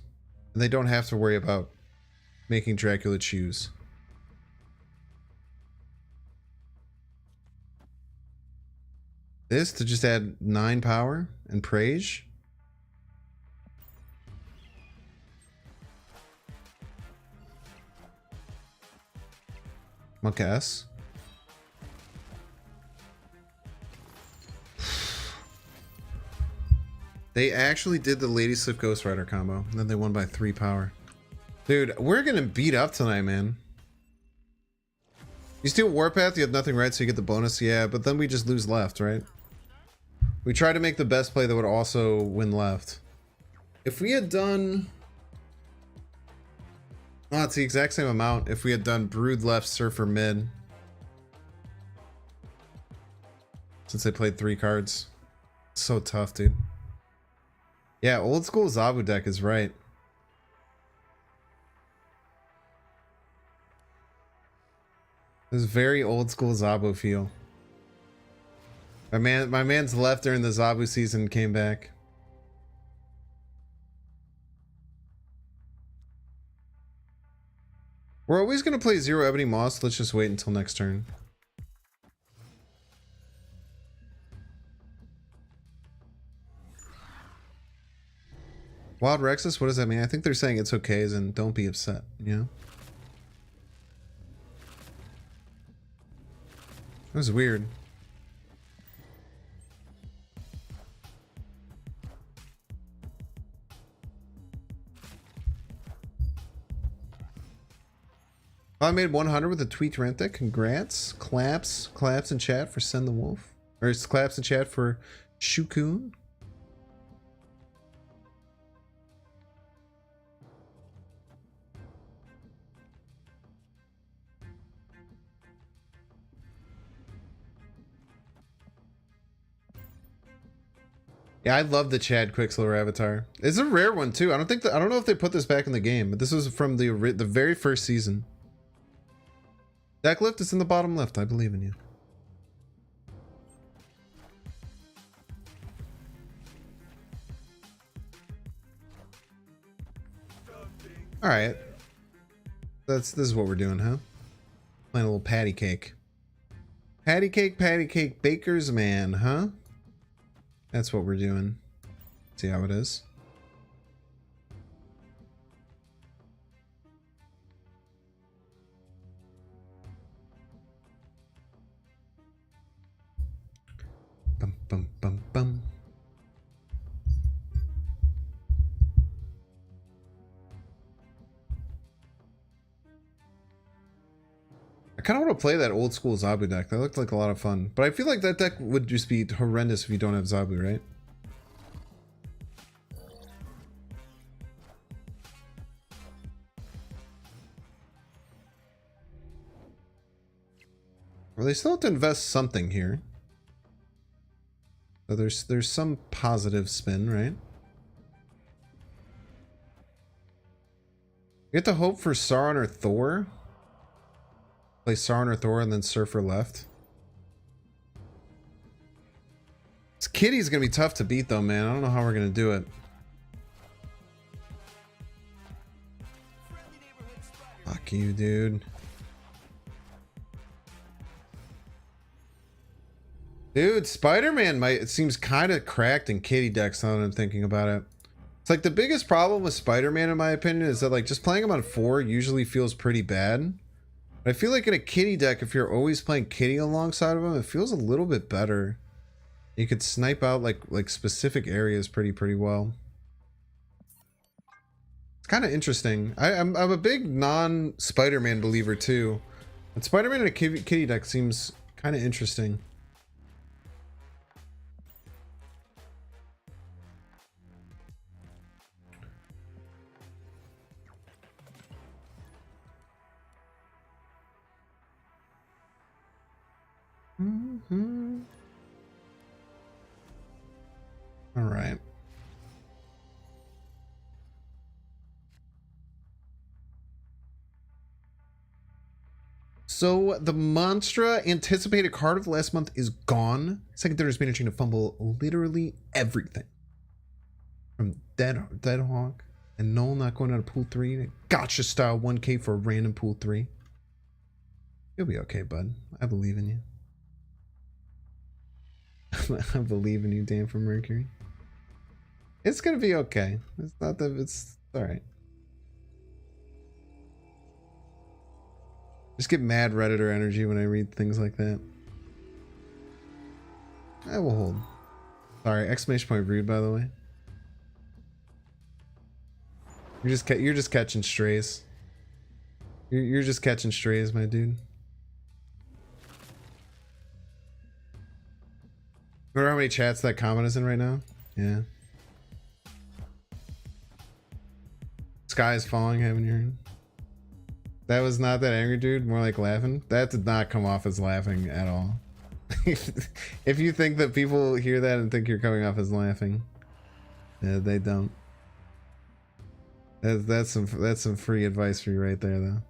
And they don't have to worry about making Dracula choose. This to just add 9 power and Praise? Monk S. They actually did the Lady Slip Ghost Rider combo, and then they won by 3 power. Dude, we're gonna beat up tonight, man. You steal Warpath, you have nothing right, so you get the bonus. Yeah, but then we just lose left, right? We try to make the best play that would also win left. If we had done... Oh, it's the exact same amount if we had done Brood left, Surfer mid. Since they played 3 cards. It's so tough, dude. Yeah, old school Zabu deck is right. This very old school Zabu feel. My man's left during the Zabu season and came back. We're always gonna play 0 Ebony Moss. Let's just wait until next turn. Wild Rexus, what does that mean? I think they're saying it's okay as in don't be upset, you know? That was weird. I made 100 with a tweet rent. Congrats. Claps in chat for Send the Wolf. Or it's claps in chat for Shukun. Yeah, I love the Chad Quicksilver avatar. It's a rare one too. I don't know if they put this back in the game, but this was from the very first season. Deck lift is in the bottom left. I believe in you. All right. This is what we're doing, huh? Playing a little patty cake. Patty cake, baker's man, huh? That's what we're doing. See how it is. Bum, bum, bum, bum. I kind of want to play that old school Zabu deck. That looked like a lot of fun. But I feel like that deck would just be horrendous if you don't have Zabu, right? Well, they still have to invest something here. So there's some positive spin, right? You have to hope for Sauron or Thor. Play Sauron or Thor and then Surfer left. This Kitty's gonna be tough to beat though, man. I don't know how we're gonna do it. Fuck you, dude. Dude, Spider-Man it seems kind of cracked in Kitty decks now that I'm thinking about it. It's like the biggest problem with Spider-Man in my opinion is that like just playing him on 4 usually feels pretty bad. But I feel like in a Kitty deck, if you're always playing Kitty alongside of him, it feels a little bit better. You could snipe out like specific areas pretty well. It's kind of interesting. I'm a big non-Spider-Man believer too. But Spider-Man in a Kitty deck seems kind of interesting. All right. So the Monstra anticipated card of the last month is gone. Secondary Spinner Chain to fumble literally everything. From Dead Hawk and Null not going out of pool 3. Gotcha style 1K for a random pool 3. You'll be okay, bud. I believe in you. I believe in you, Dan from Mercury. It's gonna be okay. It's not that it's alright. Just get mad Redditor energy when I read things like that. I will hold. Sorry, exclamation point rude by the way. You're just catching strays. You're just catching strays, my dude. Remember how many chats that comment is in right now? Yeah. Sky is falling, haven't you heard? That was not that angry, dude. More like laughing. That did not come off as laughing at all. If you think that people hear that and think you're coming off as laughing, yeah, they don't. That's some free advice for you right there, though.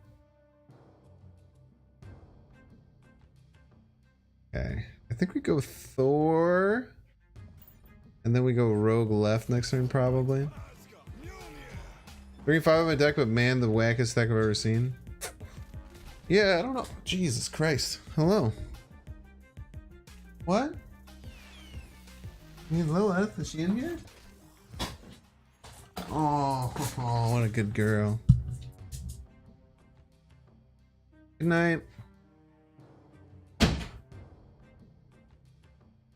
Okay, I think we go Thor, and then we go Rogue left next turn probably. 3-5 on my deck, but man, the wackest deck I've ever seen. Yeah, I don't know. Jesus Christ. Hello. What? You need Lilith? Is she in here? Oh, what a good girl. Good night.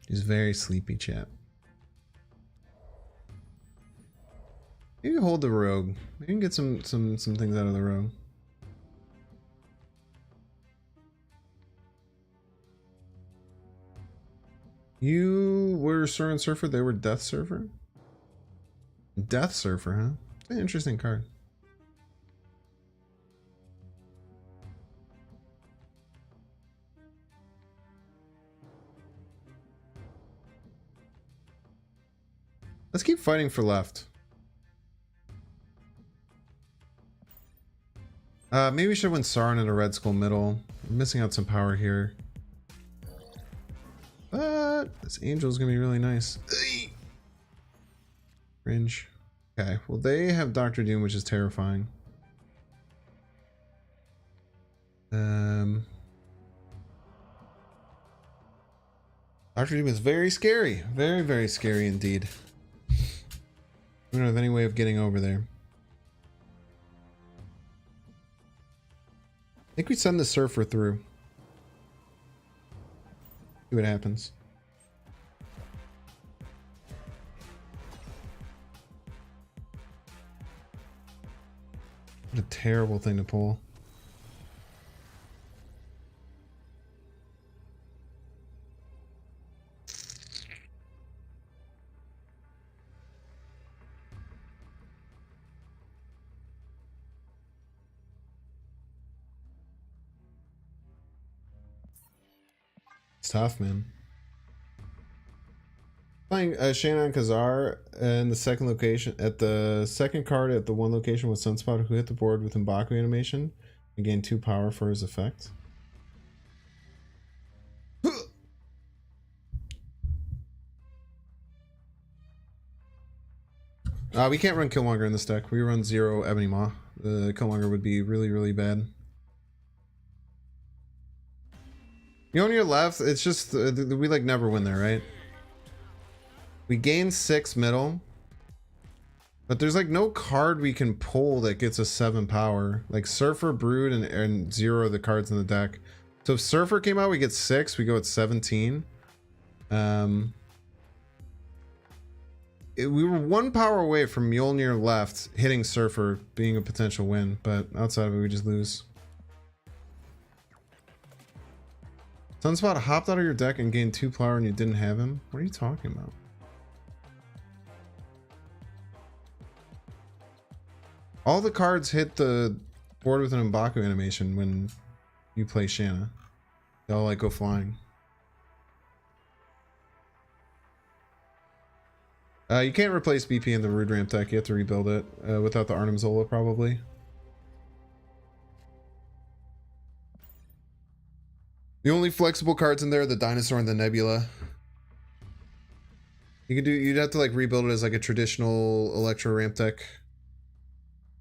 She's very sleepy, chap. Maybe hold the rogue. Maybe we can get some things out of the rogue. You were Sauron Surfer, they were Death Surfer? Death Surfer, huh? It's an interesting card. Let's keep fighting for left. Maybe we should win Sauron in a Red Skull middle. I'm missing out some power here. But this angel is gonna be really nice. Cringe. Okay, well they have Doctor Doom, which is terrifying. Doctor Doom is very scary. Very, very scary indeed. We don't have any way of getting over there. I think we send the Surfer through. See what happens. What a terrible thing to pull. It's tough, man. Playing Shannon Kazar in the second location at the second card at the one location with Sunspot, who hit the board with M'Baku animation and gained 2 power for his effect. We can't run Killmonger in this deck. We run 0 Ebony Maw. The Killmonger would be really, really bad. You on your left, it's just we like never win there, right? We gain 6 middle, but there's like no card we can pull that gets us 7 power. Like Surfer, Brood, and 0 are the cards in the deck. So if Surfer came out, we get 6. We go at 17. We were 1 power away from Mjolnir left hitting Surfer being a potential win, but outside of it, we just lose. Sunspot hopped out of your deck and gained 2 power and you didn't have him? What are you talking about? All the cards hit the board with an M'Baku animation when you play Shanna. They all like go flying. You can't replace BP in the Rude Ramp deck. You have to rebuild it without the Arnim Zola probably. The only flexible cards in there are the Dinosaur and the Nebula. You'd have to like rebuild it as like a traditional Electro Ramp deck.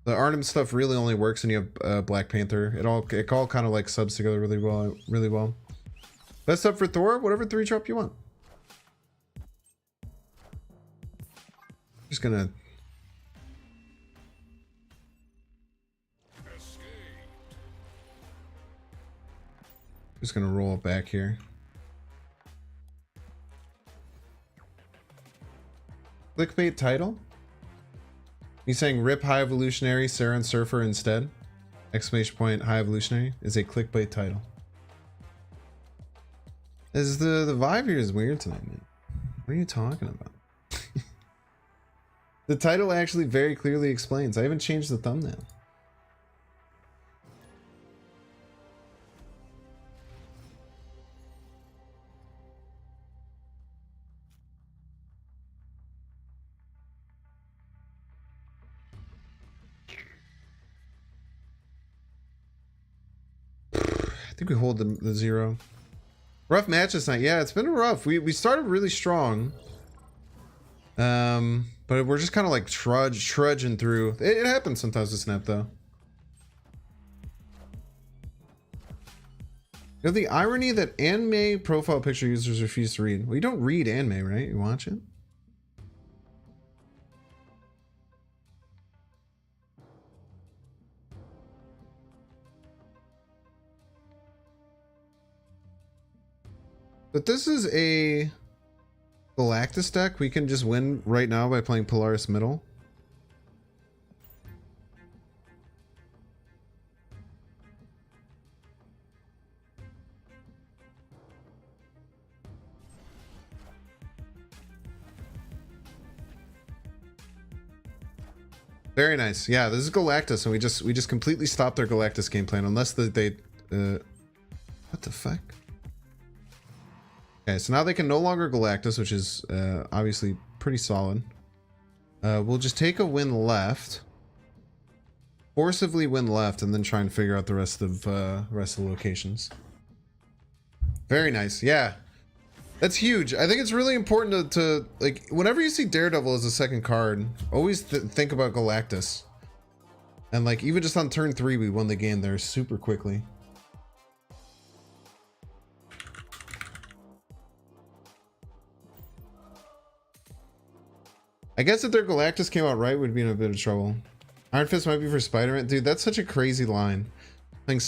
The Arnim stuff really only works when you have Black Panther. It all kind of like subs together really well. Best up for Thor, whatever 3-drop you want. Just gonna roll it back here. Clickbait title? You saying rip High Evolutionary, Sauron Surfer instead? Exclamation point High Evolutionary is a clickbait title. Is the vibe here is weird tonight, man. What are you talking about? The title actually very clearly explains. I haven't changed the thumbnail. I think we hold the 0. Rough match this night. Yeah, it's been rough. We started really strong. But we're just kind of like trudging through. It happens sometimes to snap though. You know, the irony that anime profile picture users refuse to read. Well, you don't read anime, right? You watch it. But this is a Galactus deck. We can just win right now by playing Polaris Middle. Very nice. Yeah, this is Galactus, and we just completely stopped their Galactus game plan unless they what the fuck? Okay, so now they can no longer Galactus, which is obviously pretty solid. We'll just take a win left, forcibly win left, and then try and figure out the rest of the locations. Very nice. Yeah, that's huge. I think it's really important to like whenever you see Daredevil as a second card, always think about Galactus. And like even just on turn 3, we won the game there super quickly. I guess if their Galactus came out right, we'd be in a bit of trouble. Iron Fist might be for Spider-Man. Dude, that's such a crazy line. Playing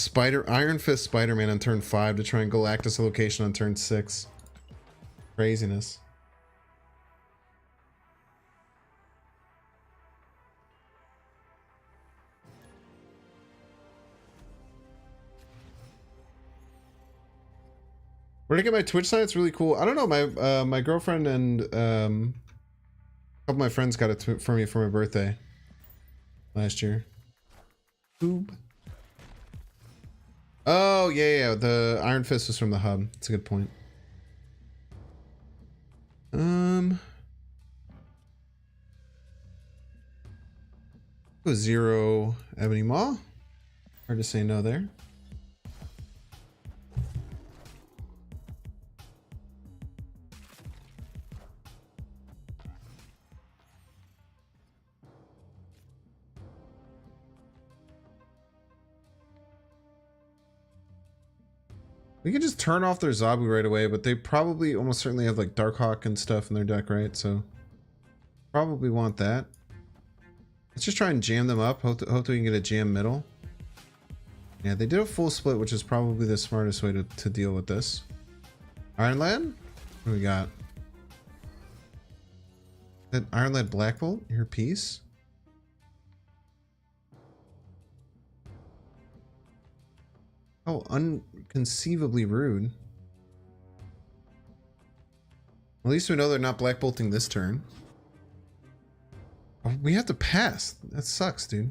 Iron Fist Spider-Man on turn 5 to try and Galactus a location on turn 6. Craziness. Where to get my Twitch site? It's really cool. I don't know. My girlfriend and a couple of my friends got it for me for my birthday last year. Boob. Oh yeah. The Iron Fist was from the hub. That's a good point. Zero Ebony Maw. Hard to say no there. We could just turn off their Zabu right away, but they probably almost certainly have like Darkhawk and stuff in their deck, right? So probably want that. Let's just try and jam them up. Hopefully we can get a jam middle. Yeah, they did a full split, which is probably the smartest way to deal with this. Ironlad? What do we got? That Ironlad Black Bolt? Your piece? Oh, unconceivably rude. At least we know they're not Black Bolting this turn. Oh, we have to pass. That sucks, dude.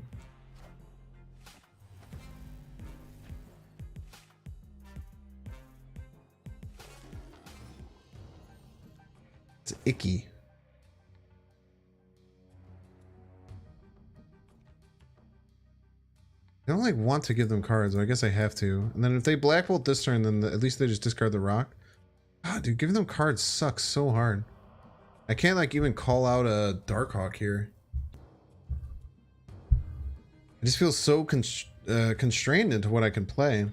It's icky. I don't like want to give them cards, but I guess I have to. And then if they Black Bolt this turn, then at least they just discard the rock. God, dude, giving them cards sucks so hard. I can't like even call out a Darkhawk here. I just feel so constrained into what I can play.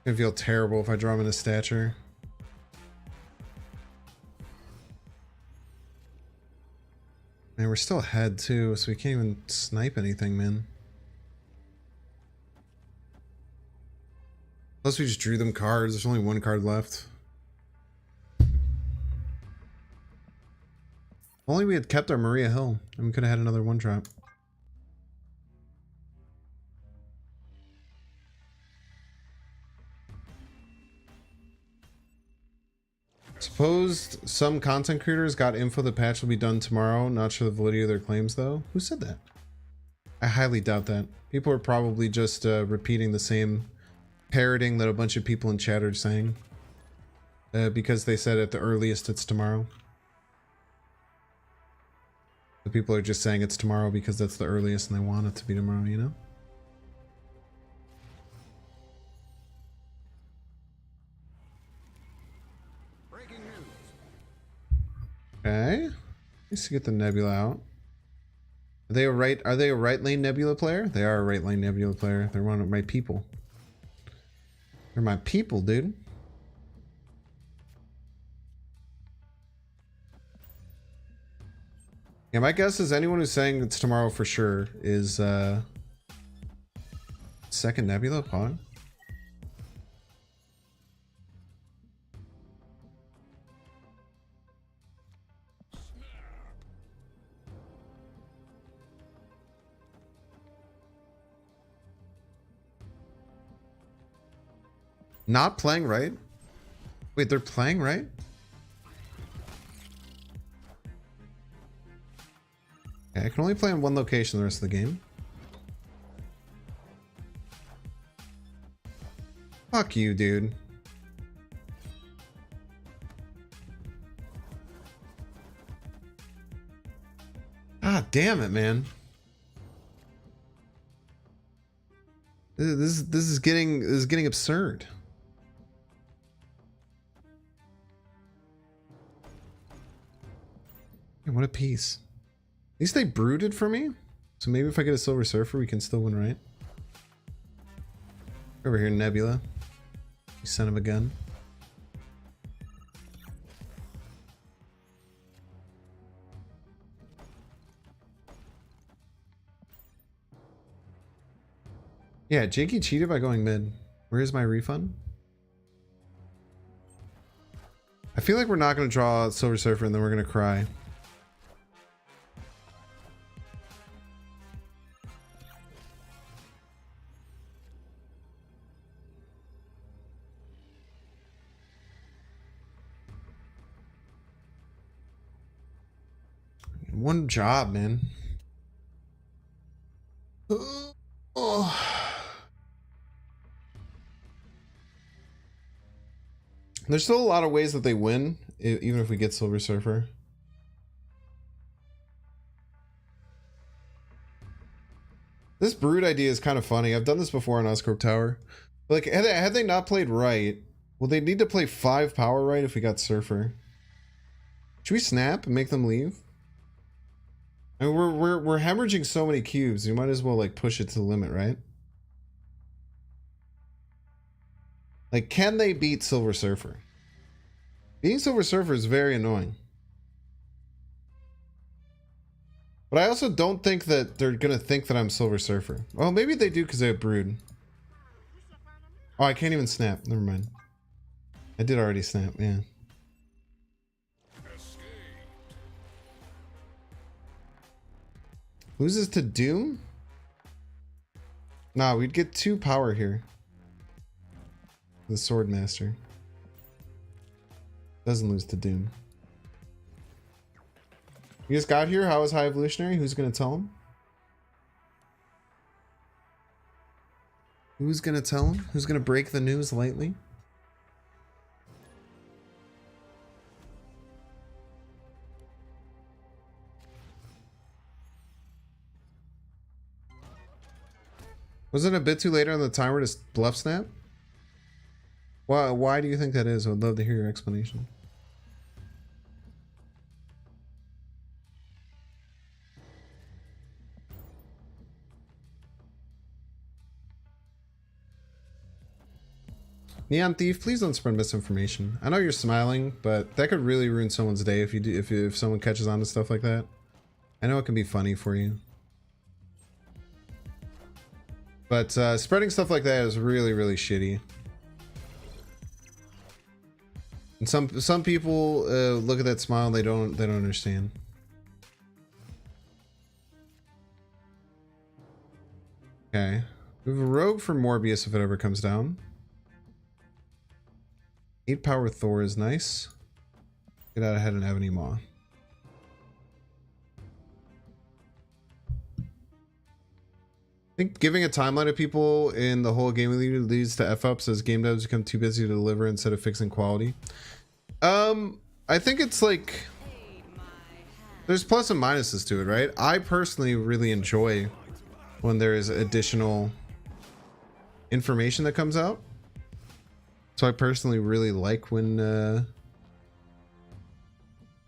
I feel terrible if I draw him in a stature. Man, we're still ahead too, so we can't even snipe anything, man. Plus we just drew them cards. There's only one card left. Only we had kept our Maria Hill, and we could have had another one drop. Supposed some content creators got info the patch will be done tomorrow. Not sure the validity of their claims though. Who said that? I highly doubt that. People are probably just repeating the same parroting that a bunch of people in chat are saying. Because they said at the earliest it's tomorrow. The people are just saying it's tomorrow because that's the earliest and they want it to be tomorrow, you know? Okay. Let's get the Nebula out. Are they a right lane Nebula player? They are a right lane Nebula player. They're one of my people. They're my people, dude. Yeah, my guess is anyone who's saying it's tomorrow for sure is second Nebula pod. Not playing right? Wait, they're playing right? Okay, I can only play in one location the rest of the game. Fuck you, dude. Ah, damn it, man. This is getting absurd. What a piece. At least they brooded for me. So maybe if I get a Silver Surfer, we can still win, right? Over here, Nebula. You son of a gun. Yeah, Jakey cheated by going mid. Where's my refund? I feel like we're not going to draw Silver Surfer and then we're going to cry. One job, man. Oh. There's still a lot of ways that they win, even if we get Silver Surfer. This brood idea is kind of funny. I've done this before on Oscorp Tower. Like, had they not played right, well, they'd need to play 5 power right if we got Surfer. Should we snap and make them leave? I mean, we're hemorrhaging so many cubes. You might as well like push it to the limit, right? Like, can they beat Silver Surfer? Beating Silver Surfer is very annoying. But I also don't think that they're gonna think that I'm Silver Surfer. Well, maybe they do because they have Brood. Oh, I can't even snap. Never mind. I did already snap, yeah. Loses to Doom? Nah, we'd get 2 power here. The Sword Master. Doesn't lose to Doom. You just got here? How is High Evolutionary? Who's gonna tell him? Who's gonna tell him? Who's gonna break the news lightly? Was it a bit too late on the timer to bluff snap? Why do you think that is? I would love to hear your explanation. Neon Thief, please don't spread misinformation. I know you're smiling, but that could really ruin someone's day if you do, if someone catches on to stuff like that. I know it can be funny for you. But spreading stuff like that is really, really shitty. And some people look at that smile and they don't understand. Okay. We have a rogue for Morbius if it ever comes down. 8 power Thor is nice. Get out ahead and have any Maw. I think giving a timeline to people in the whole gaming leads to F-ups as game devs become too busy to deliver instead of fixing quality. I think it's like there's plus and minuses to it, right? I personally really enjoy when there is additional information that comes out. So I personally really like when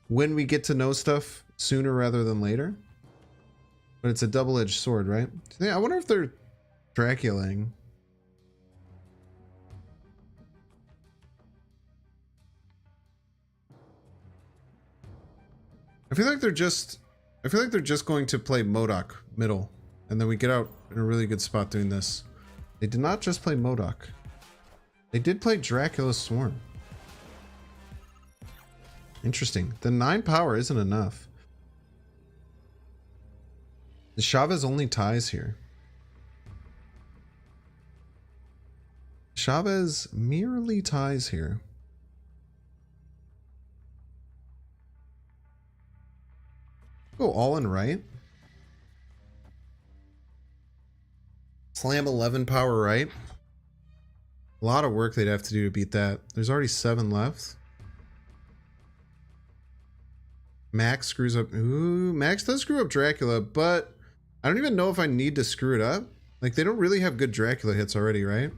we get to know stuff sooner rather than later. But it's a double-edged sword, right? Yeah, I wonder if they're Draculaing. I feel like they're just going to play MODOK middle, and then we get out in a really good spot doing this. They did not just play MODOK. They did play Dracula's Swarm. Interesting. The 9 power isn't enough. The Chavez only ties here. Chavez merely ties here. Go all in right. Slam 11 power right. A lot of work they'd have to do to beat that. There's already 7 left. Max screws up. Ooh, Max does screw up Dracula, but I don't even know if I need to screw it up. Like, they don't really have good Dracula hits already, right?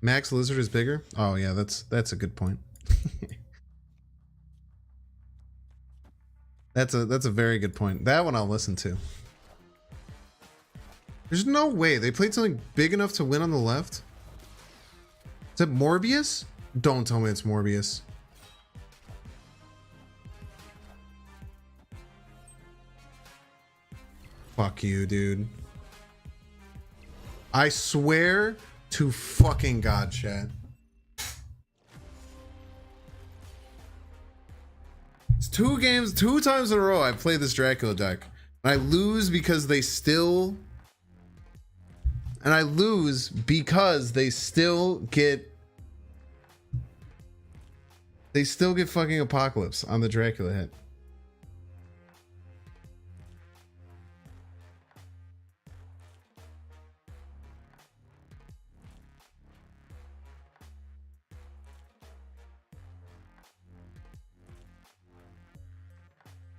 Max Lizard is bigger? Oh yeah, that's a good point. That's a very good point. That one I'll listen to. There's no way they played something big enough to win on the left. Is it Morbius? Don't tell me it's Morbius. Fuck you, dude. I swear to fucking God, chat. It's 2 games, 2 times in a row I play this Dracula deck. And I lose because they still... And I lose because they still get... They still get fucking Apocalypse on the Dracula hit.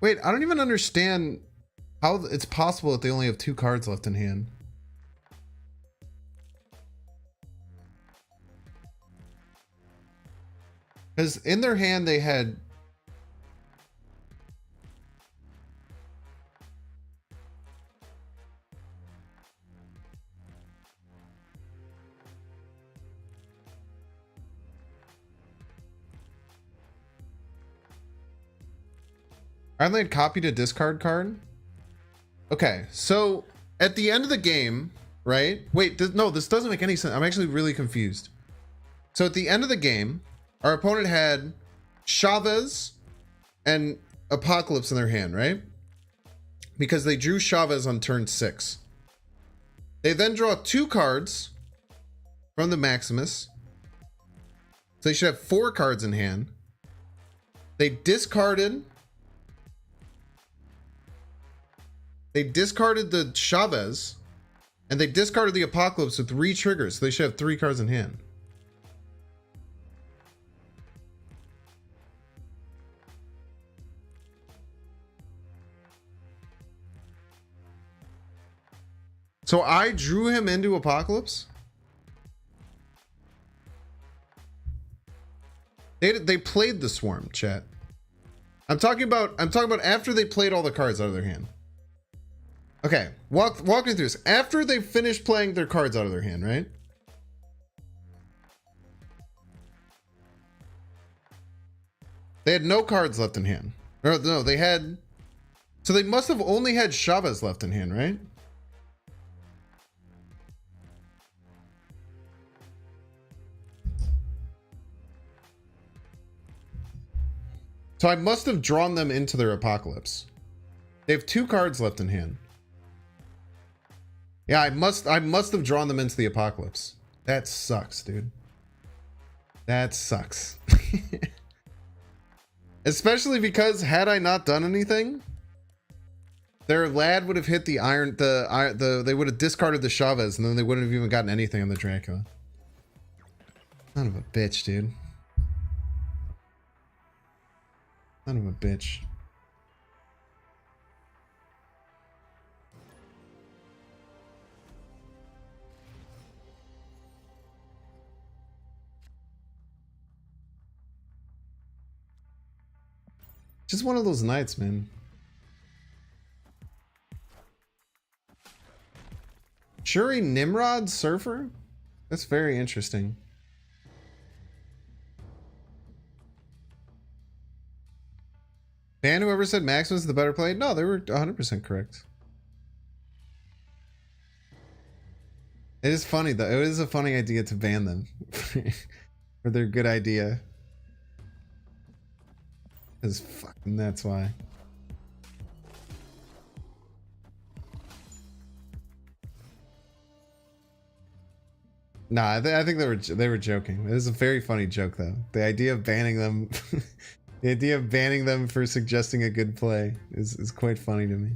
Wait, I don't even understand how it's possible that they only have 2 cards left in hand. Because in their hand they had... Aren't they copied a discard card? Okay, so at the end of the game, right? Wait, no, this doesn't make any sense. I'm actually really confused. So at the end of the game, our opponent had Chavez and Apocalypse in their hand, right? Because they drew Chavez on turn 6. They then draw 2 cards from the Maximus. So they should have 4 cards in hand. They discarded the Chavez, and they discarded the Apocalypse with 3 triggers. So they should have 3 cards in hand. So I drew him into Apocalypse? They played the Swarm, chat. I'm talking about after they played all the cards out of their hand. Okay, walk me through this. After they finished playing their cards out of their hand, right? They had no cards left in hand. Or no, they had... So they must have only had Chavez left in hand, right? So I must have drawn them into their Apocalypse. They have 2 cards left in hand. Yeah, I must have drawn them into the Apocalypse. That sucks, dude. That sucks. Especially because had I not done anything, their lad would have hit the iron, they would have discarded the Chavez, and then they wouldn't have even gotten anything on the Dracula. Son of a bitch, dude. Son of a bitch. Just one of those nights, man. Shuri Nimrod Surfer? That's very interesting. Ban whoever said Maximus is the better play? No, they were 100% correct. It is funny though. It is a funny idea to ban them for their good idea. Because fucking that's why. Nah, I think they were joking. It was a very funny joke though. The idea of banning them, the idea of banning them for suggesting a good play is quite funny to me.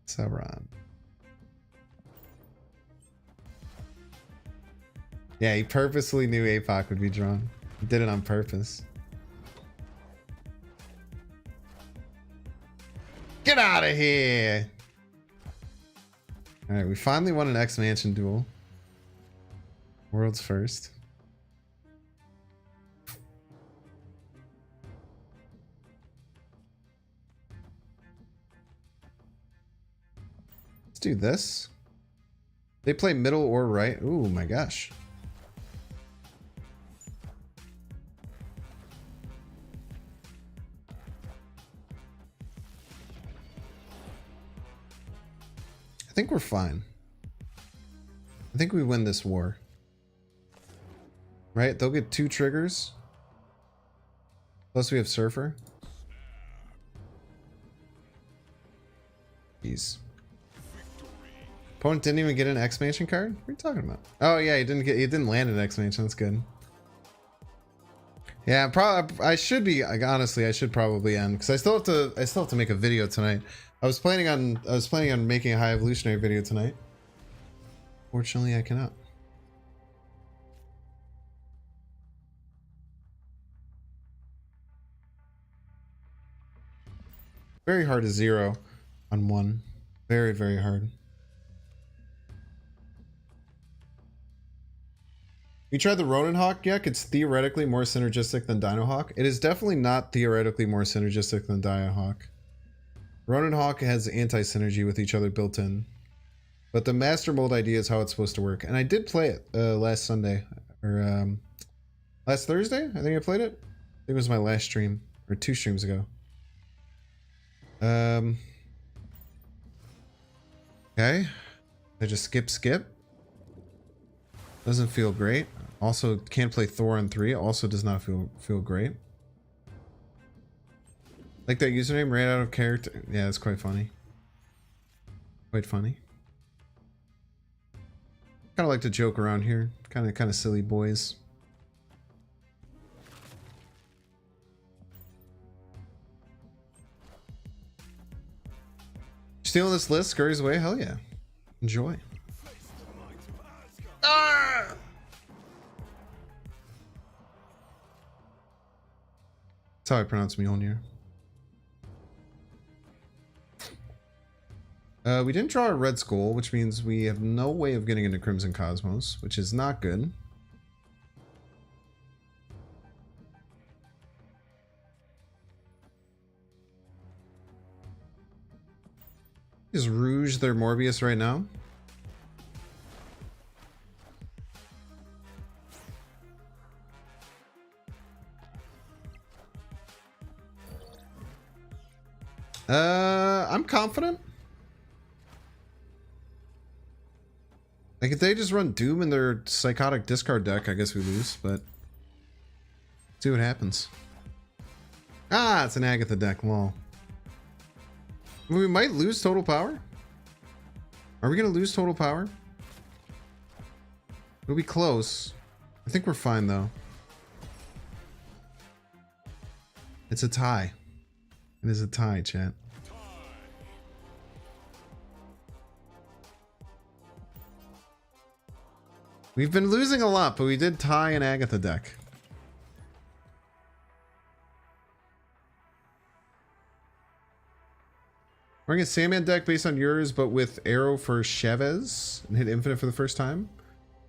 Sauron. Yeah, he purposely knew APOC would be drawn. He did it on purpose. Get out of here! Alright, we finally won an X-Mansion duel. World's first. Let's do this. They play middle or right. Ooh, my gosh. I think we're fine. I think we win this war. Right? They'll get 2 triggers. Plus we have Surfer. Jeez. Opponent didn't even get an X-Mansion card? What are you talking about? Oh yeah, he didn't land an X-Mansion. That's good. Yeah, probably I should be, like, honestly, I should probably end because I still have to make a video tonight. I was planning on making a high evolutionary video tonight. Fortunately, I cannot. Very hard to 0 on 1. Very, very hard. You tried the Ronin Hawk? Yeah, it's theoretically more synergistic than Dino Hawk. It is definitely not theoretically more synergistic than Dino Hawk. Ronin Hawk has anti-synergy with each other built in. But the master mold idea is how it's supposed to work. And I did play it last Sunday. Or last Thursday? I think I played it. I think it was my last stream. Or 2 streams ago. Okay. I just skip. Doesn't feel great. Also can't play Thor on 3. Also does not feel great. Like that username ran out of character. Yeah, it's quite funny. Quite funny. Kind of like to joke around here. Kind of silly boys. Stealing this list, scurries away. Hell yeah. Enjoy. Ah! That's how I pronounce Mjolnir. We didn't draw a Red Skull, which means we have no way of getting into Crimson Cosmos, which is not good. Is Rouge their Morbius right now? I'm confident. Like, if they just run Doom in their psychotic discard deck, I guess we lose, but see what happens. Ah, it's an Agatha deck, lol. We might lose total power. Are we gonna lose total power? It'll be close. I think we're fine though. It's a tie. It is a tie, chat. We've been losing a lot, but we did tie an Agatha deck. We're gonna get Sandman deck based on yours, but with Arrow for Chavez and hit Infinite for the first time.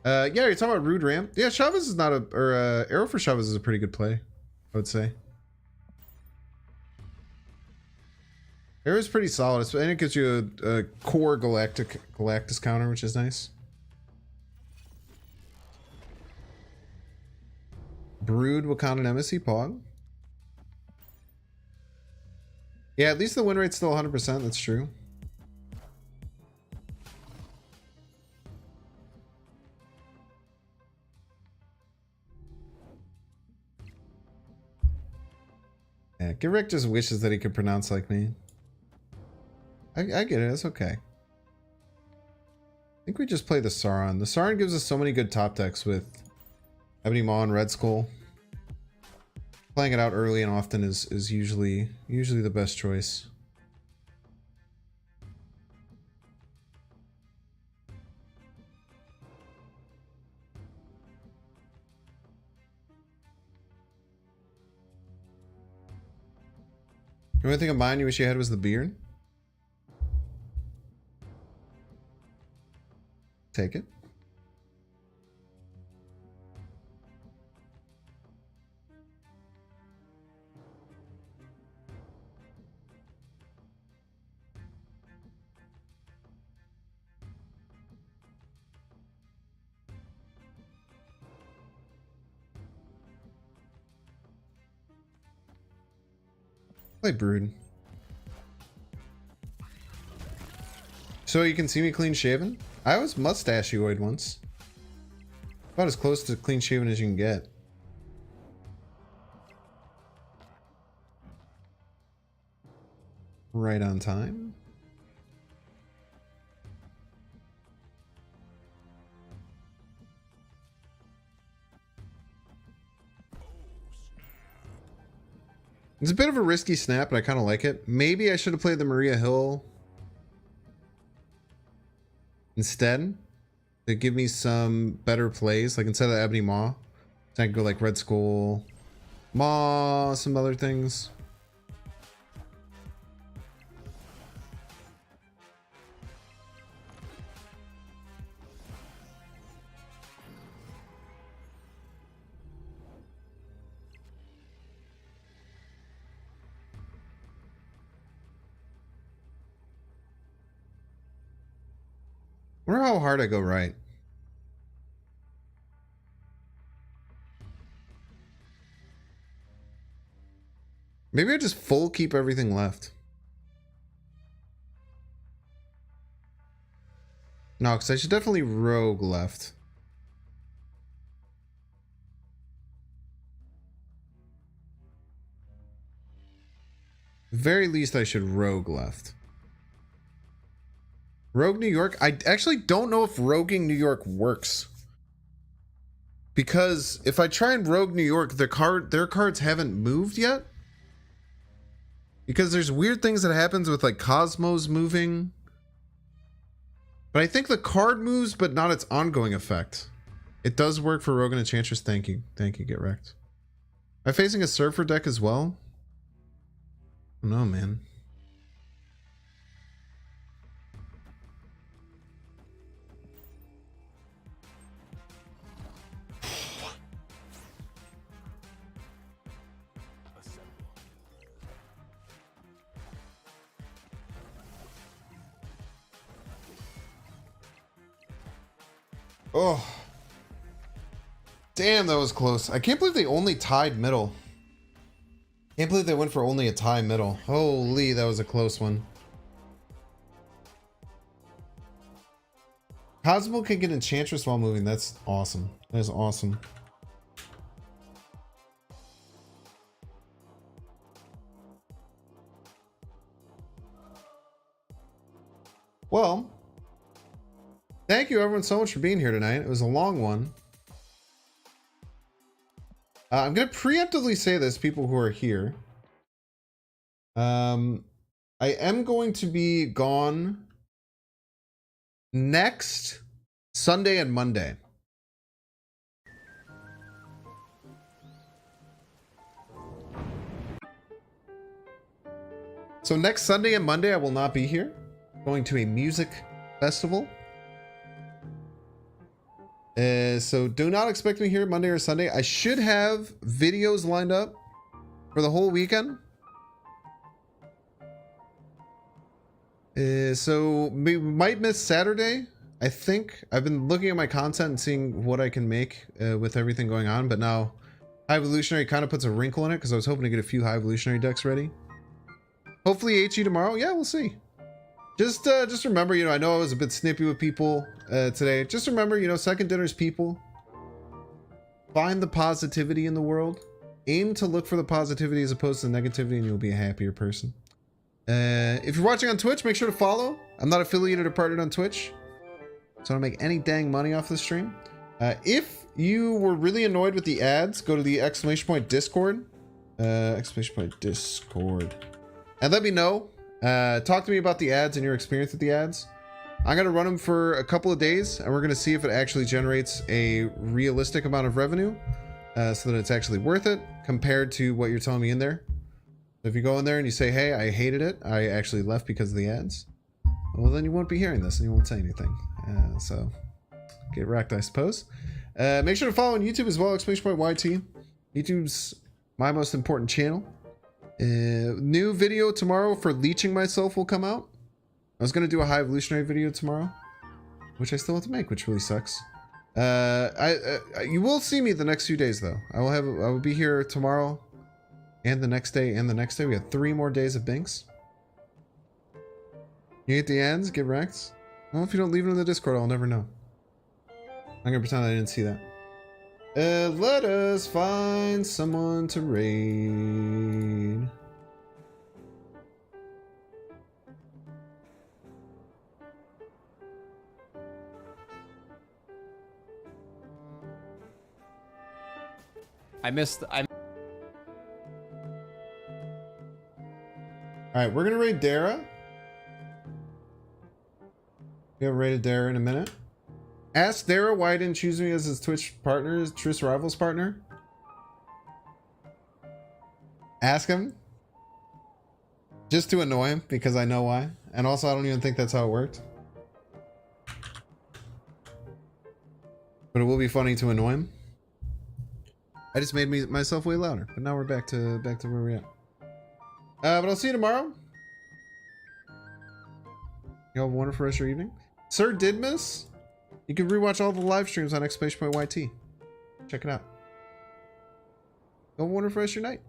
Yeah, you're talking about Rude Ramp. Yeah, Chavez is not a, or Arrow for Chavez is a pretty good play, I would say. Air is pretty solid, and it gives you a core Galactus counter, which is nice. Brood Wakanda Nemesis Pog. Yeah, at least the win rate's still 100%. That's true. Yeah, Rick just wishes that he could pronounce like me. I get it. That's okay. I think we just play the Sauron. The Sauron gives us so many good top decks with Ebony Maw and Red Skull. Playing it out early and often is usually the best choice. The only thing of mine you wish you had was the beard. Take it. Play Brood. So you can see me clean shaven? I was mustachioid once. About as close to clean shaven as you can get. Right on time. It's a bit of a risky snap, but I kind of like it. Maybe I should have played the Maria Hill instead to give me some better plays. Like instead of Ebony Maw, I could go like Red Skull, Maw, some other things. I wonder how hard I go right. Maybe I just full keep everything left. No, because I should definitely rogue left. Very least I should rogue left. Rogue New York? I actually don't know if roguing New York works. Because if I try and rogue New York, their cards haven't moved yet. Because there's weird things that happens with like Cosmos moving. But I think the card moves, but not its ongoing effect. It does work for Rogue and Enchantress. Thank you. Thank you, Get Wrecked. Am I facing a Surfer deck as well? No, man. Oh. Damn, that was close. I can't believe they only tied middle. Can't believe they went for only a tie middle. Holy, that was a close one. Cosmo can get Enchantress while moving. That's awesome. That is awesome. Well, thank you everyone so much for being here tonight. It was a long one. I'm going to preemptively say this, people who are here. I am going to be gone next Sunday and Monday. So next Sunday and Monday I will not be here. Going to a music festival. So do not expect me here Monday or Sunday. I should have videos lined up for the whole weekend. So we might miss Saturday. I think I've been looking at my content and seeing what I can make with everything going on, but now High Evolutionary kind of puts a wrinkle in it because I was hoping to get a few High Evolutionary decks ready. Hopefully HE tomorrow. Yeah, we'll see. Just remember, you know, I know I was a bit snippy with people today. Just remember, you know, second dinner's people. Find the positivity in the world. Aim to look for the positivity as opposed to the negativity, and you'll be a happier person. If you're watching on Twitch, make sure to follow. I'm not affiliated or partnered on Twitch, so I don't make any dang money off the stream. If you were really annoyed with the ads, go to the !Discord. !Discord. And let me know. Talk to me about the ads and your experience with the ads. I'm going to run them for a couple of days, and we're going to see if it actually generates a realistic amount of revenue so that it's actually worth it compared to what you're telling me in there. If you go in there and you say, hey, I hated it, I actually left because of the ads, well, then you won't be hearing this and you won't say anything. So get wrecked, I suppose. Make sure to follow on YouTube as well, !YT. YouTube's my most important channel. New video tomorrow for leeching myself will come out. I was going to do a High Evolutionary video tomorrow, which I still have to make, which really sucks. You will see me the next few days though. I will be here tomorrow and the next day and the next day. We have 3 more days of Binks. You hate the ads? Get wrecked? Well, if you don't leave it in the Discord, I'll never know. I'm gonna pretend I didn't see that. Let us find someone to raid. Alright, we're gonna raid Dara. We haven't raided Dara in a minute. Ask Dara why he didn't choose me as his Twitch partner, his Truce Rivals partner. Ask him. Just to annoy him, because I know why. And also, I don't even think that's how it worked. But it will be funny to annoy him. I just made myself way louder, but now we're back to where we're at. But I'll see you tomorrow. You have a wonderful rest of your evening. Sir Didmus, you can rewatch all the live streams on !YT. Check it out. Have a wonderful rest of your night.